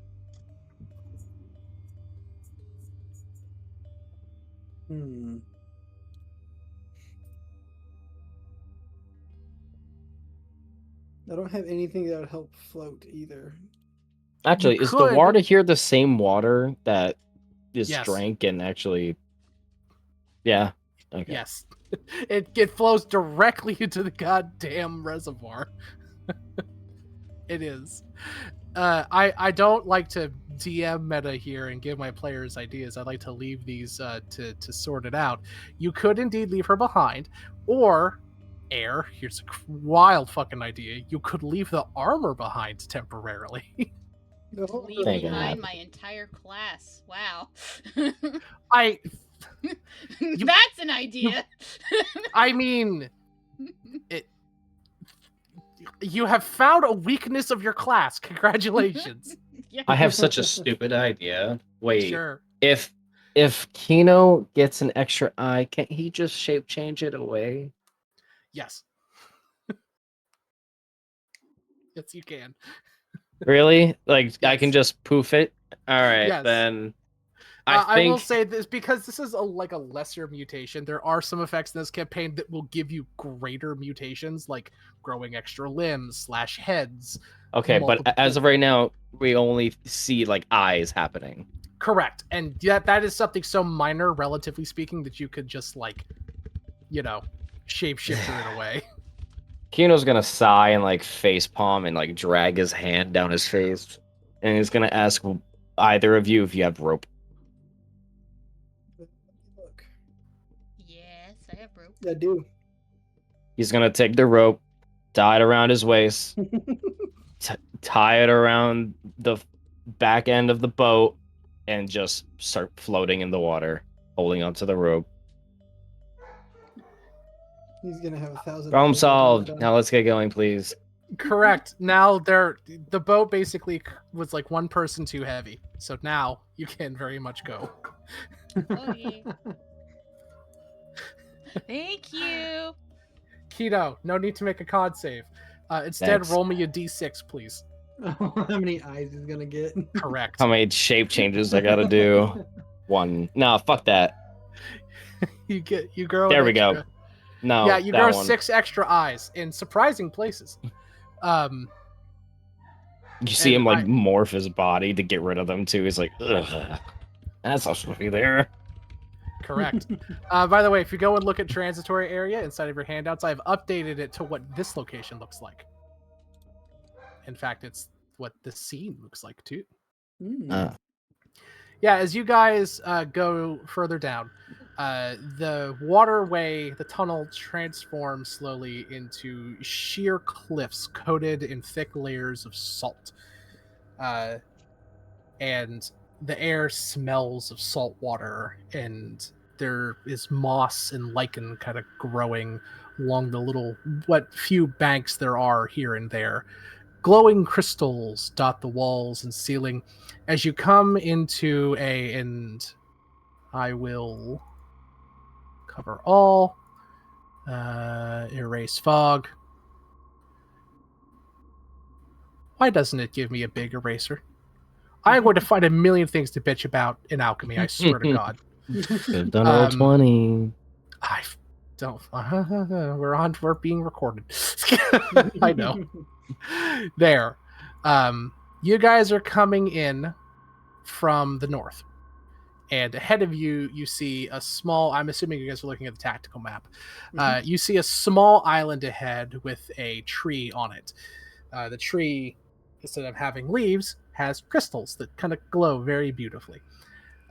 I don't have anything that would help float either. Actually, You is the could- water here the same water that is Yes. drank and actually? Yeah. Okay. Yes. It flows directly into the goddamn reservoir. It is. I don't like to DM meta here and give my players ideas. I like to leave these to sort it out. You could indeed leave her behind, or here's a wild fucking idea. You could leave the armor behind temporarily. Leave Thank behind God. my entire class. Wow. That's an idea. I mean, you have found a weakness of your class. Congratulations. Yeah. I have such a stupid idea. Wait, Sure. if Kino gets an extra eye, can't he just shape change it away? Yes. Yes, you can. Really? Like I can Yes. just poof it? All right, Yes. then. I will say this because this is a lesser mutation. There are some effects in this campaign that will give you greater mutations, like growing extra limbs / heads. Okay, but multiple- as of right now, we only see like eyes happening. Correct, and that is something so minor, relatively speaking, that you could just shapeshifter it away. Kino's gonna sigh and like face palm and like drag his hand down his face, and he's gonna ask either of you if you have rope. Look, Yes, I have rope. I do. He's gonna take the rope, tie it around his waist, tie it around the back end of the boat, and just start floating in the water, holding onto the rope. He's gonna have 1,000. Problem eyes by the time solved. we're done. Now let's get going, please. Correct. Now the boat basically was like one person too heavy, so now you can very much go. Okay. Thank you. Keto, no need to make a con save. Instead, Thanks. roll me a d6, please. How many eyes he's gonna get? Correct. How many shape changes I gotta do? One. No, fuck that. You grow. There an we go. extra- No. Yeah, you that grow one. 6 extra eyes in surprising places. You see and him like I- morph his body to get rid of them too. He's like, ugh, that's not supposed to be there. Correct. By the way, if you go and look at transitory area inside of your handouts, I've updated it to what this location looks like. In fact, it's what the scene looks like too. Mm. Yeah, as you guys go further down, the waterway, the tunnel transforms slowly into sheer cliffs coated in thick layers of salt. And the air smells of salt water, and there is moss and lichen kind of growing along the little, what few banks there are here and there. Glowing crystals dot the walls and ceiling as you come into and I will cover all, erase fog. Why doesn't it give me a big eraser? I'm going to find a million things to bitch about in alchemy, I swear to God. Could have done roll 20. I don't. We're being recorded. I know. There. You guys are coming in from the north. And ahead of you, you see a small, I'm assuming you guys are looking at the tactical map. You see a small island ahead with a tree on it. The tree, instead of having leaves, has crystals that kind of glow very beautifully.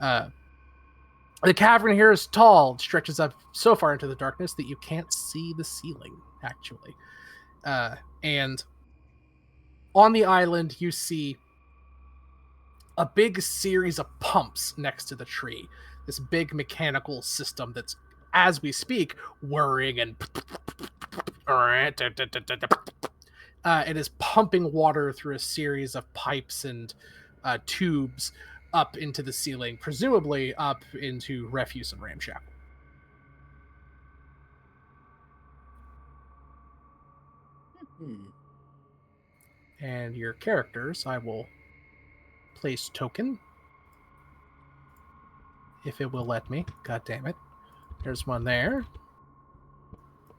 The cavern here is tall. It stretches up so far into the darkness that you can't see the ceiling, actually. And on the island, you see a big series of pumps next to the tree. This big mechanical system that's, as we speak, whirring and it is pumping water through a series of pipes and tubes up into the ceiling, presumably up into refuse and ramshackle. And your characters, I will place token. If it will let me. God damn it. There's one there.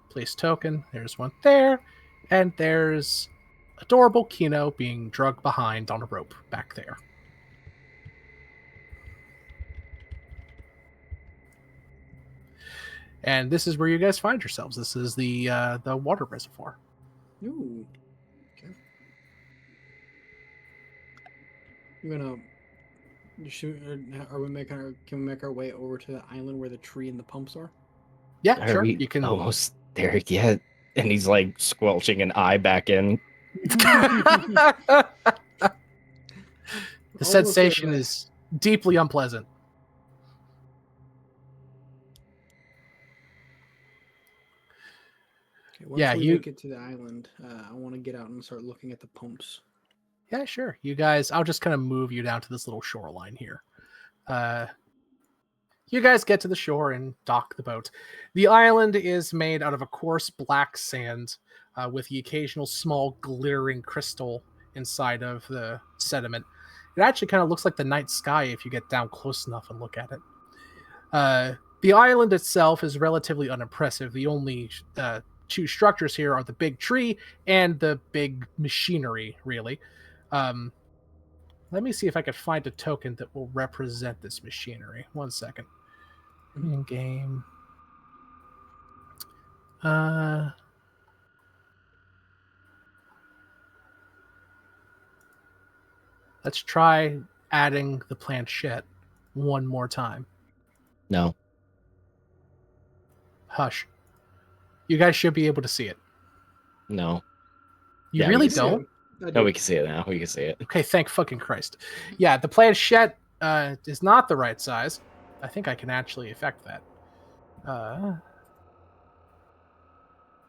Place token. There's one there. And there's adorable Kino being drugged behind on a rope back there. And this is where you guys find yourselves. This is the water reservoir. Ooh. Okay. I'm gonna shoot. Are we making our? Can we make our way over to the island where the tree and the pumps are? Yeah, Are sure. we You can. almost there yet? And he's like squelching an eye back in. The Almost sensation there, is deeply unpleasant. Okay, once Yeah, we you. make it to the island, I want to get out and start looking at the pumps. Yeah, sure. You guys, I'll just kind of move you down to this little shoreline here. You guys get to the shore and dock the boat. The island is made out of a coarse black sand with the occasional small glittering crystal inside of the sediment. It actually kind of looks like the night sky if you get down close enough and look at it. The island itself is relatively unimpressive. The only two structures here are the big tree and the big machinery, really. Let me see if I could find a token that will represent this machinery. 1 second. In game. Let's try adding the planchette one more time. No. Hush. You guys should be able to see it. No. You Yeah, we really can see don't? No, we can see it now. We can see it. Okay, thank fucking Christ. Yeah, the planchette is not the right size. I think I can actually affect that.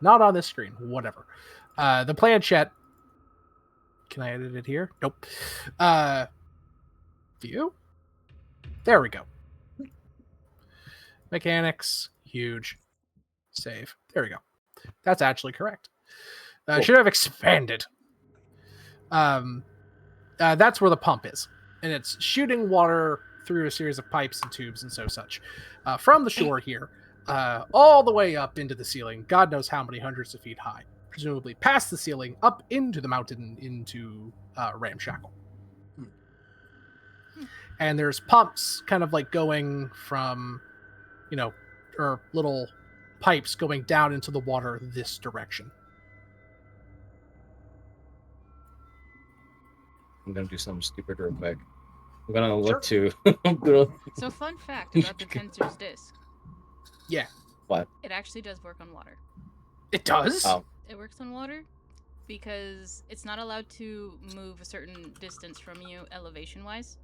Not on this screen. Whatever. The planchette. Can I edit it here? Nope. View? There we go. Mechanics. Huge. Save. There we go. That's actually correct. Cool. Should have expanded. That's where the pump is. And it's shooting water through a series of pipes and tubes and such. From the shore here, all the way up into the ceiling, God knows how many hundreds of feet high. Presumably past the ceiling, up into the mountain, into Ramshackle. And there's pumps kind of like going from, or little pipes going down into the water this direction. I'm gonna do something stupid real quick. I'm gonna look Sure. to. I'm gonna... So, fun fact about the Tensor's disc. Yeah. What? It actually does work on water. It does? Oh. It works on water because it's not allowed to move a certain distance from you elevation-wise.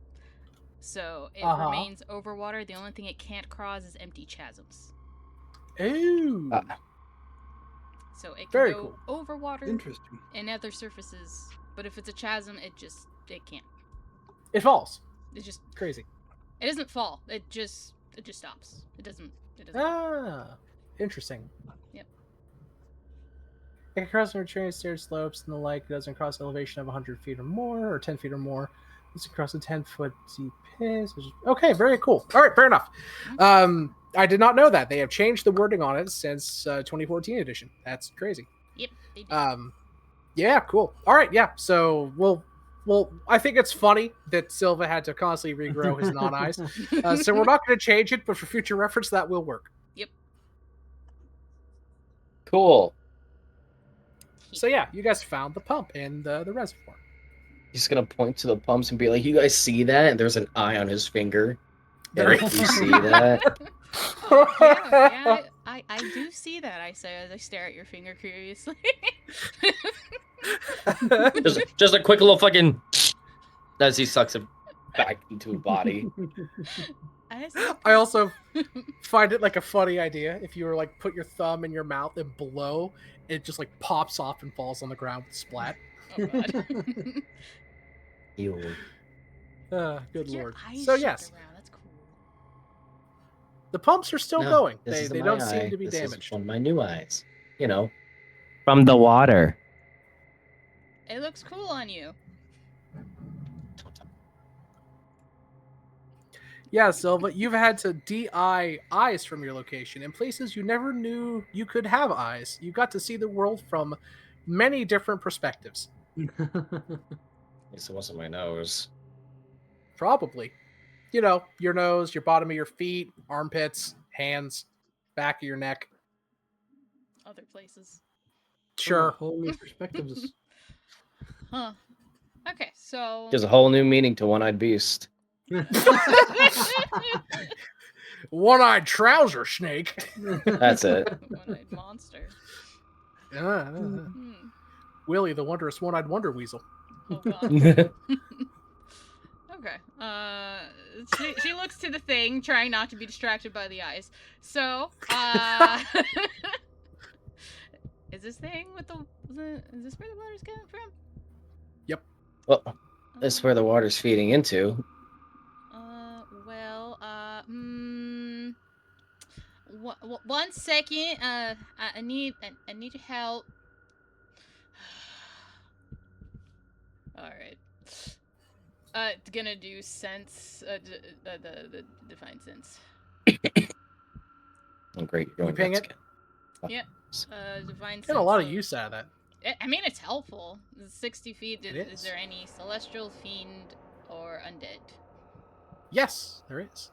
So it remains over water. The only thing it can't cross is empty chasms. Ooh. So it can Very go cool. over water Interesting. and other surfaces, but if it's a chasm, it can't. It falls. It just Crazy. It doesn't fall. It just stops. It doesn't. Ah, interesting. Yep. It can cross over terrain, stairs, slopes, and the like. It doesn't cross elevation of 100 feet or more, or 10 feet or more. It's across a 10-foot deep pit. Okay, very cool. All right, fair enough. I did not know that. They have changed the wording on it since 2014 edition. That's crazy. Yep, they did. Yeah, cool. All right, yeah. So well, I think it's funny that Silva had to constantly regrow his non-eyes. So we're not going to change it, but for future reference, that will work. Yep. Cool. So yeah, you guys found the pump and the reservoir. He's gonna point to the pumps and be like, "You guys see that?" And there's an eye on his finger. There And is. you see that? Yeah, I do see that. I say as I stare at your finger curiously. just a quick little fucking as he sucks it back into his body. I also find it like a funny idea if you were like put your thumb in your mouth and blow, it just like pops off and falls on the ground with splat. Oh god. Ew. Good Your lord. eyes So shake yes, around. That's cool. the pumps are still No, going. this They isn't don't my seem eye. to be This is damaged. one of my new eyes. You know, from the water. It looks cool on you. Yeah, Silva, you've had to de-eye eyes from your location in places you never knew you could have eyes. You got to see the world from many different perspectives. At least it wasn't my nose. Probably. You know, your nose, your bottom of your feet, armpits, hands, back of your neck. Other places. Sure. Whole new perspectives. Huh. Okay, so There's a whole new meaning to one-eyed beast. One-eyed trouser snake. That's it. one-eyed monster. Willie, the wondrous one-eyed wonder weasel. Oh god. Okay. She looks to the thing, trying not to be distracted by the eyes. So, is this thing with is this where the water's coming from? Yep. Well, that's where the water's feeding into. One second. I need your help. All right. Gonna do sense. The divine sense. Oh, great. You're You going ping nuts it? again. Yeah. Divine sense. Get a lot of use out of that. I mean, it's helpful. It's 60 feet. It Is is. there any celestial, fiend, or undead? Yes, there is.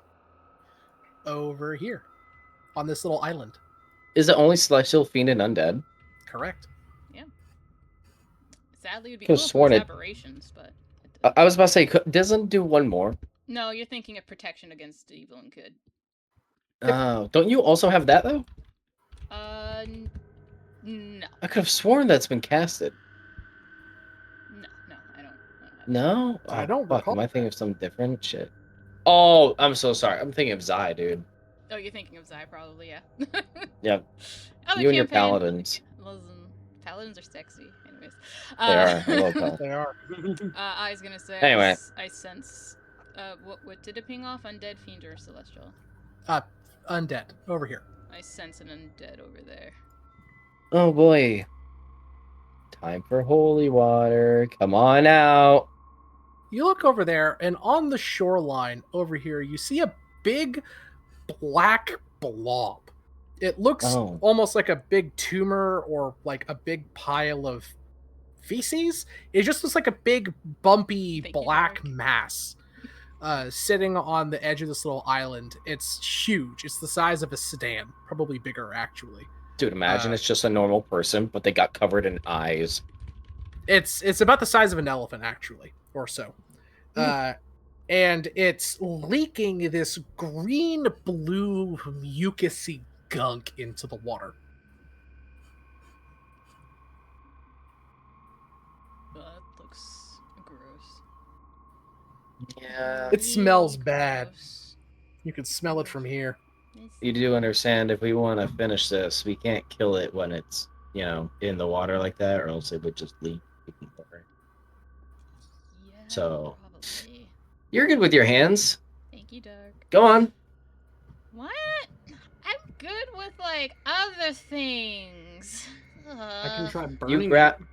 Over here. On this little island. Is it only celestial, fiend, and undead? Correct. Sadly, it'd be Could've cool if it sworn was it- aberrations, but I was about to say, doesn't do one more. no, you're thinking of protection against evil and good. Oh, don't you also have that though? No, I could have sworn that's been casted. no, I don't have No, I don't Fuck, recall am I thinking that. of some different shit? Oh, I'm so sorry. I'm thinking of Zai, dude. Oh, you're thinking of Zai, probably, yeah. Yep. Other You and your campaign- paladins. Listen, paladins are sexy. Anyways, They are. I love paladins. They are. I was gonna say. Anyway. I sense. What did it ping off? Undead, fiend, or celestial? Undead. Over here. I sense an undead over there. Oh boy. Time for holy water. Come on out. You look over there, and on the shoreline over here, you see a big black blob. It looks Oh. almost like a big tumor or like a big pile of feces. It just looks like a big, bumpy, Thank you, black Mark. mass sitting on the edge of this little island. It's huge. It's the size of a sedan, probably bigger, actually. Dude, imagine it's just a normal person, but they got covered in eyes. It's about the size of an elephant, actually. or so. And it's leaking this green-blue mucusy gunk into the water. That looks gross. Yeah. It smells Real bad. gross. You can smell it from here. You do understand if we want to finish this, we can't kill it when it's, in the water like that, or else it would just leak even more. Yeah, So- probably. You're good with your hands. Thank you, Doug. Go on. What? I'm good with like other things. I can try You burning grab. it.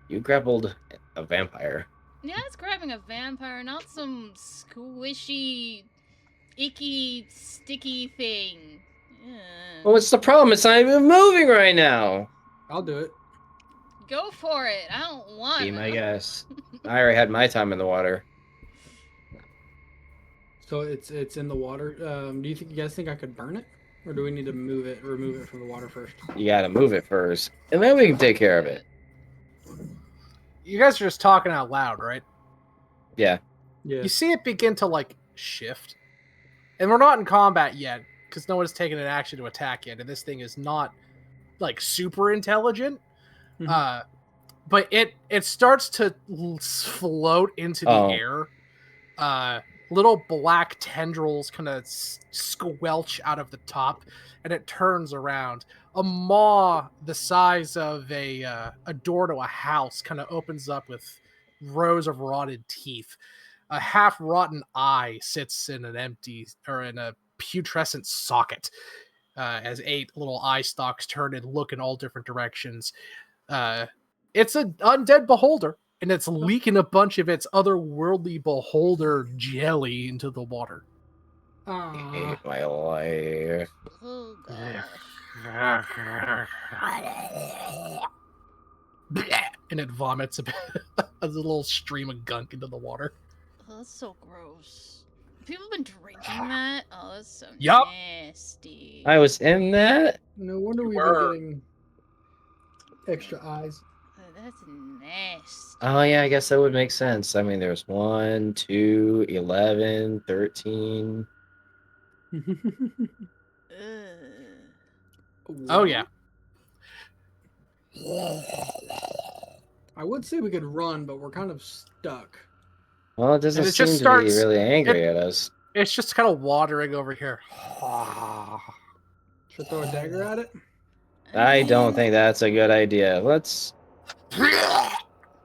You grappled a vampire. Yeah, it's grabbing a vampire, not some squishy, icky, sticky thing. Yeah. Well, what's the problem? It's not even moving right now. I'll do it. Go for it. I don't want Be my guess. I already had my time in the water. So it's in the water. Do you guys think I could burn it, or do we need to remove it from the water first? You gotta move it first, and then we can take care of it. You guys are just talking out loud, right? Yeah. Yeah. You see it begin to like shift. And we're not in combat yet, because no one's taken an action to attack yet, and this thing is not like super intelligent. Mhm. But it starts to float into the Oh. air. Little black tendrils kind of squelch out of the top, and it turns around. A maw the size of a door to a house kind of opens up with rows of rotted teeth. A half-rotten eye sits in in a putrescent socket, as 8 little eye stalks turn and look in all different directions. It's an undead beholder, and it's leaking a bunch of its otherworldly beholder jelly into the water. Ah, Hate my life. Oh And it vomits a little stream of gunk into the water. Oh, that's so gross. People been drinking that? Oh, that's so Yup. nasty. I was in that. no wonder You we've were. been getting extra eyes. That's nasty. Oh yeah, I guess that would make sense. I mean, there's 1, 2, 11, 13. Oh, yeah. I would say we could run, but we're kind of stuck. Well, it doesn't And it seem just to be starts- really angry at us. It's just kind of watering over here. Should I throw a dagger at it? I don't think that's a good idea. Let's.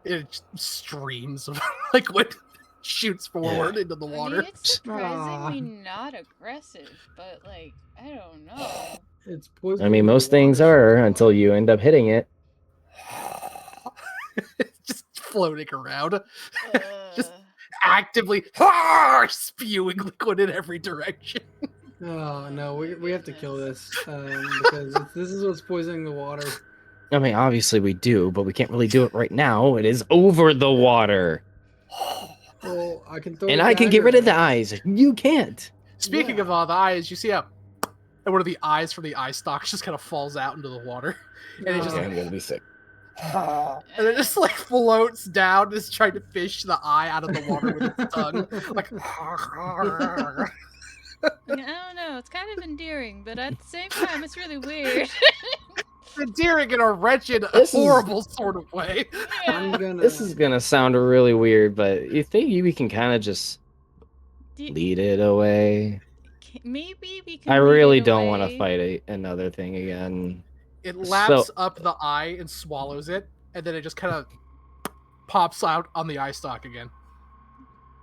It just streams of liquid shoots forward into the I mean, water. it's surprisingly not aggressive, but like, I don't know. It's poison. I mean, most things are until you end up hitting it. Just floating around, Just- Uh, actively spewing liquid in every direction. Oh no, we have to kill this because this is what's poisoning the water. I mean, obviously we do, but we can't really do it right now. It is over the water. Well, I can throw. And a I can get dagger rid of at the it. eyes. You can't. Speaking of the eyes, you see and one of the eyes from the eye stalks just kind of falls out into the water, and it just I'm gonna be sick. and it just like floats down, just trying to fish the eye out of the water with its tongue, like. I don't know. It's kind of endearing, but at the same time, it's really weird. Endearing in a wretched, This is- horrible sort of way. I'm Yeah. gonna. This is gonna sound really weird, but you think we can kind of just Do- lead it away? Maybe we can. I lead really it don't want to away. fight another thing again. It laps So- up the eye and swallows it, and then it just kind of pops out on the eye stalk again.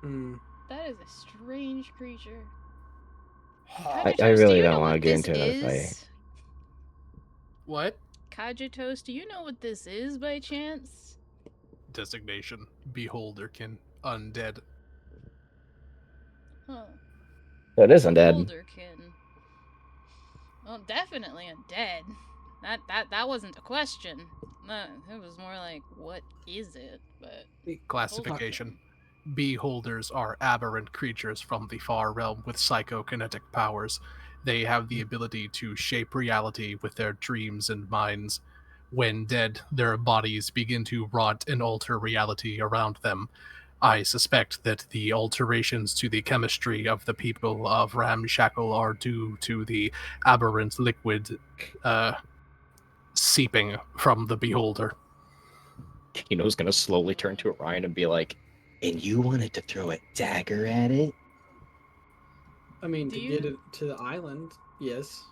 Hmm. That is a strange creature. I Kajitos, do really you don't know wanna what get this into another fight. is? What? Kajitos, do you know what this is by chance? Designation: Beholderkin, undead. Huh. So it is undead. Olderkin. Well, definitely undead. That wasn't a question. No, it was more like, what is it? But Classification: Beholders are aberrant creatures from the far realm with psychokinetic powers. They have the ability to shape reality with their dreams and minds. When dead, their bodies begin to rot and alter reality around them. I suspect that the alterations to the chemistry of the people of Ramshackle are due to the aberrant liquid seeping from the beholder. Kino's gonna slowly turn to Orion and be like, "And you wanted to throw a dagger at it?" I mean, Do to get you- it to the island, yes.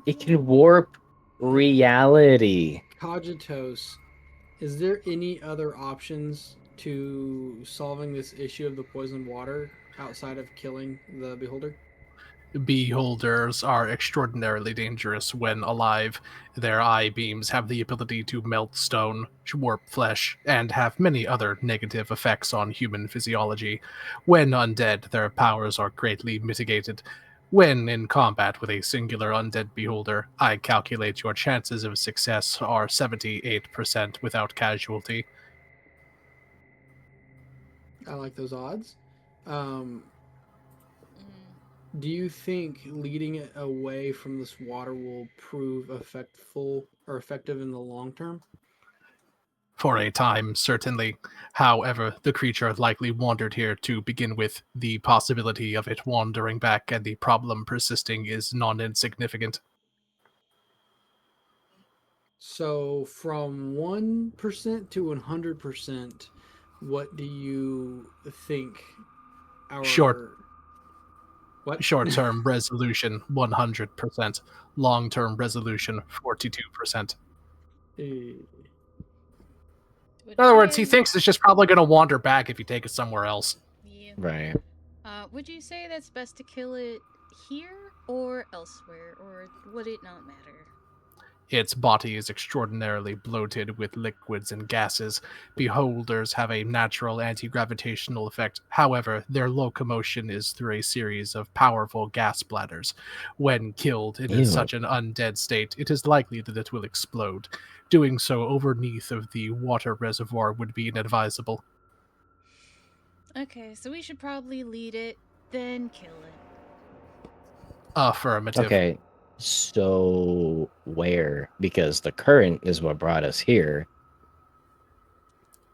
It can warp reality. Cogitos, is there any other options to solving this issue of the poisoned water outside of killing the beholder? Beholders are extraordinarily dangerous when alive. Their eye beams have the ability to melt stone, warp flesh, and have many other negative effects on human physiology. When undead, their powers are greatly mitigated. When in combat with a singular undead beholder, I calculate your chances of success are 78% without casualty. I like those odds. Um, Mm. do you think leading it away from this water will prove effective in the long term? For a time, certainly. However, the creature likely wandered here to begin with. The possibility of it wandering back and the problem persisting is non insignificant. So from 1% to 100%, what do you think our Short what? short term resolution 100%. Long term resolution 42%. Eh, Would In other words, he say- thinks it's just probably going to wander back if you take it somewhere else. Yeah. Right. Would you say that's best to kill it here or elsewhere, or would it not matter? Its body is extraordinarily bloated with liquids and gases. Beholders have a natural anti-gravitational effect. However, their locomotion is through a series of powerful gas bladders. When killed in Ew. such an undead state, it is likely that it will explode. Doing so overneath of the water reservoir would be inadvisable. Okay, so we should probably lead it, then kill it. Affirmative. Okay. So where? Because the current is what brought us here.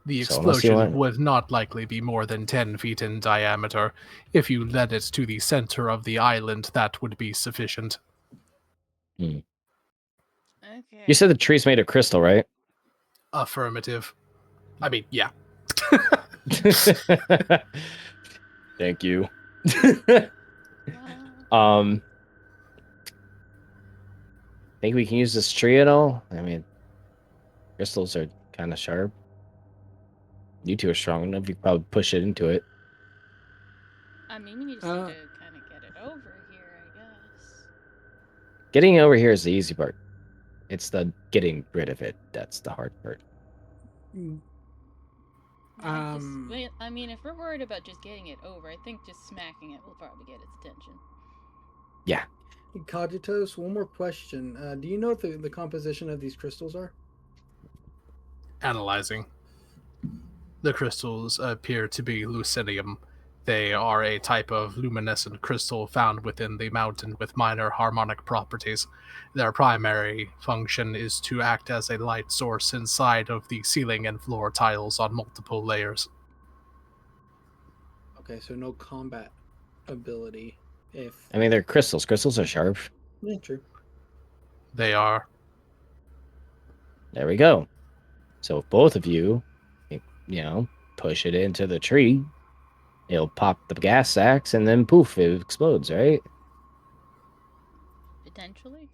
The So unless you explosion want- would not likely be more than 10 feet in diameter. If you led it to the center of the island, that would be sufficient. Okay. You said the tree's made of crystal, right? Affirmative. I mean, yeah. Thank you. Uh, Think we can use this tree at all? I mean, crystals are kind of sharp. You two are strong enough. You could probably push it into it. I mean, we just need to kind of get it over here, I guess. Getting over here is the easy part. It's the getting rid of it that's the hard part. I mean, if we're worried about just getting it over, I think just smacking it will probably get its attention. Yeah. Cogitos, one more question. Do you know what the composition of these crystals are? Analyzing. The crystals appear to be lucinium. They are a type of luminescent crystal found within the mountain with minor harmonic properties. Their primary function is to act as a light source inside of the ceiling and floor tiles on multiple layers. Okay, so no combat ability. If I mean, they're crystals. Crystals are sharp. yeah, true. They are. There we go. So if both of you, push it into the tree, it'll pop the gas sacks and then poof, it explodes, right? Potentially.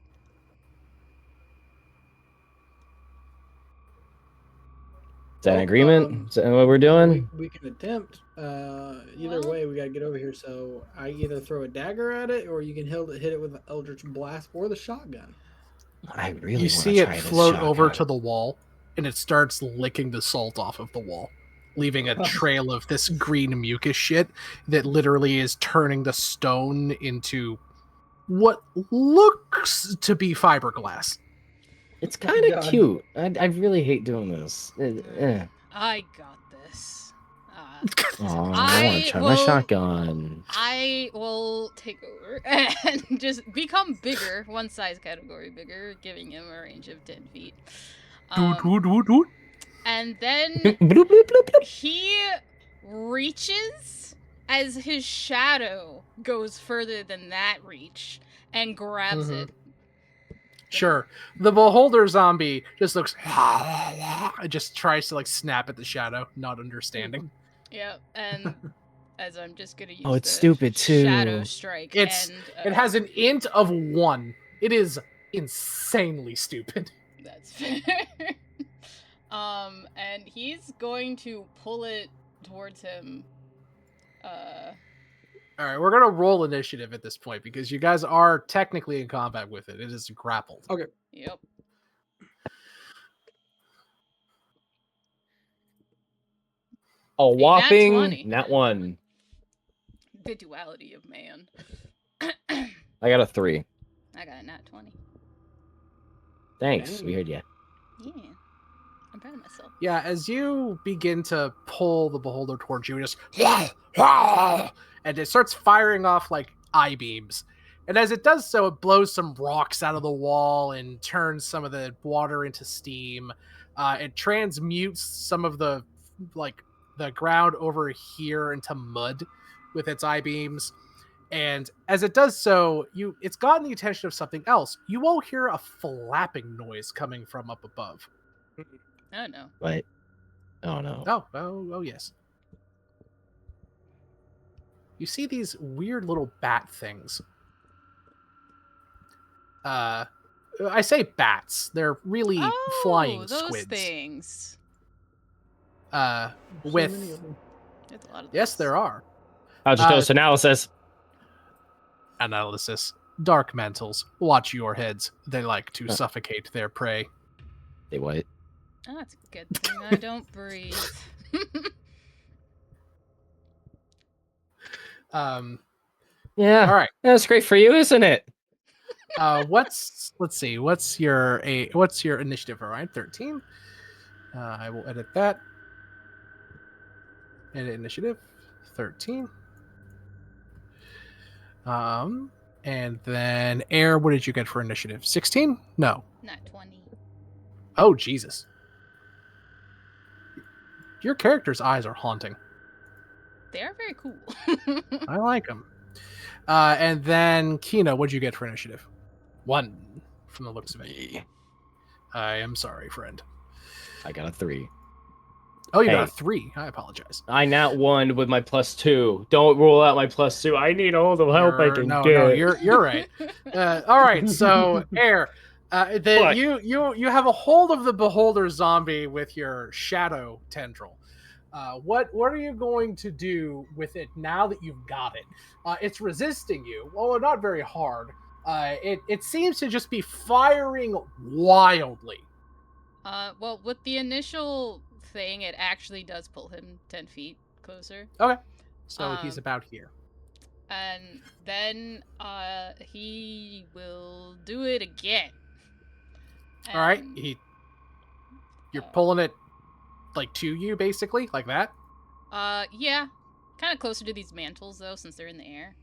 Is that an Well, agreement? Is that what we're doing? We can attempt. Either Well- way, we gotta get over here. So I either throw a dagger at it, or you can hit it with the Eldritch Blast or the shotgun. I really You want see to it try this float over shotgun. to the wall, and it starts licking the salt off of the wall, leaving a trail of this green mucus shit that literally is turning the stone into what looks to be fiberglass. It's Oh my kind of God. cute. I really hate doing this. I got this. Oh, I want to try my shotgun. I will take over and just become bigger, one size category bigger, giving him a range of 10 feet. Dude. And then Bloop, bloop, bloop, bloop. he reaches as his shadow goes further than that reach and grabs Mhm. it. Sure. The beholder zombie just looks it just tries to like snap at the shadow, not understanding. Yep, and as I'm just gonna use Oh, it's the stupid, shadow too. strike, It's and it has an int of 1. It is insanely stupid. that's fair. And he's going to pull it towards him. All right, we're gonna roll initiative at this point because you guys are technically in combat with it. It is grappled. Okay. Yep. A nat whopping 20. nat 1. The duality of man. I got a 3. I got a nat 20. Thanks. Dang. We heard ya. Yeah. I'm proud of myself. Yeah, as you begin to pull the beholder towards you, it just and it starts firing off like eye beams. And as it does so, it blows some rocks out of the wall and turns some of the water into steam. It transmutes some of the ground over here into mud with its eye beams. And as it does so, it's gotten the attention of something else. You all hear a flapping noise coming from up above. Oh no. What? Oh, no. Oh, yes. You see these weird little bat things. I say bats. They're really flying those squids. things. So With many of them. There's a lot of yes, those. there are How's analysis? analysis. Dark mantles. Watch your heads. They like to suffocate their prey. They what? Oh, that's a good thing I don't breathe. Yeah. All right. That's great for you, isn't it? Let's see. What's your initiative? All right, 13. I will edit that. Edit initiative, 13. And then Air, what did you get for initiative? 16? No. Not 20. Oh, Jesus. Your character's eyes are haunting. They are very cool. I like them. And then Kino, what'd you get for initiative? 1 from the looks of it. I am sorry, friend. I got a 3. Oh, you got a Hey. 3. I apologize. I nat 1 with my +2. Don't rule out my +2. I need all the help I can No, get. you're right. All right, so Air, What? you have a hold of the beholder zombie with your shadow tendril. What are you going to do with it now that you've got it? It's resisting you. Well, not very hard. It seems to just be firing wildly. Well, with the initial thing, it actually does pull him 10 feet closer. Okay, so he's about here. And then, he will do it again. All right, And, you're pulling it like to you, basically, like that. yeah. Kind of closer to these mantles, though, since they're in the air.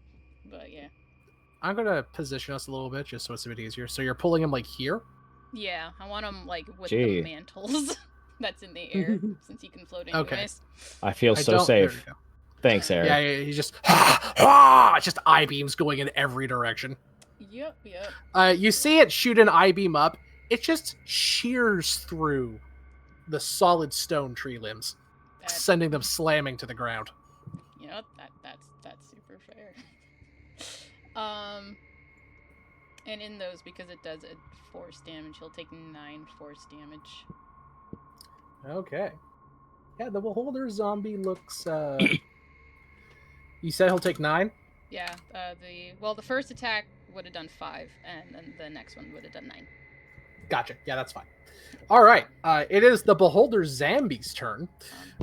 But, yeah. I'm gonna position us a little bit just so it's a bit easier. So you're pulling him like here. Yeah, I want him, like, with Gee. the mantles that's in the air, since he can float anyways. Okay. I feel so there safe. you go. Thanks, Eric. Yeah, he's just just eye beams going in every direction. Yep. You see it shoot an eye beam up. It just shears through the solid stone tree limbs, sending them slamming to the ground. You know, that's super fair. And in those, because it does a force damage, he'll take 9 force damage. Okay. Yeah, the beholder zombie looks. You said he'll take 9. Yeah. The first attack would have done 5, and then the next one would have done 9. Gotcha. Yeah, that's fine. All right. It is the beholder zombie's turn.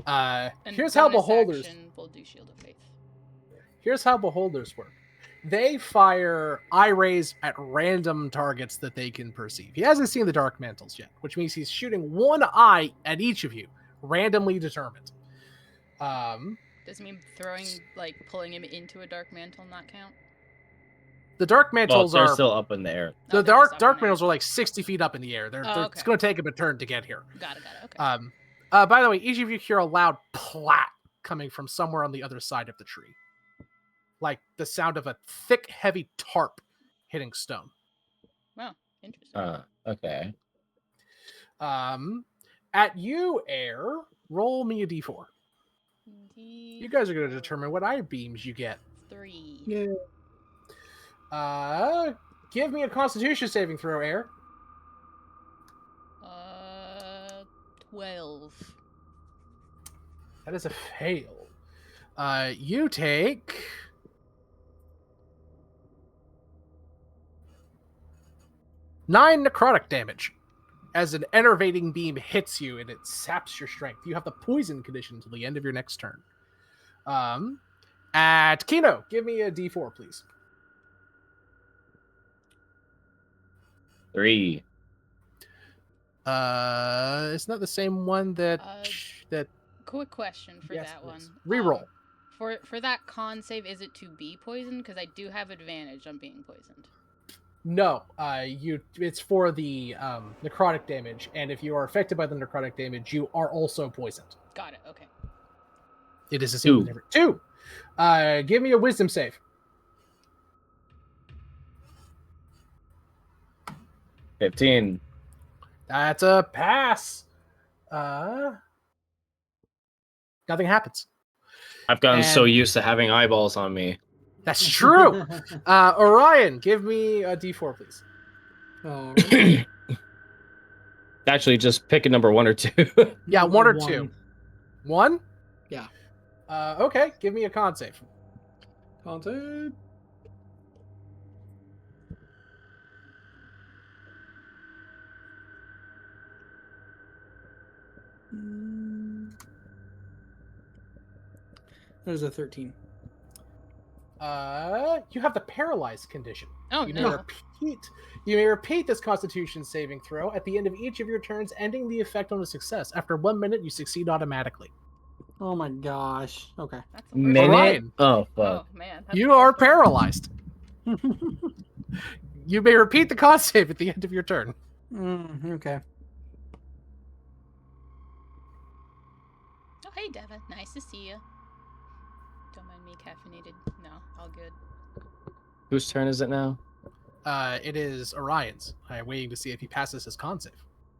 And Here's how bonus beholders. action, we'll do Shield of Faith. Here's how beholders work. They fire eye rays at random targets that they can perceive. He hasn't seen the dark mantles yet, which means he's shooting one eye at each of you, randomly determined. Does it mean pulling him into a dark mantle not count? The dark Well, mantles they're are still up in the air. the they're just dark up in the mantles air. are like 60 feet up in the air. Oh, It's going to take him a turn to get here. Got it. Okay. By the way, each of you hear a loud plat coming from somewhere on the other side of the tree. Like the sound of a thick, heavy tarp hitting stone. Wow, interesting. Okay. At you, Air, roll me a d4. You guys are going to determine what eye beams you get. 3. Yeah. Give me a Constitution saving throw, Air. 12. That is a fail. You take 9 necrotic damage as an enervating beam hits you and it saps your strength. You have the poison condition until the end of your next turn. At Kino, give me a d4, please. 3. Isn't that the same one that Quick question for Yes, that it one. is. Reroll. For that con save, is it to be poisoned? Because I do have advantage on being poisoned. No, it's for the necrotic damage, and if you are affected by the necrotic damage, you are also poisoned. Got it. Okay. It is a single difference. 2. Give me a wisdom save. 15. That's a pass. Nothing happens. I've gotten so And- used to having eyeballs on me. That's true. Orion, give me a d4, please. All right. Actually, just pick a number 1 or 2. Yeah, 1 or 2. 1? Yeah. Okay, give me a con save. Content. There's a 13. You have the paralyzed condition. Oh, You no. may repeat this Constitution saving throw at the end of each of your turns, ending the effect on a success. After 1 minute, you succeed automatically. Oh my gosh. Okay. That's the worst. Minute? Orion. Oh, fuck. Oh, man. That's You the are worst one. paralyzed. You may repeat the con save at the end of your turn. Okay. Oh, hey, Deva. Nice to see you. Don't mind me caffeinated. No, all good. Whose turn is it now? It is Orion's. I'm waiting to see if he passes his con save.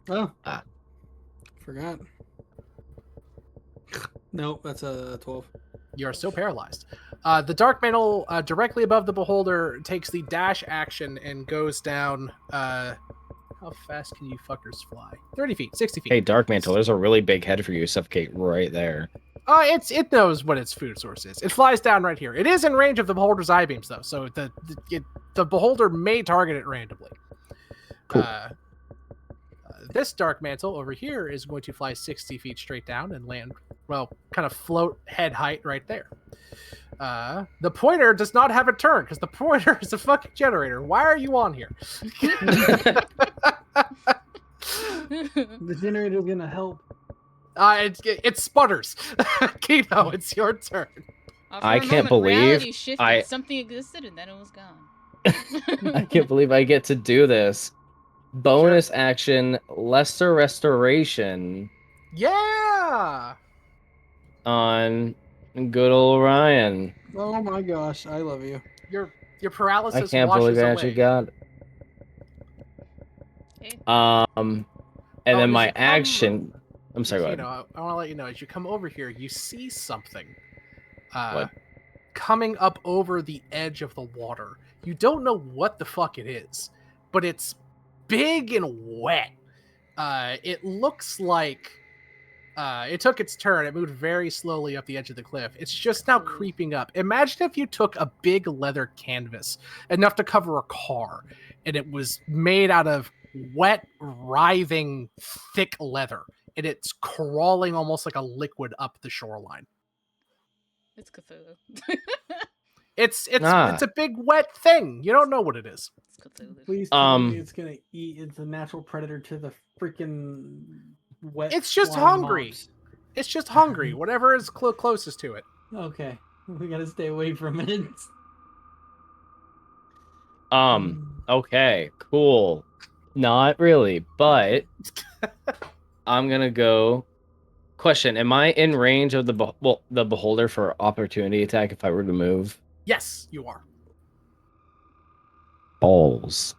Oh. Ah. Forgot. Nope, that's a 12. You are still paralyzed. The Dark Mantle directly above the Beholder takes the dash action and goes down. How fast can you fuckers fly? 30 feet, 60 feet. Hey, Dark Mantle, there's a really big head for you to suffocate right there. It knows what its food source is. It flies down right here. It is in range of the Beholder's eye beams, though, so the Beholder may target it randomly. Cool. This Dark Mantle over here is going to fly 60 feet straight down and land, well, kind of float head height right there. The pointer does not have a turn because the pointer is a fucking generator. Why are you on here? The generator's gonna help. It sputters. Kino, it's your turn. For I a can't moment, believe reality shifted. I- Something existed and then it was gone. I can't believe I get to do this. Bonus action, Lesser Restoration Yeah. on good old Ryan. Oh my gosh, I love you. Your I paralysis can't washes believe I away. actually got it. Hey. And Oh, then as my you come- action. I'm sorry, go ahead. I want to let you know as you come over here, you see something What? coming up over the edge of the water. You don't know what the fuck it is, but it's big and wet. It looks like it took its turn. It moved very slowly up the edge of the cliff. It's just now creeping up. Imagine if you took a big leather canvas, enough to cover a car, and it was made out of wet, writhing, thick leather, and it's crawling almost like a liquid up the shoreline. It's Cthulhu. It's Ah. a big wet thing. You don't know what it is. It's Cthulhu. Please tell me Um, it's gonna eat. It's a natural predator to the freaking wet. It's just slime hungry. mobs. It's just hungry. Whatever is closest to it. Okay, we gotta stay away from it. Okay, cool. Not really, but I'm gonna go Question: am I in range of the beholder for opportunity attack if I were to move? Yes, you are. Balls.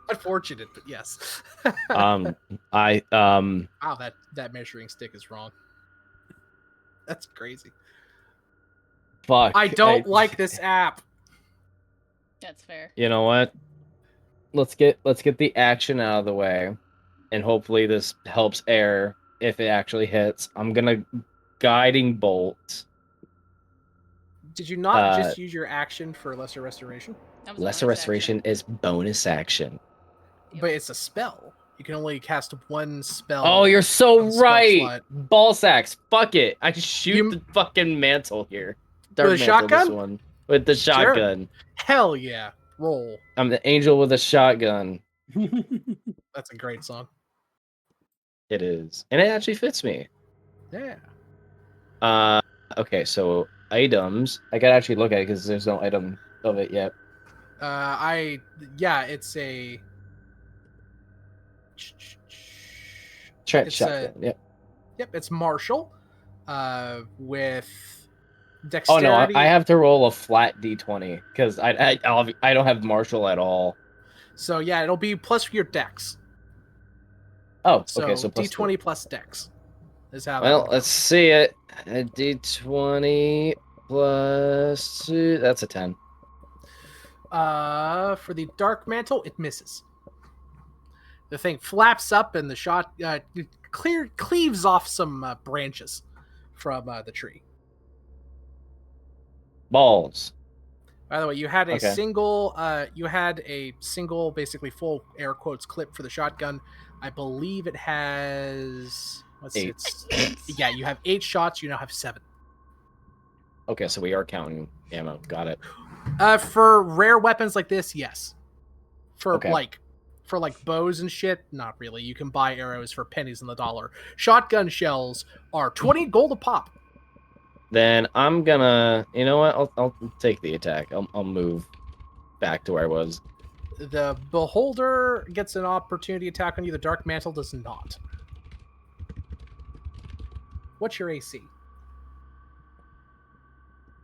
Unfortunate, but yes. I Wow, that measuring stick is wrong. That's crazy. fuck. I don't like this app. That's fair. You know what? Let's get the action out of the way, and hopefully this helps air if it actually hits. I'm gonna guiding bolt. Did you not just use your action for lesser restoration? That was a Lesser bonus restoration action. is bonus action. Yep. But it's a spell. You can only cast one spell. Oh, you're on so the spell right. slot. Ball sacks. Fuck it. I just shoot You- the fucking mantle here. With Dark a mantle. shotgun? This one with the Sure. shotgun. Hell yeah. Roll. I'm the angel with a shotgun. That's a great song. It is, and it actually fits me. Yeah. Okay, so items. I gotta actually look at it because there's no item of it yet. It's a Trench It's shotgun. Yep. Yep, it's martial. With Oh dexterity. no, I have to roll a flat d20 because I don't have martial at all. So yeah, it'll be plus your dex. Oh, So, okay, so plus d20 plus dex is how that Well, would let's see it. A d20 plus 2. That's a 10. For the dark mantle, it misses. The thing flaps up, and the shot cleaves off some branches from the tree. Balls. By the way, you had a Okay. single, basically full air quotes clip for the shotgun. I believe it has. Eight. Yeah, you have 8 shots. You now have 7. Okay, so we are counting ammo. Got it. For rare weapons like this, yes. For Okay. for bows and shit, not really. You can buy arrows for pennies on the dollar. Shotgun shells are 20 gold a pop. Then I'm gonna. You know what? I'll take the attack. I'll move back to where I was. The beholder gets an opportunity attack on you. The dark mantle does not. What's your AC?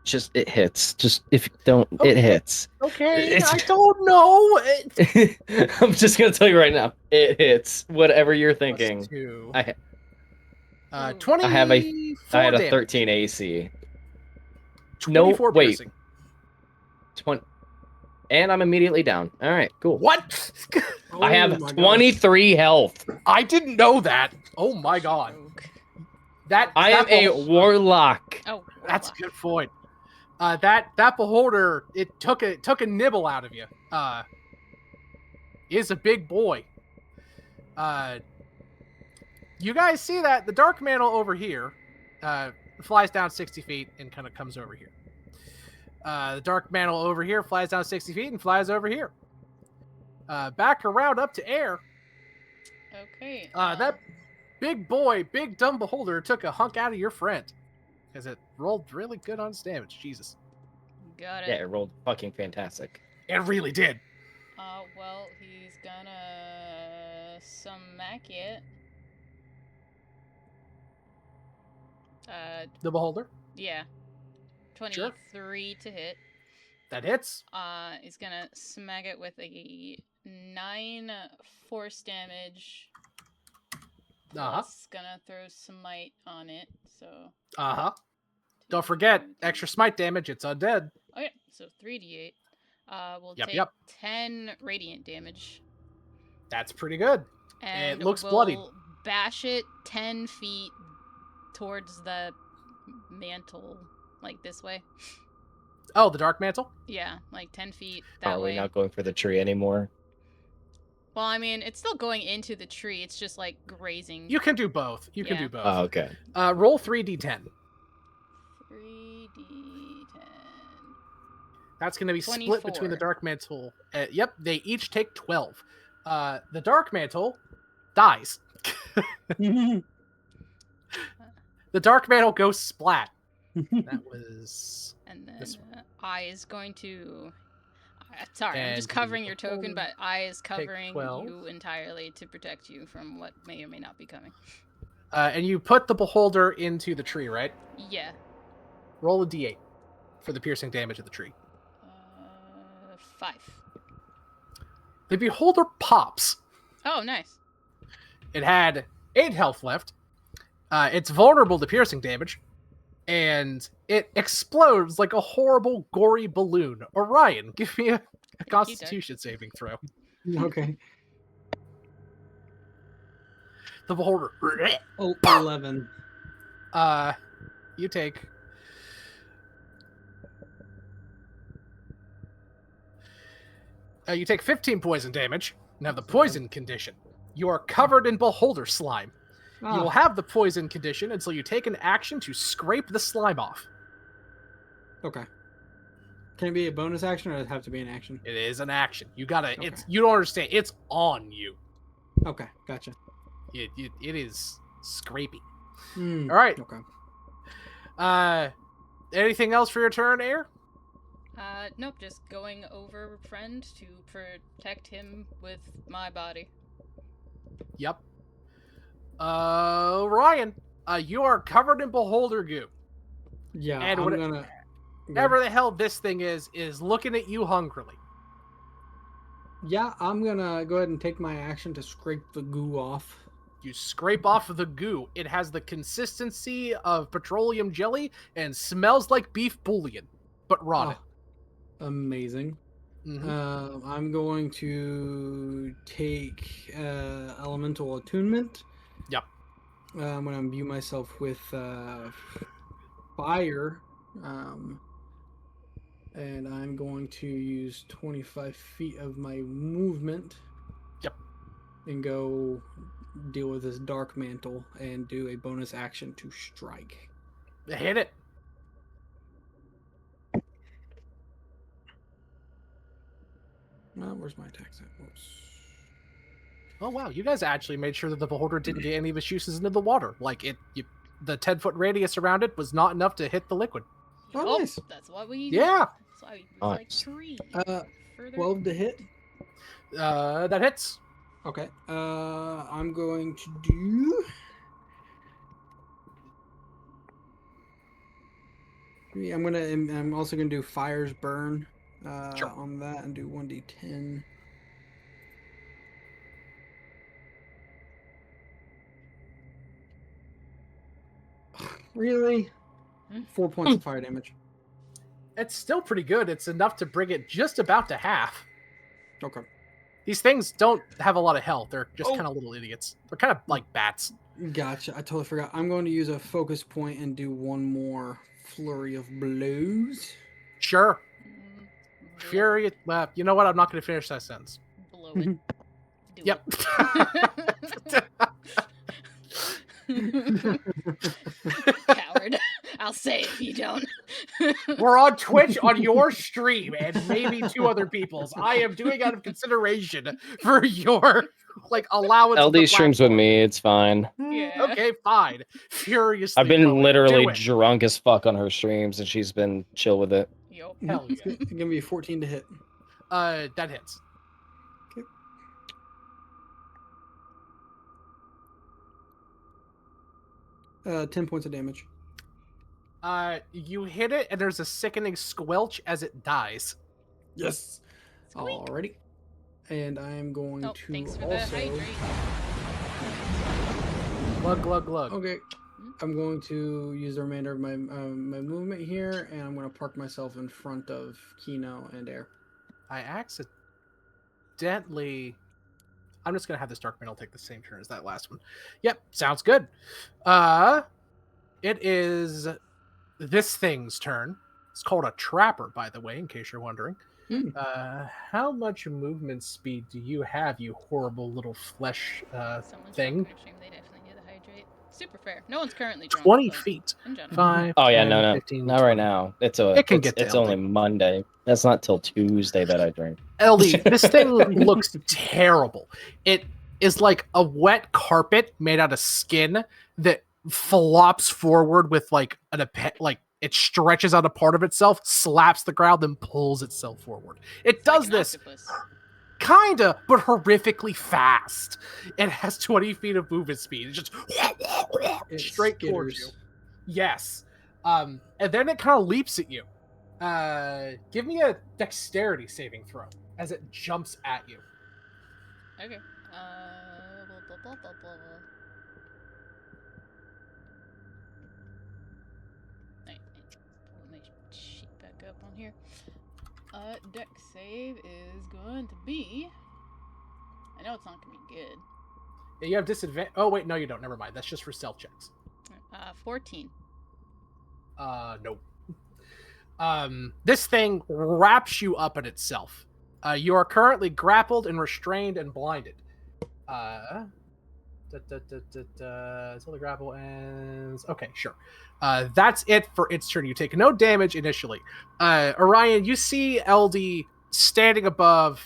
Just it hits. Just if you don't, it hits. Okay, It's- I don't know. I'm just gonna tell you right now. It hits. Whatever you're thinking. +2. I 24 I had a damage. 13 AC. 24 wait. piercing. 20. And I'm immediately down. All right, cool. What? I have my gosh. 23 health. I didn't know that. Oh my god. I am a warlock. Oh, That's a good point. That beholder, it took a nibble out of you. Is a big boy. You guys see that the dark mantle over here flies down 60 feet and kind of comes over here. The dark mantle over here flies down 60 feet and flies over here. Back around up to air. Okay. That big boy, big dumb beholder took a hunk out of your friend. Because it rolled really good on its damage. Jesus. Got it. Yeah, it rolled fucking fantastic. It really did. Well, he's gonna smack it. The beholder. Yeah. 23 to hit. That hits. He's gonna smack it with a 9 force damage. Plus, gonna throw smite on it, so. Don't forget, extra smite damage, it's undead. Okay, so 3d8. We'll Yep, take yep. 10 radiant damage. That's pretty good. And it looks we'll bloodied. bash it 10 feet towards the mantle, like this way. Oh, the dark mantle? Yeah, like 10 feet that Are way. we not going for the tree anymore? Well, I mean, it's still going into the tree. It's just like grazing. You can do both. You can Yeah. do both. Oh, okay. Roll 3d10. 3d10. That's going to be split 24. between the dark mantle. Yep, they each take 12. The dark mantle dies. The dark mantle goes splat. That was. And then this I is going to. Sorry, I'm And just covering the your token, but I is covering 12. you entirely to protect you from what may or may not be coming. And you put the beholder into the tree, right? Yeah. Roll a d8 for the piercing damage of the tree. 5. The beholder pops. Oh, nice. It had 8 health left. It's vulnerable to piercing damage. And it explodes like a horrible, gory balloon. Orion, give me a Constitution saving throw. Okay. The beholder. 11. You take. You take 15 poison damage and have the poison condition. You are covered in beholder slime. Ah, You will have the poison condition until you take an action to scrape the slime off. okay. Can it be a bonus action or does it have to be an action? It is an action. You gotta. Okay. It's. You don't understand. It's on you. Okay, gotcha. It is scrapey. Mm, All right. Okay. Anything else for your turn, Air? Nope, just going over friend to protect him with my body. Yep. Ryan, you are covered in beholder goo. Yeah, And I'm what- gonna. Whatever the hell this thing is looking at you hungrily. Yeah, I'm gonna go ahead and take my action to scrape the goo off. You scrape off the goo. It has the consistency of petroleum jelly and smells like beef bouillon, but rotted. Oh, amazing. Mhm. I'm going to take elemental attunement. Yep. I'm going to imbue myself with fire. And I'm going to use 25 feet of my movement. Yep. And go deal with this dark mantle and do a bonus action to strike. Hit it. Where's my attacks at? Whoops. Oh wow, you guys actually made sure that the beholder didn't get any of its juices into the water. Like the 10-foot radius around it was not enough to hit the liquid. Oh, nice. That's why we. Yeah. That's why we like Nice. trees. 12 to hit. That hits. Okay. I'm going to do. I'm also gonna do Fire's Burn Sure. on that and do 1d10. Really? 4 points of fire damage. It's still pretty good. It's enough to bring it just about to half. Okay. These things don't have a lot of health. They're just Oh. kind of little idiots. They're kind of like bats. Gotcha. I totally forgot. I'm going to use a focus point and do one more flurry of blows. Sure. Mm, Fury. You know what? I'm not going to finish that sentence. Blow it. Do Yep. it. Coward. I'll say if you don't. We're on Twitch on your stream and maybe 2 other people's. I am doing out of consideration for your allowance. of the LD streams with platform. me. It's fine. Yeah. Okay, fine. Furiously. I've been going. literally Do it. drunk as fuck on her streams, and she's been chill with it. Yup. Hell yeah. It's gonna be 14 to hit. That hits. Okay. 10 points of damage. You hit it, and there's a sickening squelch as it dies. Yes. Squeak. Alrighty. And I'm going Oh, to thanks for the also. hydrate. Glug, glug, glug. Okay. I'm going to use the remainder of my my movement here, and I'm going to park myself in front of Kino and Air. I accidentally. I'm just gonna have this dark mantle take the same turn as that last one. Yep, sounds good. It is this thing's turn. It's called a trapper, by the way, in case you're wondering. Hmm. How much movement speed do you have, you horrible little flesh Someone's thing? drunk on our stream, they definitely need to hydrate. Super fair. No one's currently drunk. 20 but feet. In general. 5. Oh yeah, 10, no, 15, not right 20. now. It can get to It's LD. only Monday. That's not till Tuesday that I drink. LD, this thing looks terrible. It is like a wet carpet made out of skin that flops forward with it stretches out a part of itself, slaps the ground, then pulls itself forward. It It's does like an this. octopus. Kinda, but horrifically fast. It has 20 feet of movement speed. It's just It straight towards you. skitters. Yes. And then it kind of leaps at you. Give me a dexterity saving throw as it jumps at you. Okay. Blah, blah, blah, blah, blah. Right, pull my sheet back up on here. Dex save is going to be. I know it's not going to be good. Yeah, you have disadvantage. Oh, wait, no, you don't. Never mind. That's just for stealth checks. 14. Nope. This thing wraps you up in itself. You are currently grappled and restrained and blinded. Until the grapple ends. Okay, sure. That's it for its turn. You take no damage initially. Orion, you see LD standing above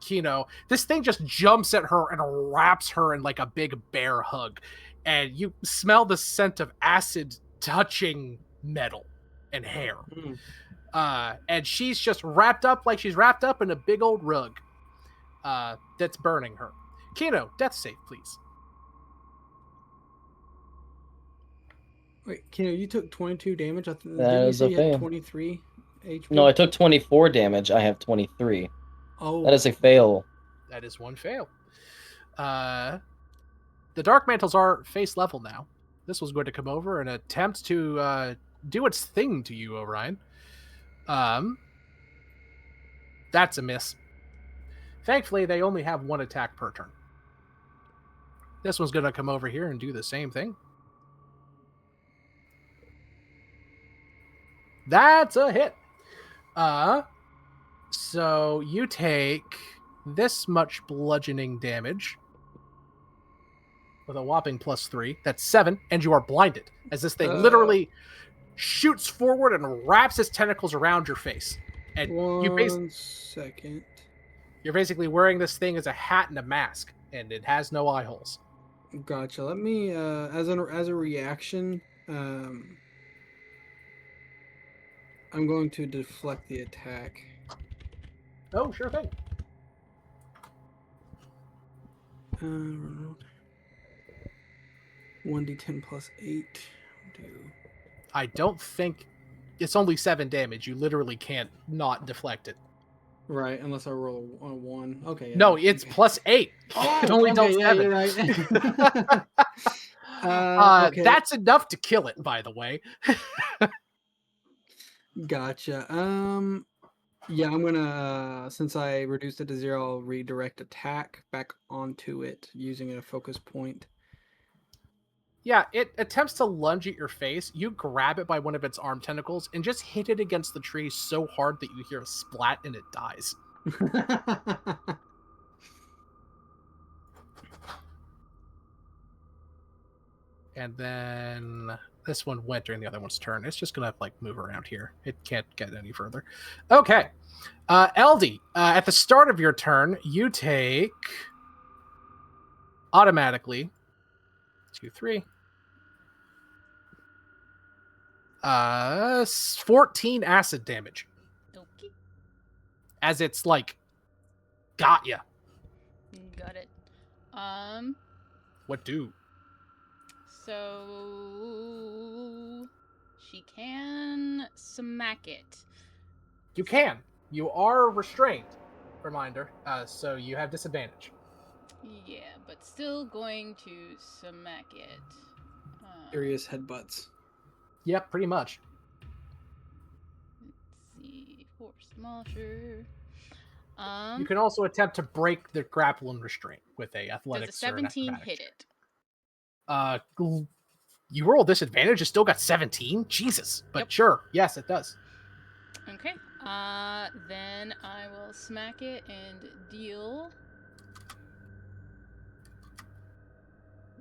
Kino. This thing just jumps at her and wraps her in like a big bear hug. And you smell the scent of acid touching metal and hair. And she's just wrapped up like she's wrapped up in a big old rug that's burning her. Kino, death save, please. Wait, Kino, you took 22 damage. That Didn't you is say a you had fail. 23 HP? No, I took 24 damage. I have 23. Oh, That is a fail. That is one fail. The Dark Mantles are face level now. This was going to come over and attempt to do its thing to you, Orion. That's a miss. Thankfully, they only have one attack per turn. This one's going to come over here and do the same thing. That's a hit. So you take this much bludgeoning damage with a whopping +3. That's 7, and you are blinded as this thing literally shoots forward and wraps its tentacles around your face. And one second. You're basically wearing this thing as a hat and a mask, and it has no eye holes. Gotcha. Let me, as a reaction, I'm going to deflect the attack. Oh, sure thing. 1d10 plus 8. I don't think it's only 7 damage. You literally can't not deflect it. Right, unless I roll a 1. Okay. Yeah, No, it's okay. +8. Oh, It only okay, dealt yeah, 7. you're right. Okay. That's enough to kill it, by the way. Gotcha. Yeah, I'm gonna since I reduced it to 0, I'll redirect attack back onto it using a focus point. Yeah, it attempts to lunge at your face. You grab it by one of its arm tentacles and just hit it against the tree so hard that you hear a splat and it dies. And then this one went during the other one's turn. It's just gonna like move around here. It can't get any further. Okay. LD, at the start of your turn, you take automatically 2, 3. 14 acid damage. Okay. As it's like got ya. Got it. What do? So she can smack it. You can. You are restrained. Reminder. So you have disadvantage. Yeah, but still going to smack it. Serious headbutts. Yep, pretty much. Let's see. Force Smasher. You can also attempt to break the grapple and restraint with a athletics. Does a 17 or an hit acrobatics it? check. You roll disadvantage. You still got 17. Jesus, but Yep. Sure, yes, it does. Okay. Then I will smack it and deal.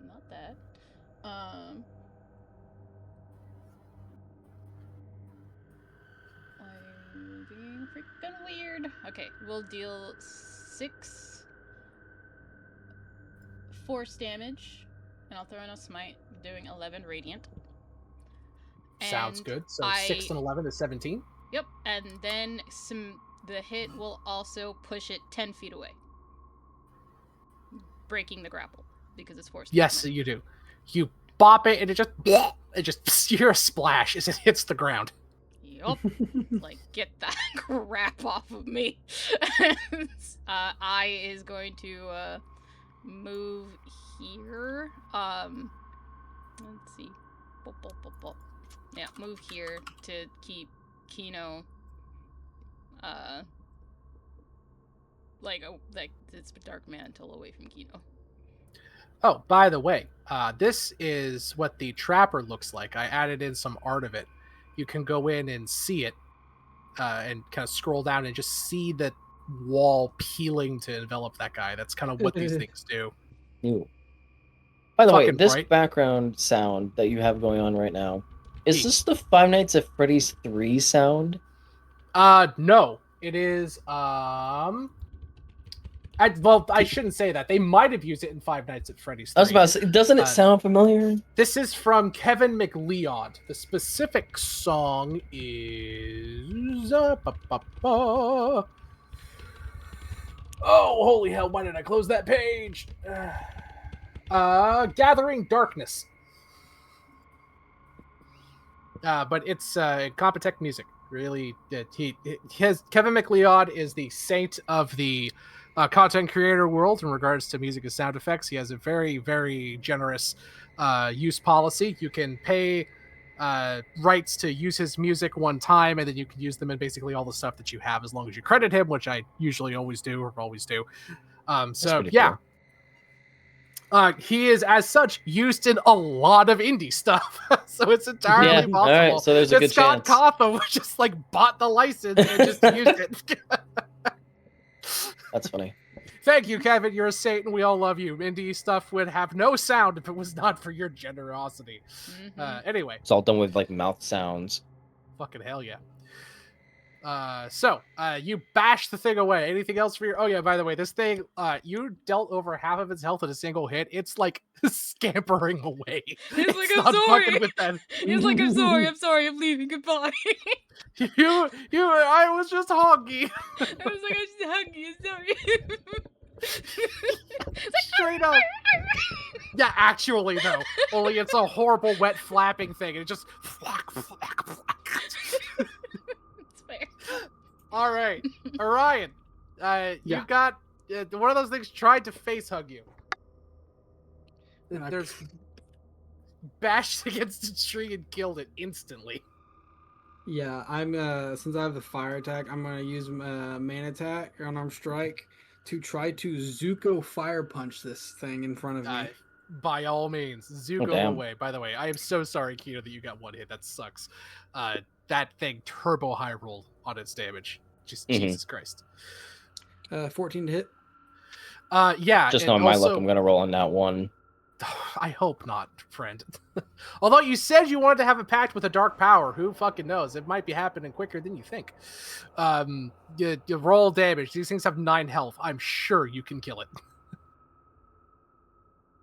Not that. I'm being freaking weird. Okay, we'll deal 6 force damage, and I'll throw in a smite, doing 11 radiant. Sounds And good. So 6 and 11 is 17. Yep, and then the hit will also push it 10 feet away. breaking the grapple because it's forced. Yes, you do. You bop it, and it just you hear a splash as it hits the ground. Yup. Like, get that crap off of me. I is going to move here. Let's see. Yeah, move here to keep Kino like it's Dark Mantle away from Kino. Oh, by the way, this is what the trapper looks like. I added in some art of it. You can go in and see it, and kind of scroll down and just see the wall peeling to envelop that guy. That's kind of what these things do. Ooh. By the way, Fucking this bright. background sound that you have going on right now, is Hey. this the Five Nights at Freddy's 3 sound? No, it is. I shouldn't say that. They might have used it in Five Nights at Freddy's 3. I was about to say, doesn't it sound familiar? This is from Kevin McLeod. The specific song is. Oh, holy hell! Why did I close that page? Gathering Darkness. But it's Compotech music. Really, Kevin McLeod is the saint of the content creator world in regards to music and sound effects. He has a very, very generous use policy. You can pay rights to use his music one time, and then you can use them in basically all the stuff that you have as long as you credit him, which I usually always do or always do. So yeah. Cool. He is, as such, used in a lot of indie stuff, so it's entirely possible. All right, so there's a good Scott chance. Cawthon just like bought the license and just used it. That's funny. Thank you, Kevin. You're a saint, and we all love you. Indie stuff would have no sound if it was not for your generosity. Anyway, It's all done with like mouth sounds. fucking hell yeah. So you bash the thing away. Anything else for your? Oh yeah, by the way, this thing, you dealt over half of its health in a single hit. It's like scampering away. It's like, not I'm sorry. fucking with that. It's like, I'm sorry, I'm leaving, goodbye. I was just hoggy. I was like, I'm just hungry, I'm sorry. Straight up. Yeah, actually though, only it's a horrible wet flapping thing, and it just flack. All right, Orion, you got one of those things tried to face hug you. There's bashed against a tree and killed it instantly. Yeah, I'm since I have the fire attack, I'm gonna use main attack, unarmed strike, to try to Zuko fire punch this thing in front of me. By all means, Zuko away. By the way, I am so sorry, Kino, that you got one hit. That sucks. That thing turbo high rolled on its damage. Just Jesus Christ. 14 to hit. Yeah. Just on my luck, I'm gonna roll on that one. I hope not, friend. Although you said you wanted to have a pact with a dark power, who fucking knows? It might be happening quicker than you think. You roll damage. These things have 9 health. I'm sure you can kill it.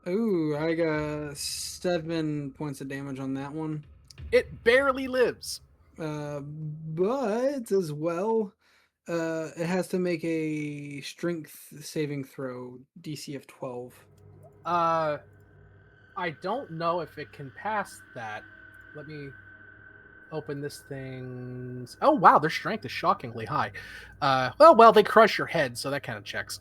Ooh, I got 7 points of damage on that one. It barely lives. But as well, it has to make a strength saving throw, DC of 12. I don't know if it can pass that. Let me open this thing. Oh wow, their strength is shockingly high. Well, they crush your head, so that kind of checks.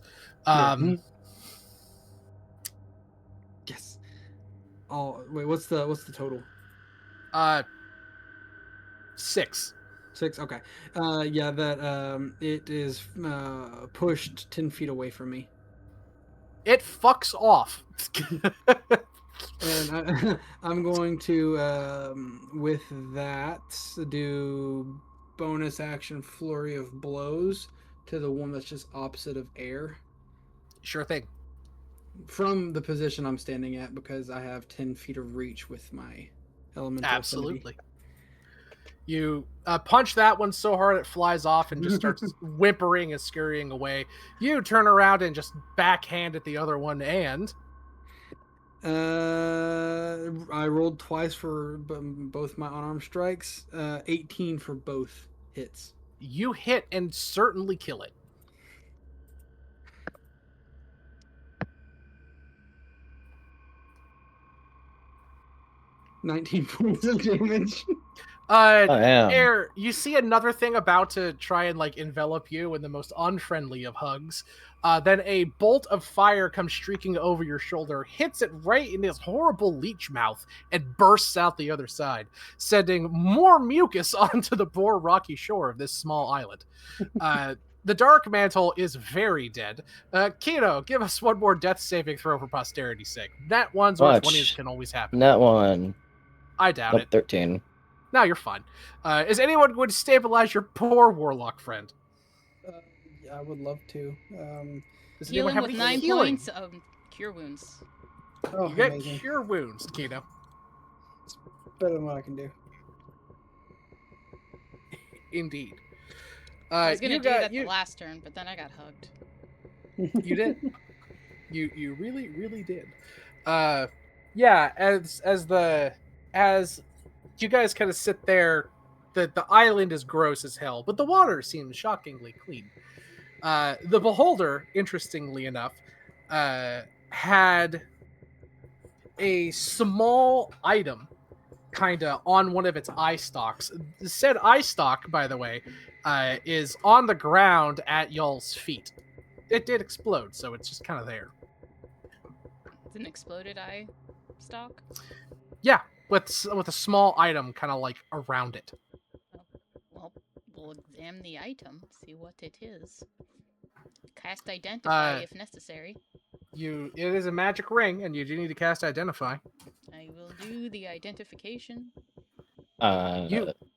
Yes. Oh wait, what's the total? 6. 6. Okay. Yeah, that it is pushed 10 feet away from me. It fucks off. And I'm going to, with that, do bonus action flurry of blows to the one that's just opposite of air. Sure thing. From the position I'm standing at, because I have 10 feet of reach with my elemental Absolutely. affinity. You punch that one so hard it flies off and just starts whimpering and scurrying away. You turn around and just backhand at the other one, and I rolled twice for both my unarmed strikes. 18 for both hits. You hit and certainly kill it. 19 points of damage. Damn. Air, you see another thing about to try and like envelop you in the most unfriendly of hugs. Then a bolt of fire comes streaking over your shoulder, hits it right in his horrible leech mouth, and bursts out the other side, sending more mucus onto the poor rocky shore of this small island. The Dark Mantle is very dead. Kino, give us one more death saving throw for posterity's sake. Nat ones or Watch. 20s can always happen. That one. I doubt Nope, it. 13. No, you're fine. Is anyone going to stabilize your poor warlock friend? Yeah, I would love to. Does Heal anyone him have with any 9 healing? points of cure wounds. Oh, You get amazing. cure wounds, Kino. Better than what I can do. Indeed. I was gonna you do got that you. the last turn, but then I got hugged. You did. You really really did. Yeah. As you guys kind of sit there, the island is gross as hell, but the water seems shockingly clean. The beholder, interestingly enough, had a small item kind of on one of its eye stalks. Said eye stalk, by the way, is on the ground at y'all's feet. It did explode, so it's just kind of there. It's an exploded eye stalk. Yeah, with a small item kind of like around it. Well, we'll examine the item, see what it is. Cast identify if necessary. It is a magic ring, and you do need to cast identify. I will do the identification. I'm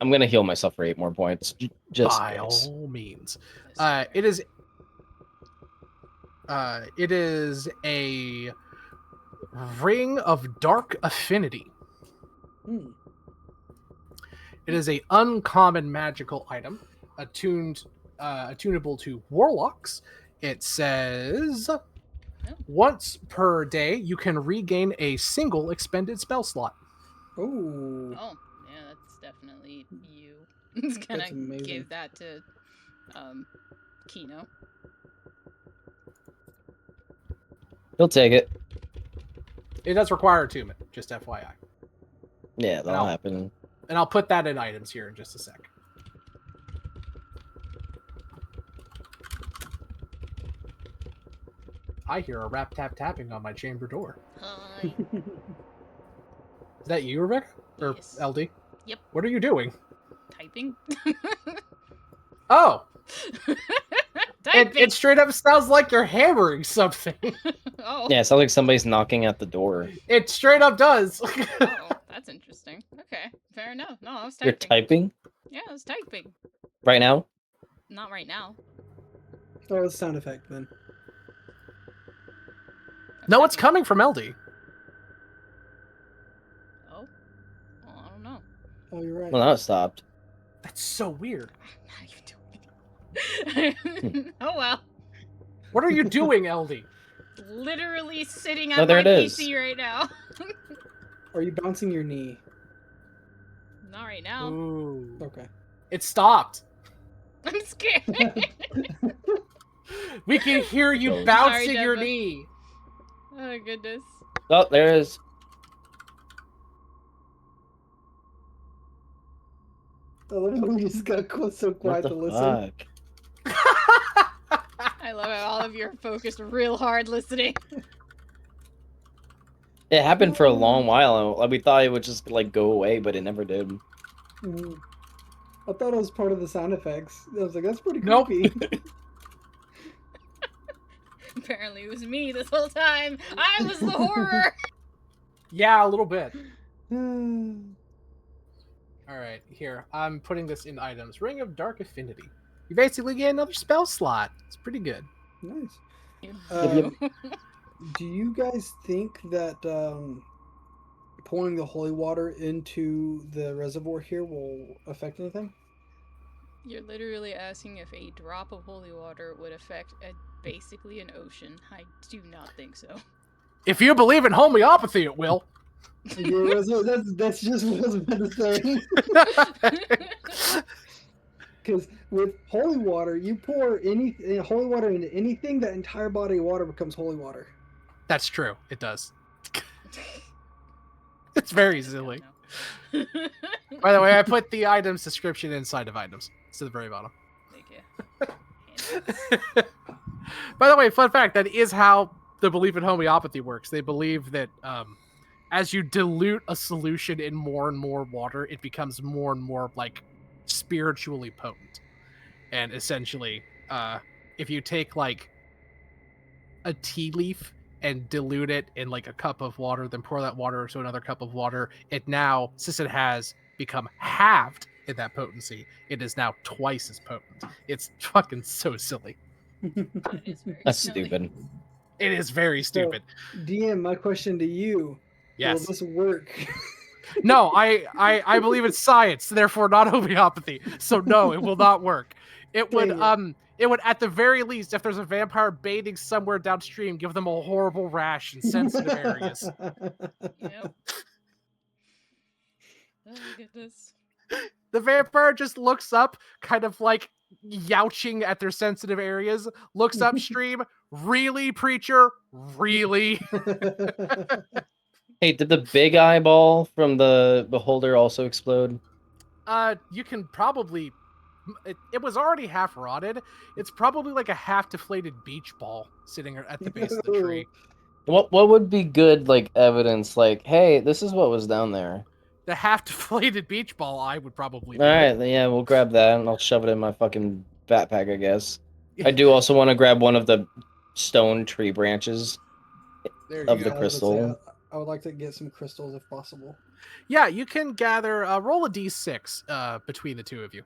gonna heal myself for 8 more points, just By in case. all means. Yes, It is a ring of dark affinity. Hmm. It is a uncommon magical item, attunable to warlocks. It says once per day you can regain a single expended spell slot. Oh. Oh, yeah, that's definitely you. It's gonna That's amazing. give that to Kino. He'll take it. It does require attunement, just FYI. Yeah, that'll No. happen. And I'll put that in items here in just a sec. I hear a rap tap tapping on my chamber door. Hi. Is that you, Rebecca? Or Yes. LD? Yep. What are you doing? Typing. Oh! Typing. It straight up sounds like you're hammering something. Oh. Yeah, it sounds like somebody's knocking at the door. It straight up does. Oh, that's interesting. Okay, fair enough. No, I was You're typing. typing Yeah, I was typing. right now? Not right now. Oh, it's sound effect then. No, it's coming from LD. Oh. Well, I don't know. Oh, you're right. Well, now it stopped. That's so weird. How you doing? Oh well. What are you doing, LD? Literally sitting Oh, on there my it is. PC right now. Are you bouncing your knee? Not right now. Ooh. Okay. It stopped. I'm scared. We can hear you Sorry, bouncing your Devin. knee. Oh goodness. Oh, there it is. I literally just got so What quiet the to listen. fuck? I love how all of you are focused real hard listening. It happened for a long while, and we thought it would just like go away, but it never did. Mhm. I thought it was part of the sound effects. I was like, that's pretty Nope. creepy. Apparently it was me this whole time. I was the horror. Yeah, a little bit. All right, here. I'm putting this in items. Ring of Dark Affinity. You basically get another spell slot. It's pretty good. Nice. Yep, Do you guys think that pouring the holy water into the reservoir here will affect anything? You're literally asking if a drop of holy water would affect basically an ocean. I do not think so. If you believe in homeopathy, it will. Yeah, that's just what I was about to say. Because with holy water, you pour holy water into anything, that entire body of water becomes holy water. That's true. It does. It's very I don't silly. know. By the way, I put the items description inside of items. It's at the very bottom. Thank you. By the way, fun fact, that is how the belief in homeopathy works. They believe that as you dilute a solution in more and more water, it becomes more and more like spiritually potent. And essentially, if you take like a tea leaf and dilute it in like a cup of water, then pour that water into another cup of water, it now, since it has become halved in that potency, it is now twice as potent. It's fucking so silly. That is very That's silly. stupid. It is very stupid. DM, my question to you: Yes. will this work? No, I believe it's science, therefore not homeopathy. So no, it will not work. It would Dang it would at the very least, if there's a vampire bathing somewhere downstream, give them a horrible rash in sensitive areas. Yep. Oh goodness. The vampire just looks up, kind of like youching at their sensitive areas, looks upstream. Really, preacher? Really? Hey, did the big eyeball from the beholder also explode? You can probably. It was already half rotted. It's probably like a half deflated beach ball sitting at the base of the tree. What would be good like evidence? Like, hey, this is what was down there. The half deflated beach ball I would probably. All right, then, yeah, we'll grab that and I'll shove it in my fucking backpack, I guess. I do also want to grab one of the stone tree branches There you of go. the I was gonna say, crystal. I would like to get some crystals if possible. Yeah, you can gather. Roll a d6 between the two of you.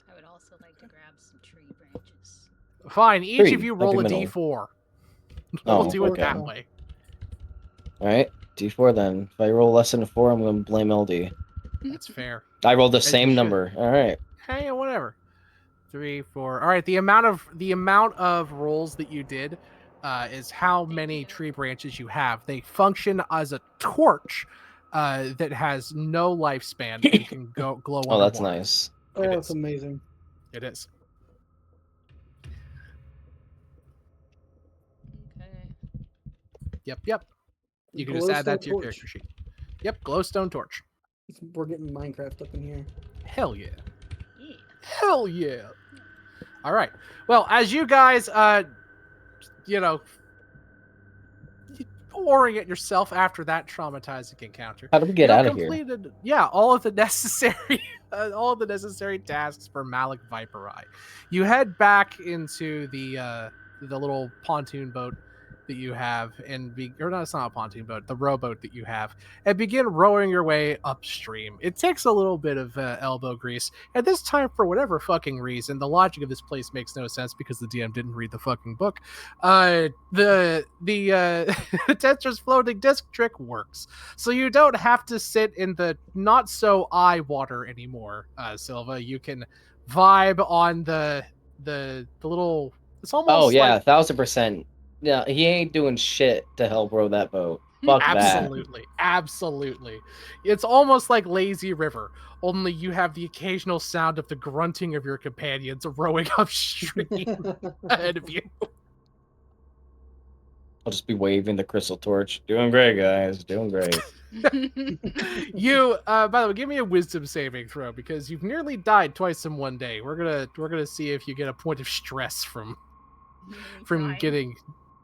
I would also like to grab some tree branches. Fine. Each of Three, you like roll a a middle. d4. Oh, We'll do it okay. that way. All right, D4 then. If I roll less than a 4, I'm going to blame LD. That's fair. I rolled the As you same should. number. All right. Hey, whatever. 3, 4. All right. The amount of rolls that you did is how many tree branches you have. They function as a torch that has no lifespan and can glow Oh, underwater. that's nice. Oh, It that's is. amazing. It is. Okay. Yep. You can just add that to your Glowstone character torch. sheet. Yep, glowstone torch. We're getting Minecraft up in here. Hell yeah. Yeah. Hell yeah. All right. Well, as you guys, orient yourself after that traumatizing encounter, How do we get you out of here? completed, all of the necessary tasks for Malik Viper Eye. You head back into the little pontoon boat that you have, or no, it's not a pontoon boat, the rowboat that you have, and begin rowing your way upstream. It takes a little bit of elbow grease, and this time, for whatever fucking reason, the logic of this place makes no sense because the DM didn't read the fucking book. The Tetra's floating disc trick works, so you don't have to sit in the not so eye water anymore, Silva. You can vibe on the little. It's almost Oh, yeah, like 1000%. Yeah, he ain't doing shit to help row that boat. Fuck that. absolutely. It's almost like Lazy River, only you have the occasional sound of the grunting of your companions rowing upstream ahead of you. I'll just be waving the crystal torch. Doing great, guys. Doing great. You, by the way, give me a wisdom saving throw because you've nearly died twice in one day. We're gonna see if you get a point of stress from Fine. getting.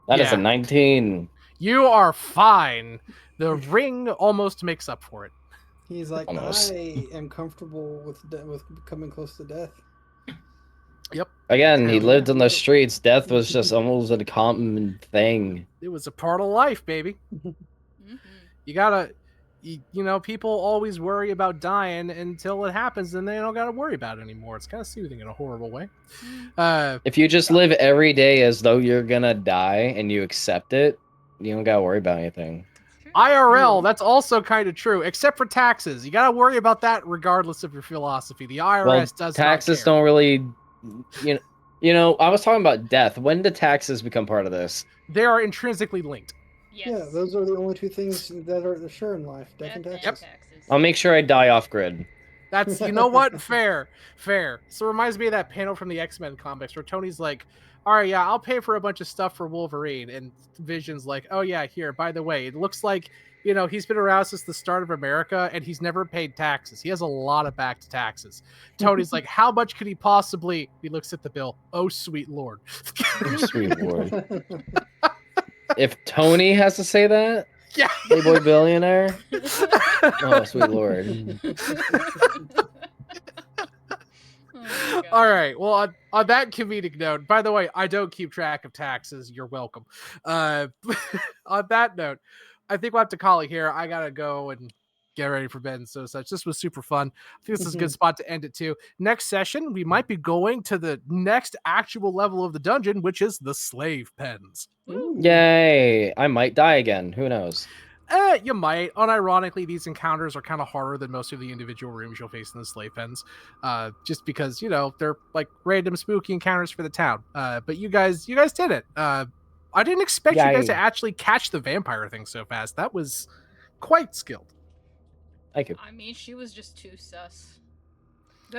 That is a Yeah. 19. You are fine. The ring almost makes up for it. He's like, Almost. I am comfortable with coming close to death. Yep. Again, he Hell lived yeah. on the streets. Death was just almost a common thing. It was a part of life, baby. Mhm. You gotta, people always worry about dying until it happens, and they don't gotta worry about it anymore. It's kind of soothing in a horrible way. If you just live every day as though you're gonna die and you accept it, you don't gotta worry about anything. It's true. IRL, that's also kind of true, except for taxes. You gotta worry about that regardless of your philosophy. The IRS Well, does taxes not care. don't really, I was talking about death. When do taxes become part of this? They are intrinsically linked. Yes. Yeah, those are the only two things that are sure in life: death and Death taxes. taxes. I'll make sure I die off grid. That's, you know what? Fair. So it reminds me of that panel from the X-Men comics where Tony's like, all right, yeah, I'll pay for a bunch of stuff for Wolverine. And Vision's like, oh yeah, here, by the way, it looks like he's been around since the start of America, and he's never paid taxes. He has a lot of back to taxes. Tony's like, how much could he possibly? He looks at the bill. Oh, sweet Lord. Oh, sweet Lord. If Tony has to say that, Yeah. Playboy billionaire. Oh, sweet Lord. Oh, All right. Well, on that comedic note, by the way, I don't keep track of taxes. You're welcome. On that note, I think we'll have to call it here. I gotta go and get ready for bed and so such. This was super fun. I think this is a good spot to end it too. Next session, we might be going to the next actual level of the dungeon, which is the slave pens. Yay! I might die again. Who knows? You might. Unironically, these encounters are kind of harder than most of the individual rooms you'll face in the slave pens. Just because, they're like random spooky encounters for the town. But you guys did it. I didn't expect you guys Yay. to actually catch the vampire thing so fast. That was quite skilled. Thank you. I mean, she was just too sus.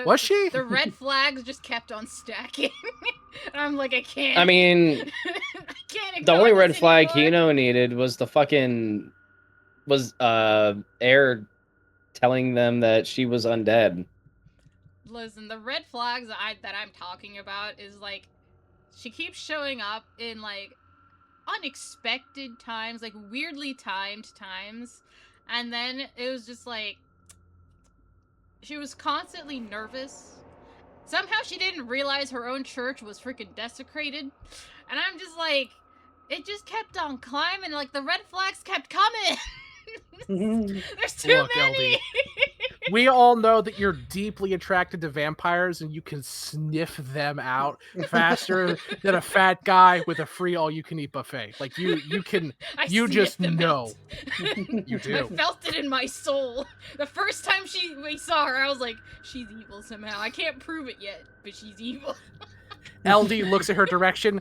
Was she? The red flags just kept on stacking. And I'm like, I can't. I mean, I can't the ignore only this red flag anymore. Hino needed was Air telling them that she was undead. Listen, the red flags that I'm talking about is like, she keeps showing up in like unexpected times, like weirdly timed times, and then it was just like she was constantly nervous. Somehow she didn't realize her own church was freaking desecrated, and I'm just like, it just kept on climbing. Like the red flags kept coming. There's too Look, many. LD, we all know that you're deeply attracted to vampires and you can sniff them out faster than a fat guy with a free all-you-can-eat buffet. Like you can, I you sniffed just them know. out. You I do. felt it in my soul. The first time we saw her, I was like, she's evil somehow. I can't prove it yet, but she's evil. LD looks at her direction.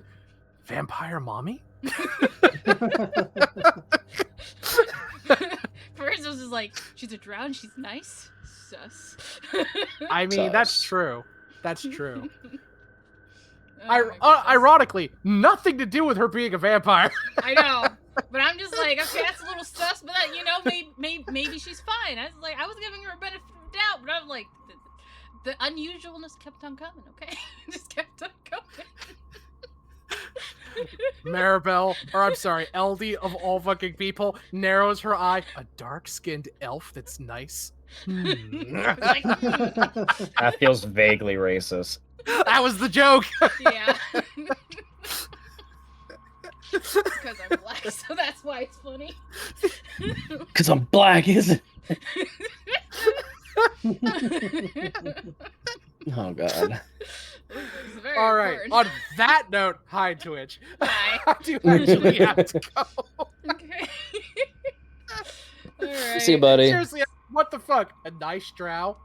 Vampire mommy? First, it was just like, she's a drow and she's nice. Sus. I mean, that's Sus. true. That's true. Oh my goodness. Ironically, nothing to do with her being a vampire. I know, but I'm just like, okay, that's a little sus, but maybe she's fine. I was like, I was giving her a benefit of the doubt, but I'm like, the unusualness kept on coming. Okay, just kept on coming. Maribel, or I'm sorry, LD of all fucking people, narrows her eye. A dark-skinned elf that's nice. It's like, That feels vaguely racist. That was the joke. yeah. It's because I'm black, so that's why it's funny. Because I'm black, isn't it? Oh, God. It's very All right. important. On that note, hi Twitch. Hi. I do actually have to go. Okay. All right. See you, buddy. Seriously, what the fuck? A nice drow?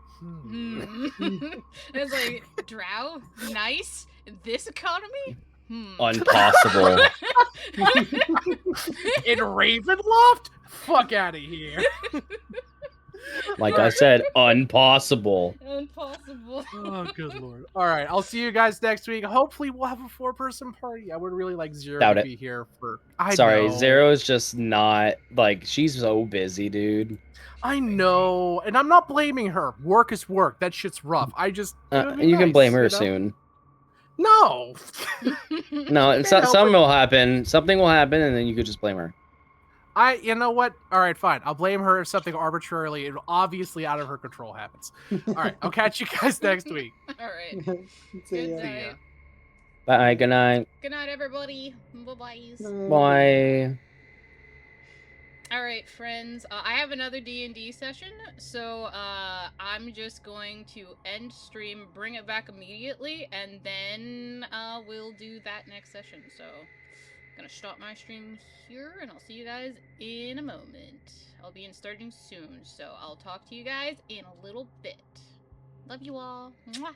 It's like, drow? Nice? In this economy? Impossible. In Ravenloft? Fuck out of here. Like I said, impossible. Impossible. Oh, good lord. All right, I'll see you guys next week. Hopefully, we'll have a 4-person party. I would really like Zero Doubt to it. be here for. Sorry, know. Zero's just not like she's so busy, dude. I know, and I'm not blaming her. Work is work. That shit's rough. I just. it would be You can nice, blame her you know? soon. No. No, and Can't help something it. will happen. Something will happen, and then you could just blame her. You know what? All right, fine. I'll blame her if something arbitrarily and obviously out of her control happens. All right, I'll catch you guys next week. All right. See Good ya. night. Bye. Good night. Good night, everybody. Bye-bye. Bye. All right, friends. I have another D&D session, so I'm just going to end stream, bring it back immediately, and then we'll do that next session. So, gonna stop my stream here, and I'll see you guys in a moment. I'll be starting soon, so I'll talk to you guys in a little bit. Love you all. Mwah.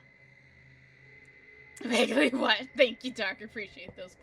Vaguely what? Thank you, Doc. Appreciate those.